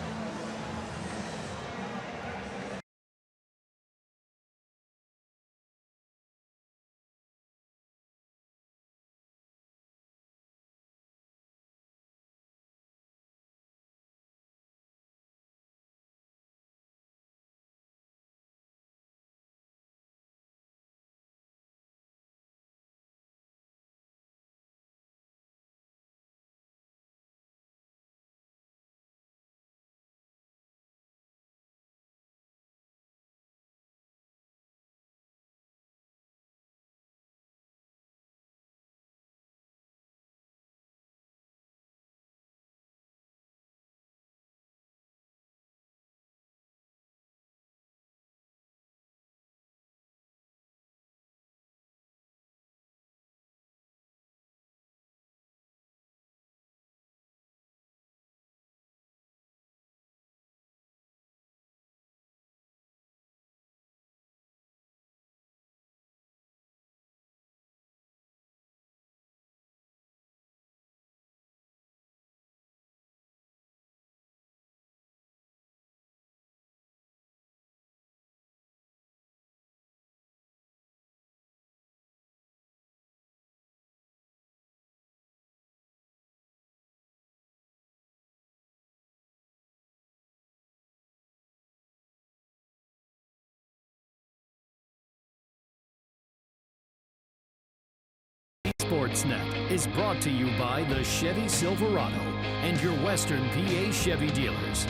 Sportsnet is brought to you by the Chevy Silverado and your Western PA Chevy dealers,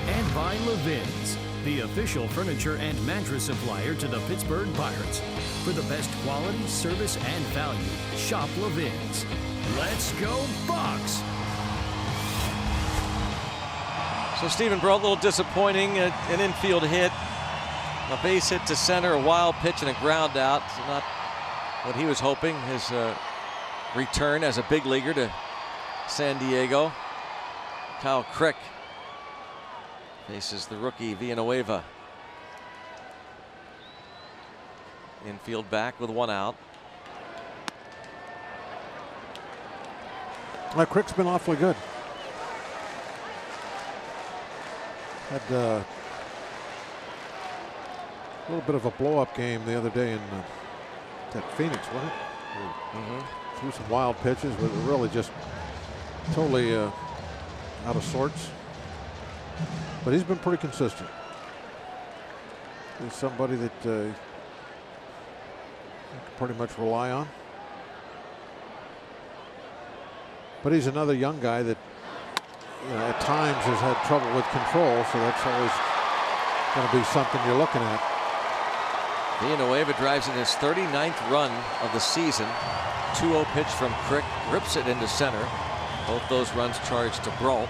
and by Levin's. the official furniture and mattress supplier to the Pittsburgh Pirates. For the best quality, service, and value, shop Levin's. Let's go Bucks! So Stephen Brault, a little disappointing, an infield hit, a base hit to center, a wild pitch, and a ground out. So not what he was hoping, his return as a big leaguer to San Diego. Kyle Crick faces the rookie Villanueva. Infield back with one out. Crick's been awfully good. Had a little bit of a blow-up game the other day in that Phoenix, wasn't it? Threw some wild pitches, but really just totally out of sorts. But he's been pretty consistent. He's somebody that you can pretty much rely on. But he's another young guy that, at times has had trouble with control, so that's always going to be something you're looking at. Villanueva drives in his 39th run of the season. 2-0 pitch from Crick, rips it into center. Both those runs charged to Brault.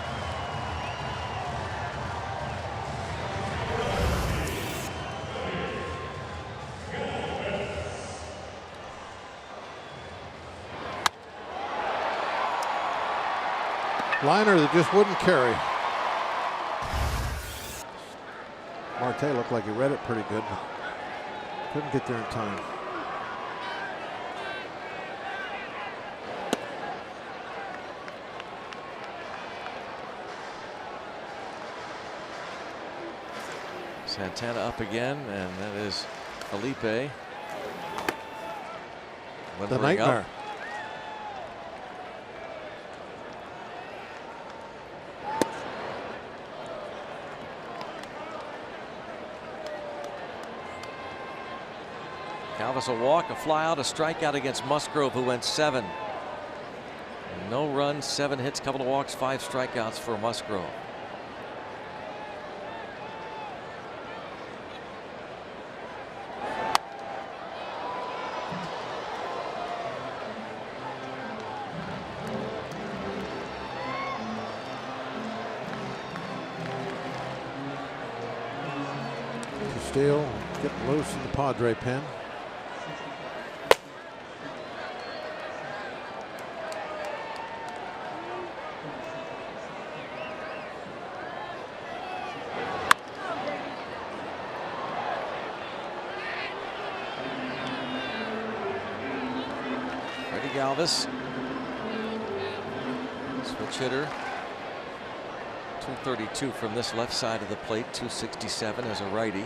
Liner that just wouldn't carry. Marte looked like he read it pretty good, but couldn't get there in time. Santana up again, and that is Felipe. The nightmare. Up. Galvis a walk, a fly out, a strikeout against Musgrove, who went 7. No runs, 7 hits, couple of walks, 5 strikeouts for Musgrove. Steele getting loose in the Padre pen. Galvis, switch hitter, 232 from this left side of the plate, 267 as a righty.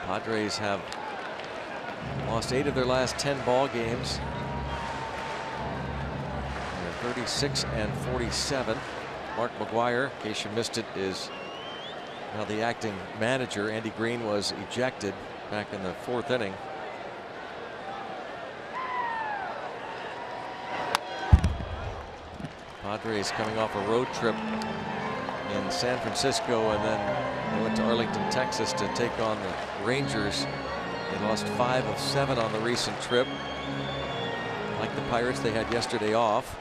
Padres have lost 8 of their last 10 ball games. 36 and 47. Mark McGuire, in case you missed it, is now the acting manager. Andy Green was ejected back in the 4th inning. Padres coming off a road trip in San Francisco, and then they went to Arlington, Texas to take on the Rangers. They lost 5 of 7 on the recent trip. Like the Pirates, they had yesterday off.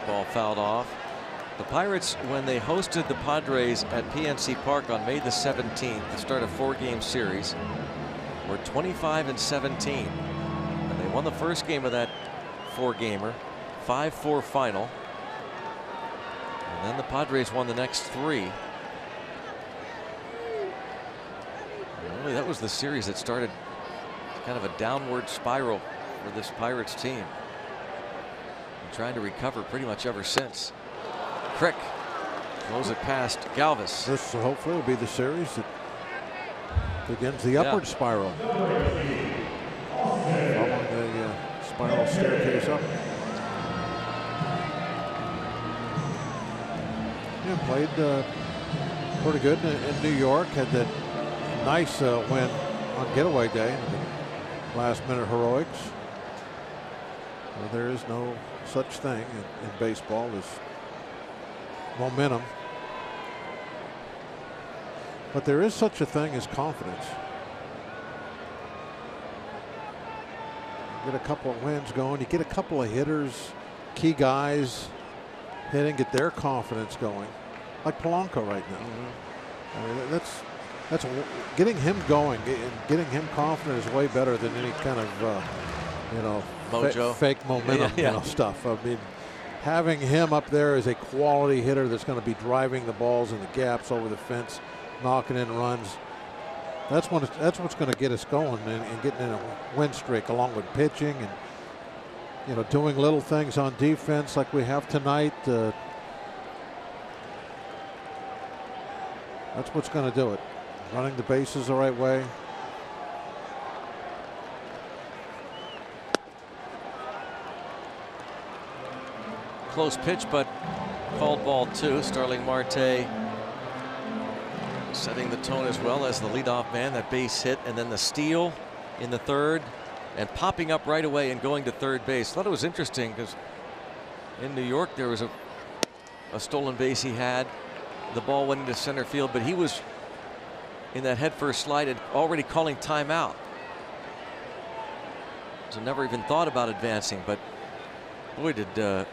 Ball fouled off. The Pirates, when they hosted the Padres at PNC Park on May the 17th to start a 4-game series, were 25 and 17. And they won the first game of that 4-gamer, 5-4 final. And then the Padres won the next 3. And really, that was the series that started kind of a downward spiral for this Pirates team. Trying to recover pretty much ever since. Crick throws it past Galvis. This hopefully will be the series that Begins the upward spiral. Following the spiral staircase up. Yeah, played pretty good in New York. Had that nice win on getaway day. Last minute heroics. Well, there is no such thing in baseball as momentum. But there is such a thing as confidence. You get a couple of wins going, you get a couple of hitters, key guys hitting, get their confidence going. Like Polanco right now. I mean, that's getting him going, getting him confident is way better than any kind of mojo, fake momentum stuff. I mean, having him up there as a quality hitter that's going to be driving the balls in the gaps over the fence, knocking in runs. That's what's going to get us going and getting in a win streak, along with pitching and doing little things on defense like we have tonight. That's what's going to do it. Running the bases the right way. Close pitch, but called ball 2. Starling Marte setting the tone as well as the leadoff man. That base hit and then the steal in the third and popping up right away and going to third base. I thought it was interesting because in New York there was a stolen base he had. The ball went into center field, but he was in that headfirst slide and already calling timeout. So never even thought about advancing, but boy, did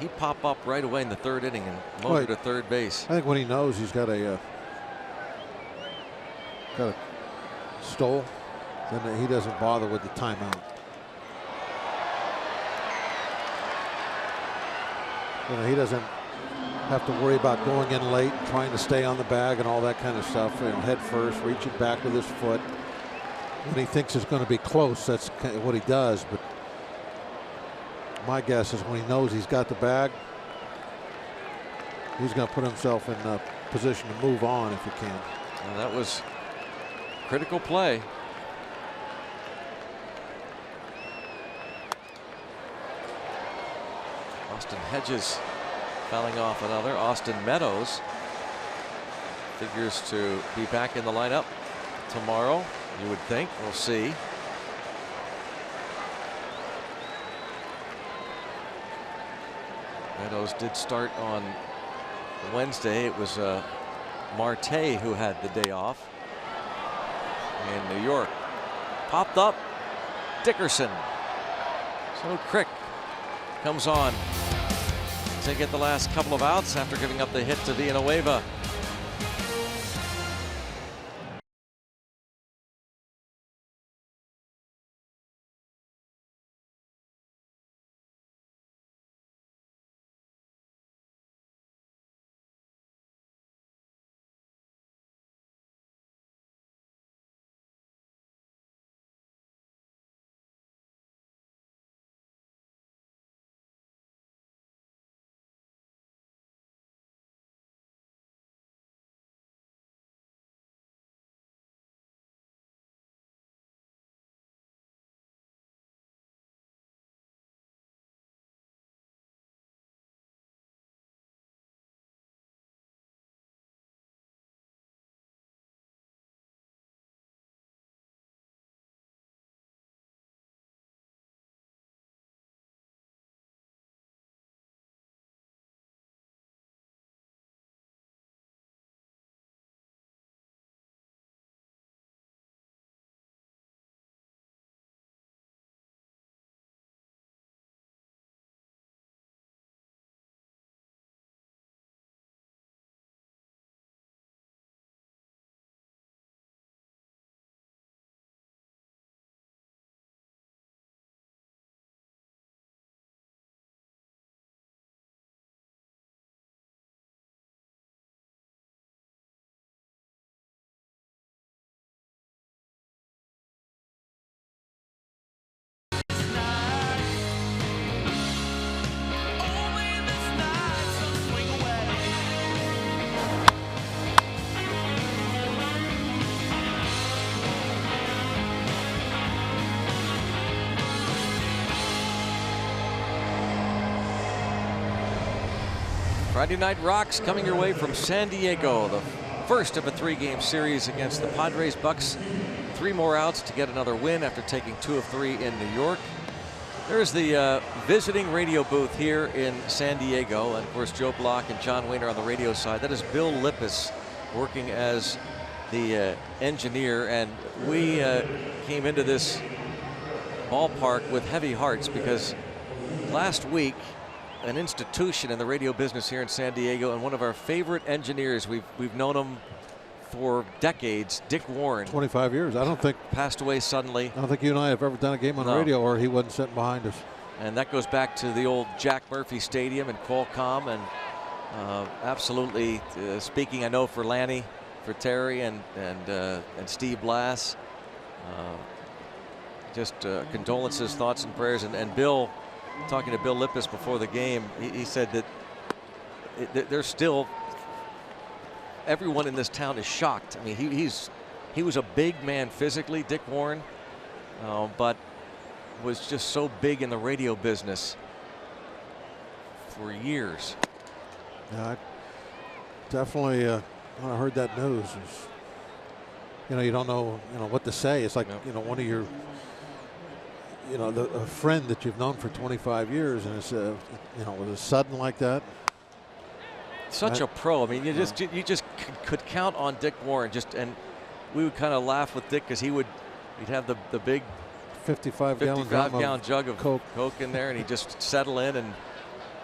he pop up right away in the third inning and motor to third base. I think when he knows he's got a stole, then he doesn't bother with the timeout. He doesn't have to worry about going in late, trying to stay on the bag and all that kind of stuff. Head first, reaching back with his foot. When he thinks it's going to be close, that's kind of what he does. But my guess is when he knows he's got the bag, he's going to put himself in a position to move on if he can. Well, that was critical play. Austin Hedges fouling off another. Austin Meadows figures to be back in the lineup tomorrow, you would think. We'll see. Meadows did start on Wednesday. It was Marte who had the day off in New York. Popped up Dickerson. So Crick comes on to get the last couple of outs after giving up the hit to Villanueva. Friday Night Rocks coming your way from San Diego. The first of a 3-game series against the Padres. Bucks 3 more outs to get another win after taking 2 of 3 in New York. There's the visiting radio booth here in San Diego. And of course, Joe Block and John Wayne are on the radio side. That is Bill Lippis working as the engineer. And we came into this ballpark with heavy hearts because last week, an institution in the radio business here in San Diego, and one of our favorite engineers, we've known him for decades, Dick Warren. 25 years. I don't think passed away suddenly. I don't think you and I have ever done a game on radio or he wasn't sitting behind us. And that goes back to the old Jack Murphy Stadium in Qualcomm, and absolutely speaking, I know, for Lanny, for Terry, and Steve Blass. Just condolences, thoughts, and prayers. And Bill, talking to Bill Lippis before the game, he said that there's still, everyone in this town is shocked. I mean, he was a big man physically, Dick Warren, but was just so big in the radio business for years. Yeah, I definitely, when I heard that news, you don't know, what to say. It's like, one of your, a friend that you've known for 25 years, and it's, was it sudden like that? Such a pro. I mean, you just could count on Dick Warren. And we would kind of laugh with Dick because he'd have the big 55 gallon jug of Coke in there, and he'd just settle in, and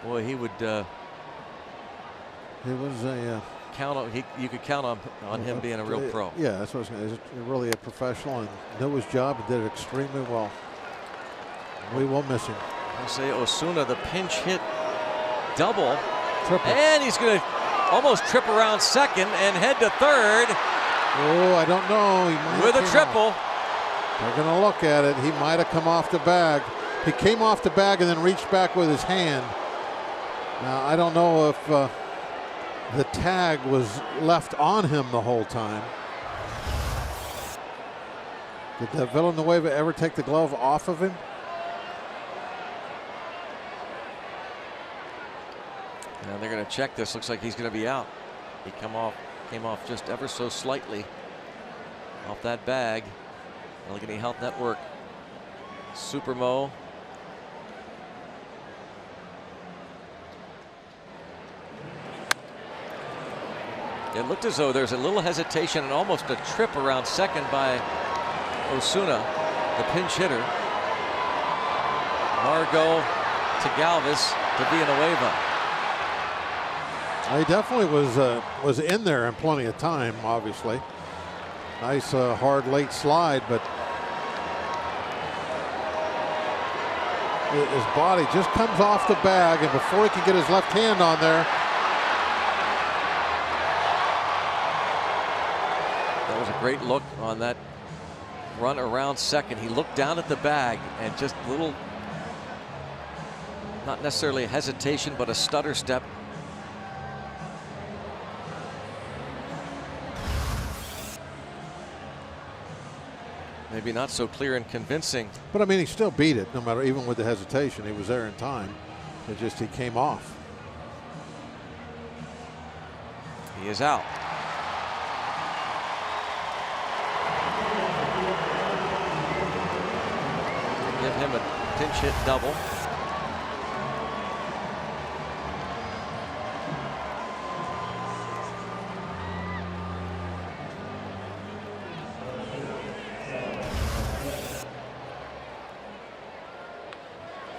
boy, he would. He was a count on. You could count on him being a real pro. Yeah, that's what I was going to say. He's really a professional and knew his job and did it extremely well. We will miss him. Jose Osuna, the pinch hit double. Triple. And he's going to almost trip around second and head to third. Oh, I don't know. He might with a triple. They're going to look at it. He might have come off the bag. He came off the bag and then reached back with his hand. Now, I don't know if the tag was left on him the whole time. Did Villanueva ever take the glove off of him? And they're going to check this. Looks like he's going to be out. He came off just ever so slightly off that bag. Allegheny Health Network Supermo. It looked as though there's a little hesitation and almost a trip around second by Osuna, the pinch hitter. Margot to Galvis to Villanueva. He definitely was in there in plenty of time, obviously. Nice hard late slide, but his body just comes off the bag, and before he can get his left hand on there. That was a great look on that run around second. He looked down at the bag and just a little, not necessarily a hesitation, but a stutter step. Maybe not so clear and convincing. But I mean, he still beat it, no matter, even with the hesitation. He was there in time. It just, he came off. He is out. Give him a pinch hit double.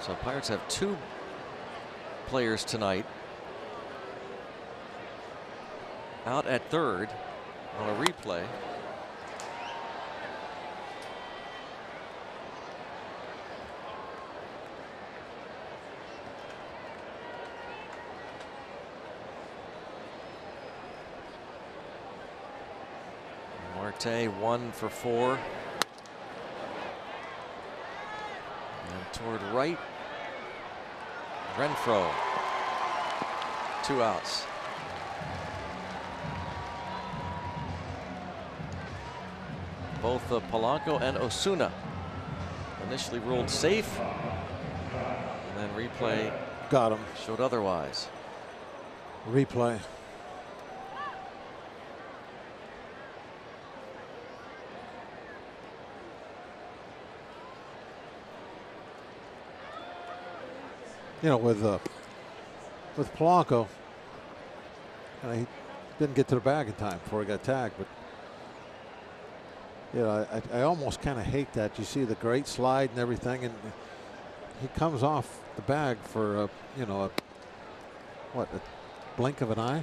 So Pirates have 2 players tonight out at third on a replay. Marte 1 for 4. And toward right, Renfroe. 2 outs. Both Polanco and Osuna initially ruled safe, and then replay got him. showed otherwise. Replay. You know, with Polanco, he didn't get to the bag in time before he got tagged, but you know, I almost kind of hate that. You see the great slide and everything, and he comes off the bag for you know, a blink of an eye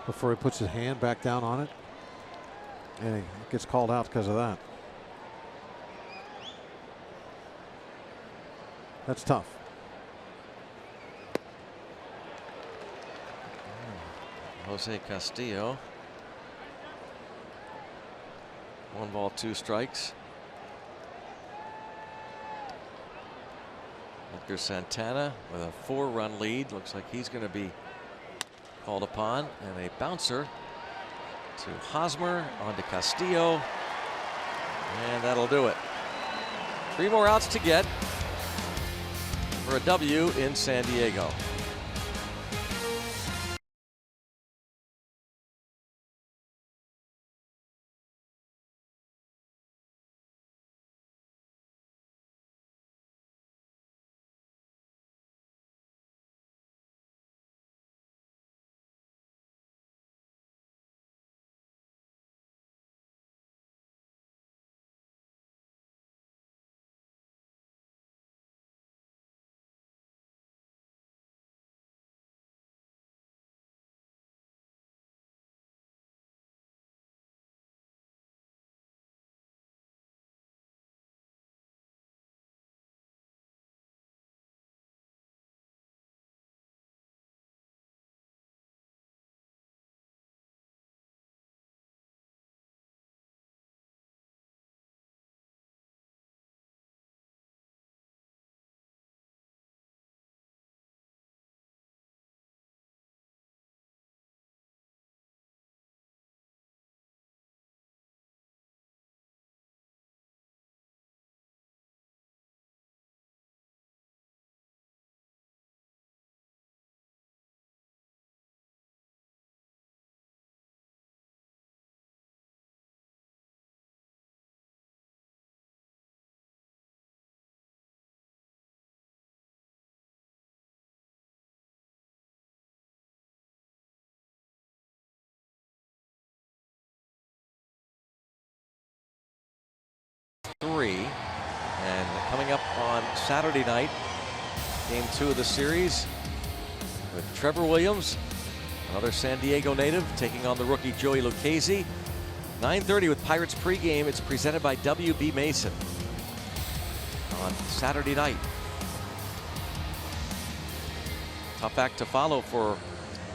before he puts his hand back down on it, and he gets called out because of that. That's tough. Jose Castillo. 1 ball, 2 strikes. Edgar Santana with a 4-run lead. Looks like he's going to be called upon. And a bouncer to Hosmer, on to Castillo. And that'll do it. 3 more outs to get for a W in San Diego. And coming up on Saturday night, game 2 of the series with Trevor Williams, another San Diego native, taking on the rookie Joey Lucchesi. 9:30 with Pirates pregame. It's presented by WB Mason on Saturday night. Tough act to follow for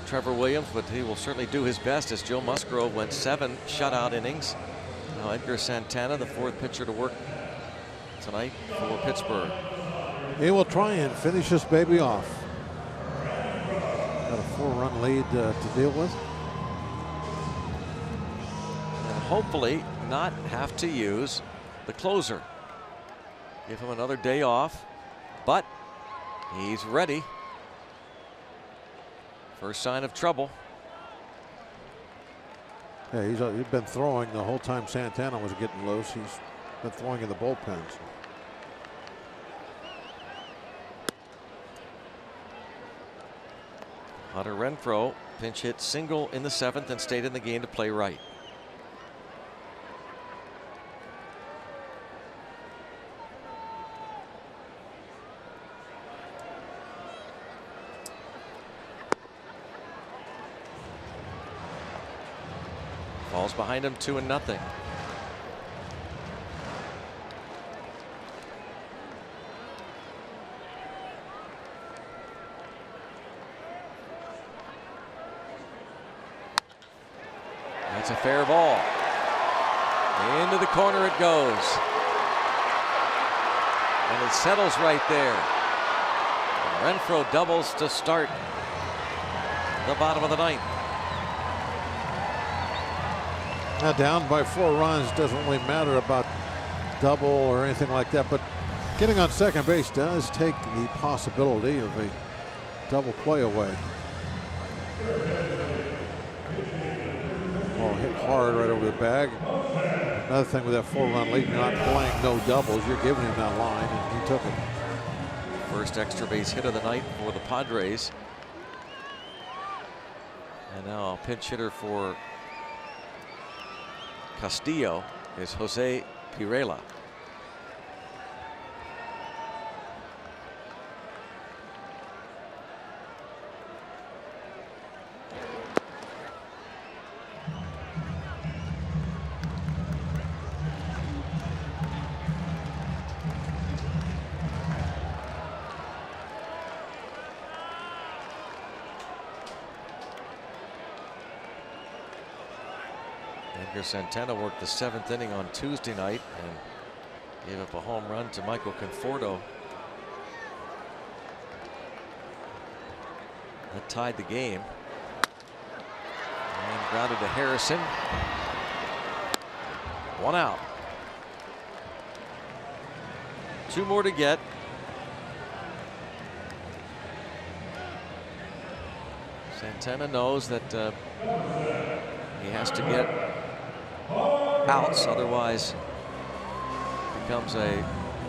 Trevor Williams, but he will certainly do his best as Joe Musgrove went 7 shutout innings. Now Edgar Santana, the 4th pitcher to work tonight for Pittsburgh. He will try and finish this baby off. Got a 4-run lead to deal with. And hopefully not have to use the closer. Give him another day off, but he's ready. First sign of trouble. Yeah, he's been throwing the whole time Santana was getting loose. He's been throwing in the bullpens. Hunter Renfroe pinch hit single in the 7th and stayed in the game to play right. Falls behind him 2-0. That's a fair ball. Into the corner it goes. And it settles right there. And Renfroe doubles to start the bottom of the 9th. Now down by 4 runs, doesn't really matter about double or anything like that, but getting on second base does take the possibility of a double play away. Ball hit hard right over the bag. Another thing with that 4-run lead, you're not playing no doubles. You're giving him that line, and he took it. First extra base hit of the night for the Padres. And now a pinch hitter for Castillo is Jose Pirela. Edgar Santana worked the 7th inning on Tuesday night and gave up a home run to Michael Conforto. That tied the game. And grounded to Harrison. 1 out. 2 more to get. Santana knows that he has to get outs, otherwise it becomes a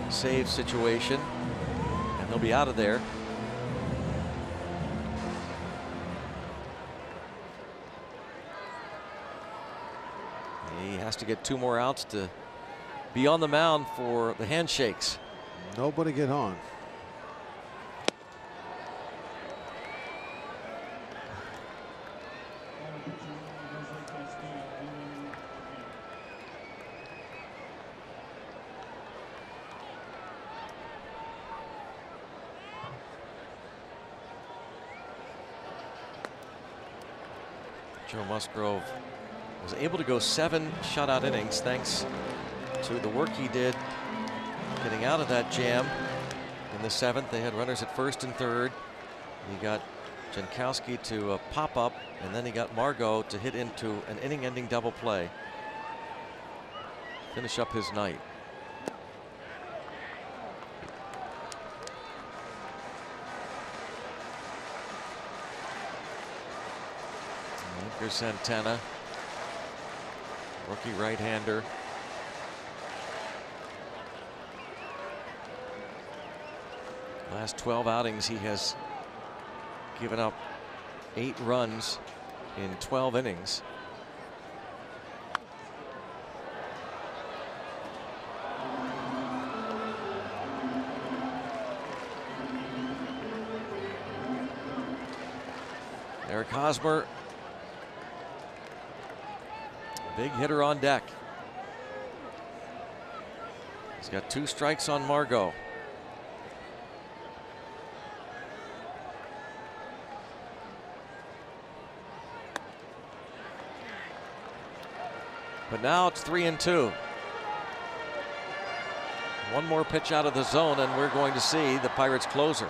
save situation and he'll be out of there. He has to get 2 more outs to be on the mound for the handshakes. Nobody get on. Joe Musgrove was able to go 7 shutout innings thanks to the work he did getting out of that jam in the 7th. They had runners at 1st and 3rd. He got Jankowski to pop up, and then he got Margot to hit into an inning-ending double play. Finish up his night. Here's Santana, rookie right-hander. Last 12 outings, he has given up 8 runs in 12 innings. Eric Hosmer, big hitter on deck. He's got 2 strikes on Margot. But now it's 3-2. One more pitch out of the zone, and we're going to see the Pirates closer.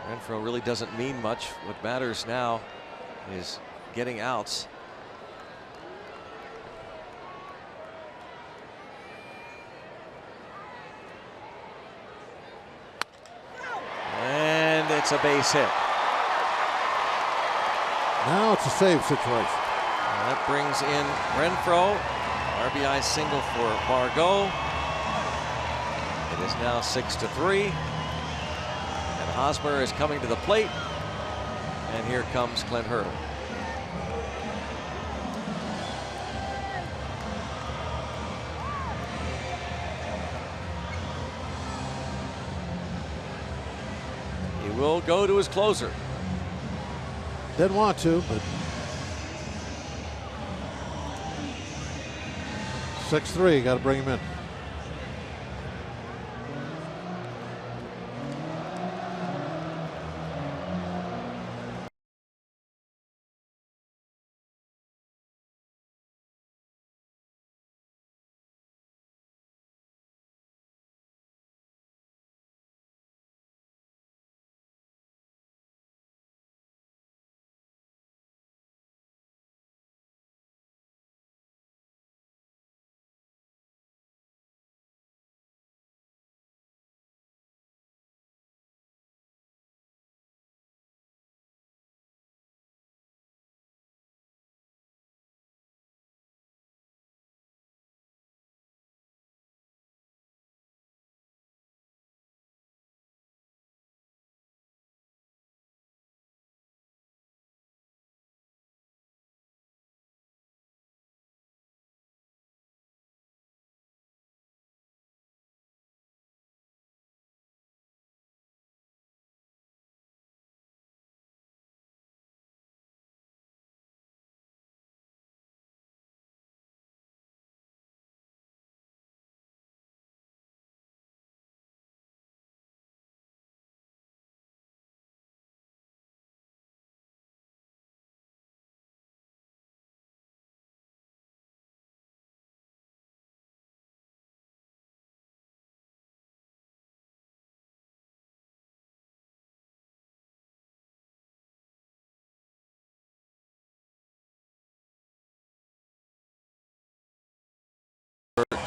Renfroe really doesn't mean much. What matters now is getting outs. And it's a base hit. Now it's a save situation. That brings in Renfroe. RBI single for Margot. It is now 6-3. And Hosmer is coming to the plate. And here comes Clint Hurdle. He will go to his closer. Didn't want to, but 6-3, got to bring him in.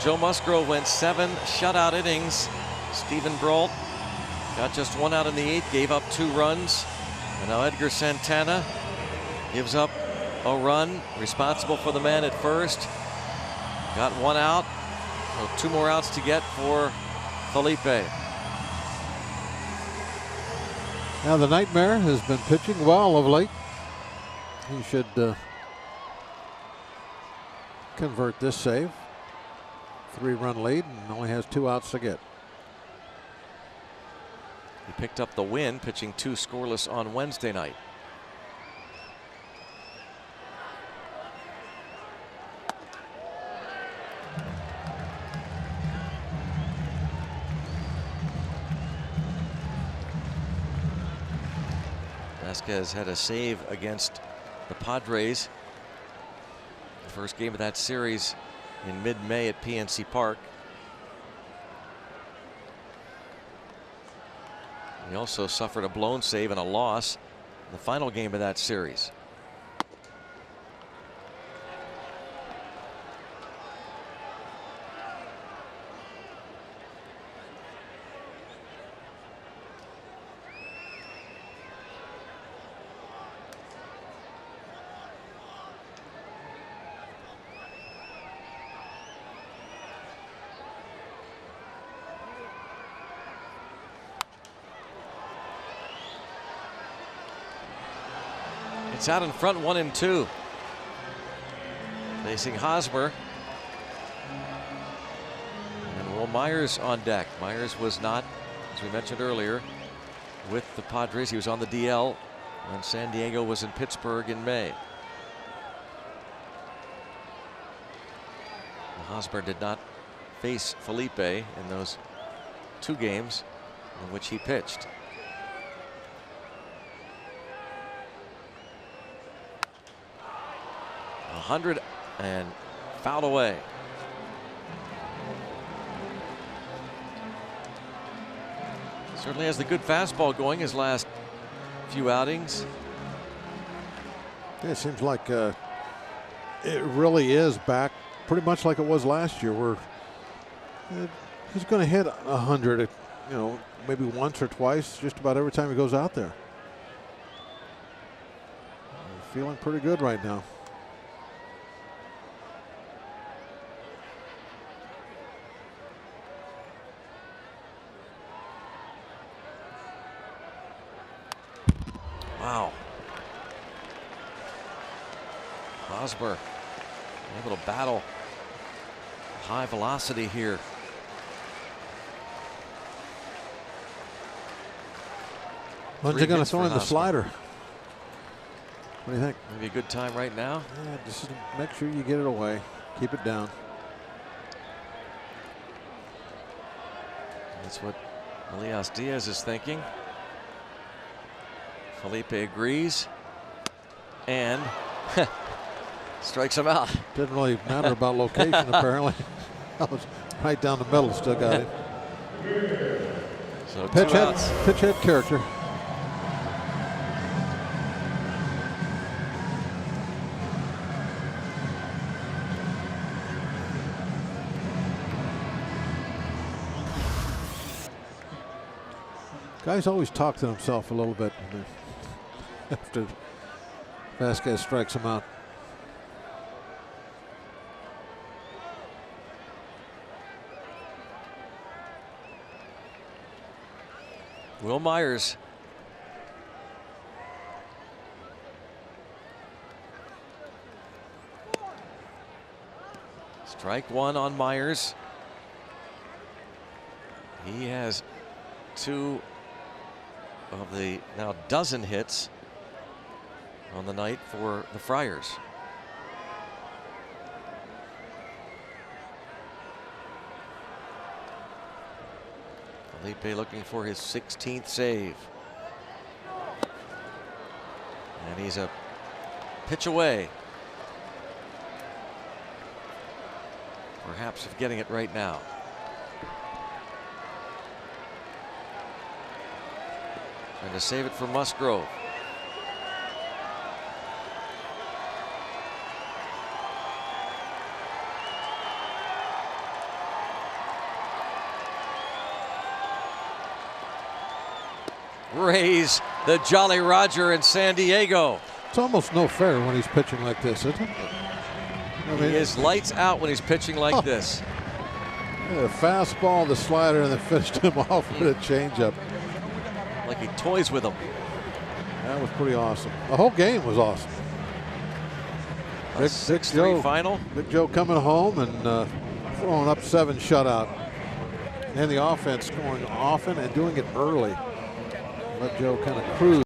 Joe Musgrove went 7 shutout innings. Stephen Brault got just 1 out in the 8th, gave up 2 runs. And now Edgar Santana gives up a run, responsible for the man at first. Got 1 out, so 2 more outs to get for Felipe. Now the Nightmare has been pitching well of late. He should convert this save. 3-run lead and only has 2 outs to get. He picked up the win, pitching 2 scoreless on Wednesday night. Vasquez had a save against the Padres. The first game of that series in mid-May at PNC Park. He also suffered a blown save and a loss in the final game of that series. It's out in front, 1-2. Facing Hosmer. And Will Myers on deck. Myers was not, as we mentioned earlier, with the Padres. He was on the DL when San Diego was in Pittsburgh in May. Hosmer did not face Felipe in those 2 games in which he pitched. .100 and fouled away. Certainly has the good fastball going his last few outings. Yeah, it seems like it really is back pretty much like it was last year, where he's going to hit 100, you know, maybe once or twice just about every time he goes out there. Feeling pretty good right now. Wow. Hosmer able to battle high velocity here. When's he going to throw in the slider? What do you think? Maybe a good time right now. Yeah, just make sure you get it away. Keep it down. That's what Elias Diaz is thinking. Felipe agrees and strikes him out. Didn't really matter about location apparently. That was right down the middle, still got him. So pitch hit character. Guys always talk to himself a little bit after Vasquez strikes him out. Will Myers. Strike 1 on Myers. He has 2 of the now dozen hits on the night for the Friars. Felipe looking for his 16th save. And he's a pitch away, perhaps, of getting it right now. Trying to save it for Musgrove. raise the Jolly Roger in San Diego. It's almost no fair when he's pitching like this, isn't it? I mean, He is lights out when he's pitching like this. The fastball, the slider, and then finished him off with a changeup. Like he toys with them. That was pretty awesome. The whole game was awesome. A 6-3 final. Big Joe coming home and throwing up 7 shutout. And the offense scoring often and doing it early. Let Joe kind of cruise.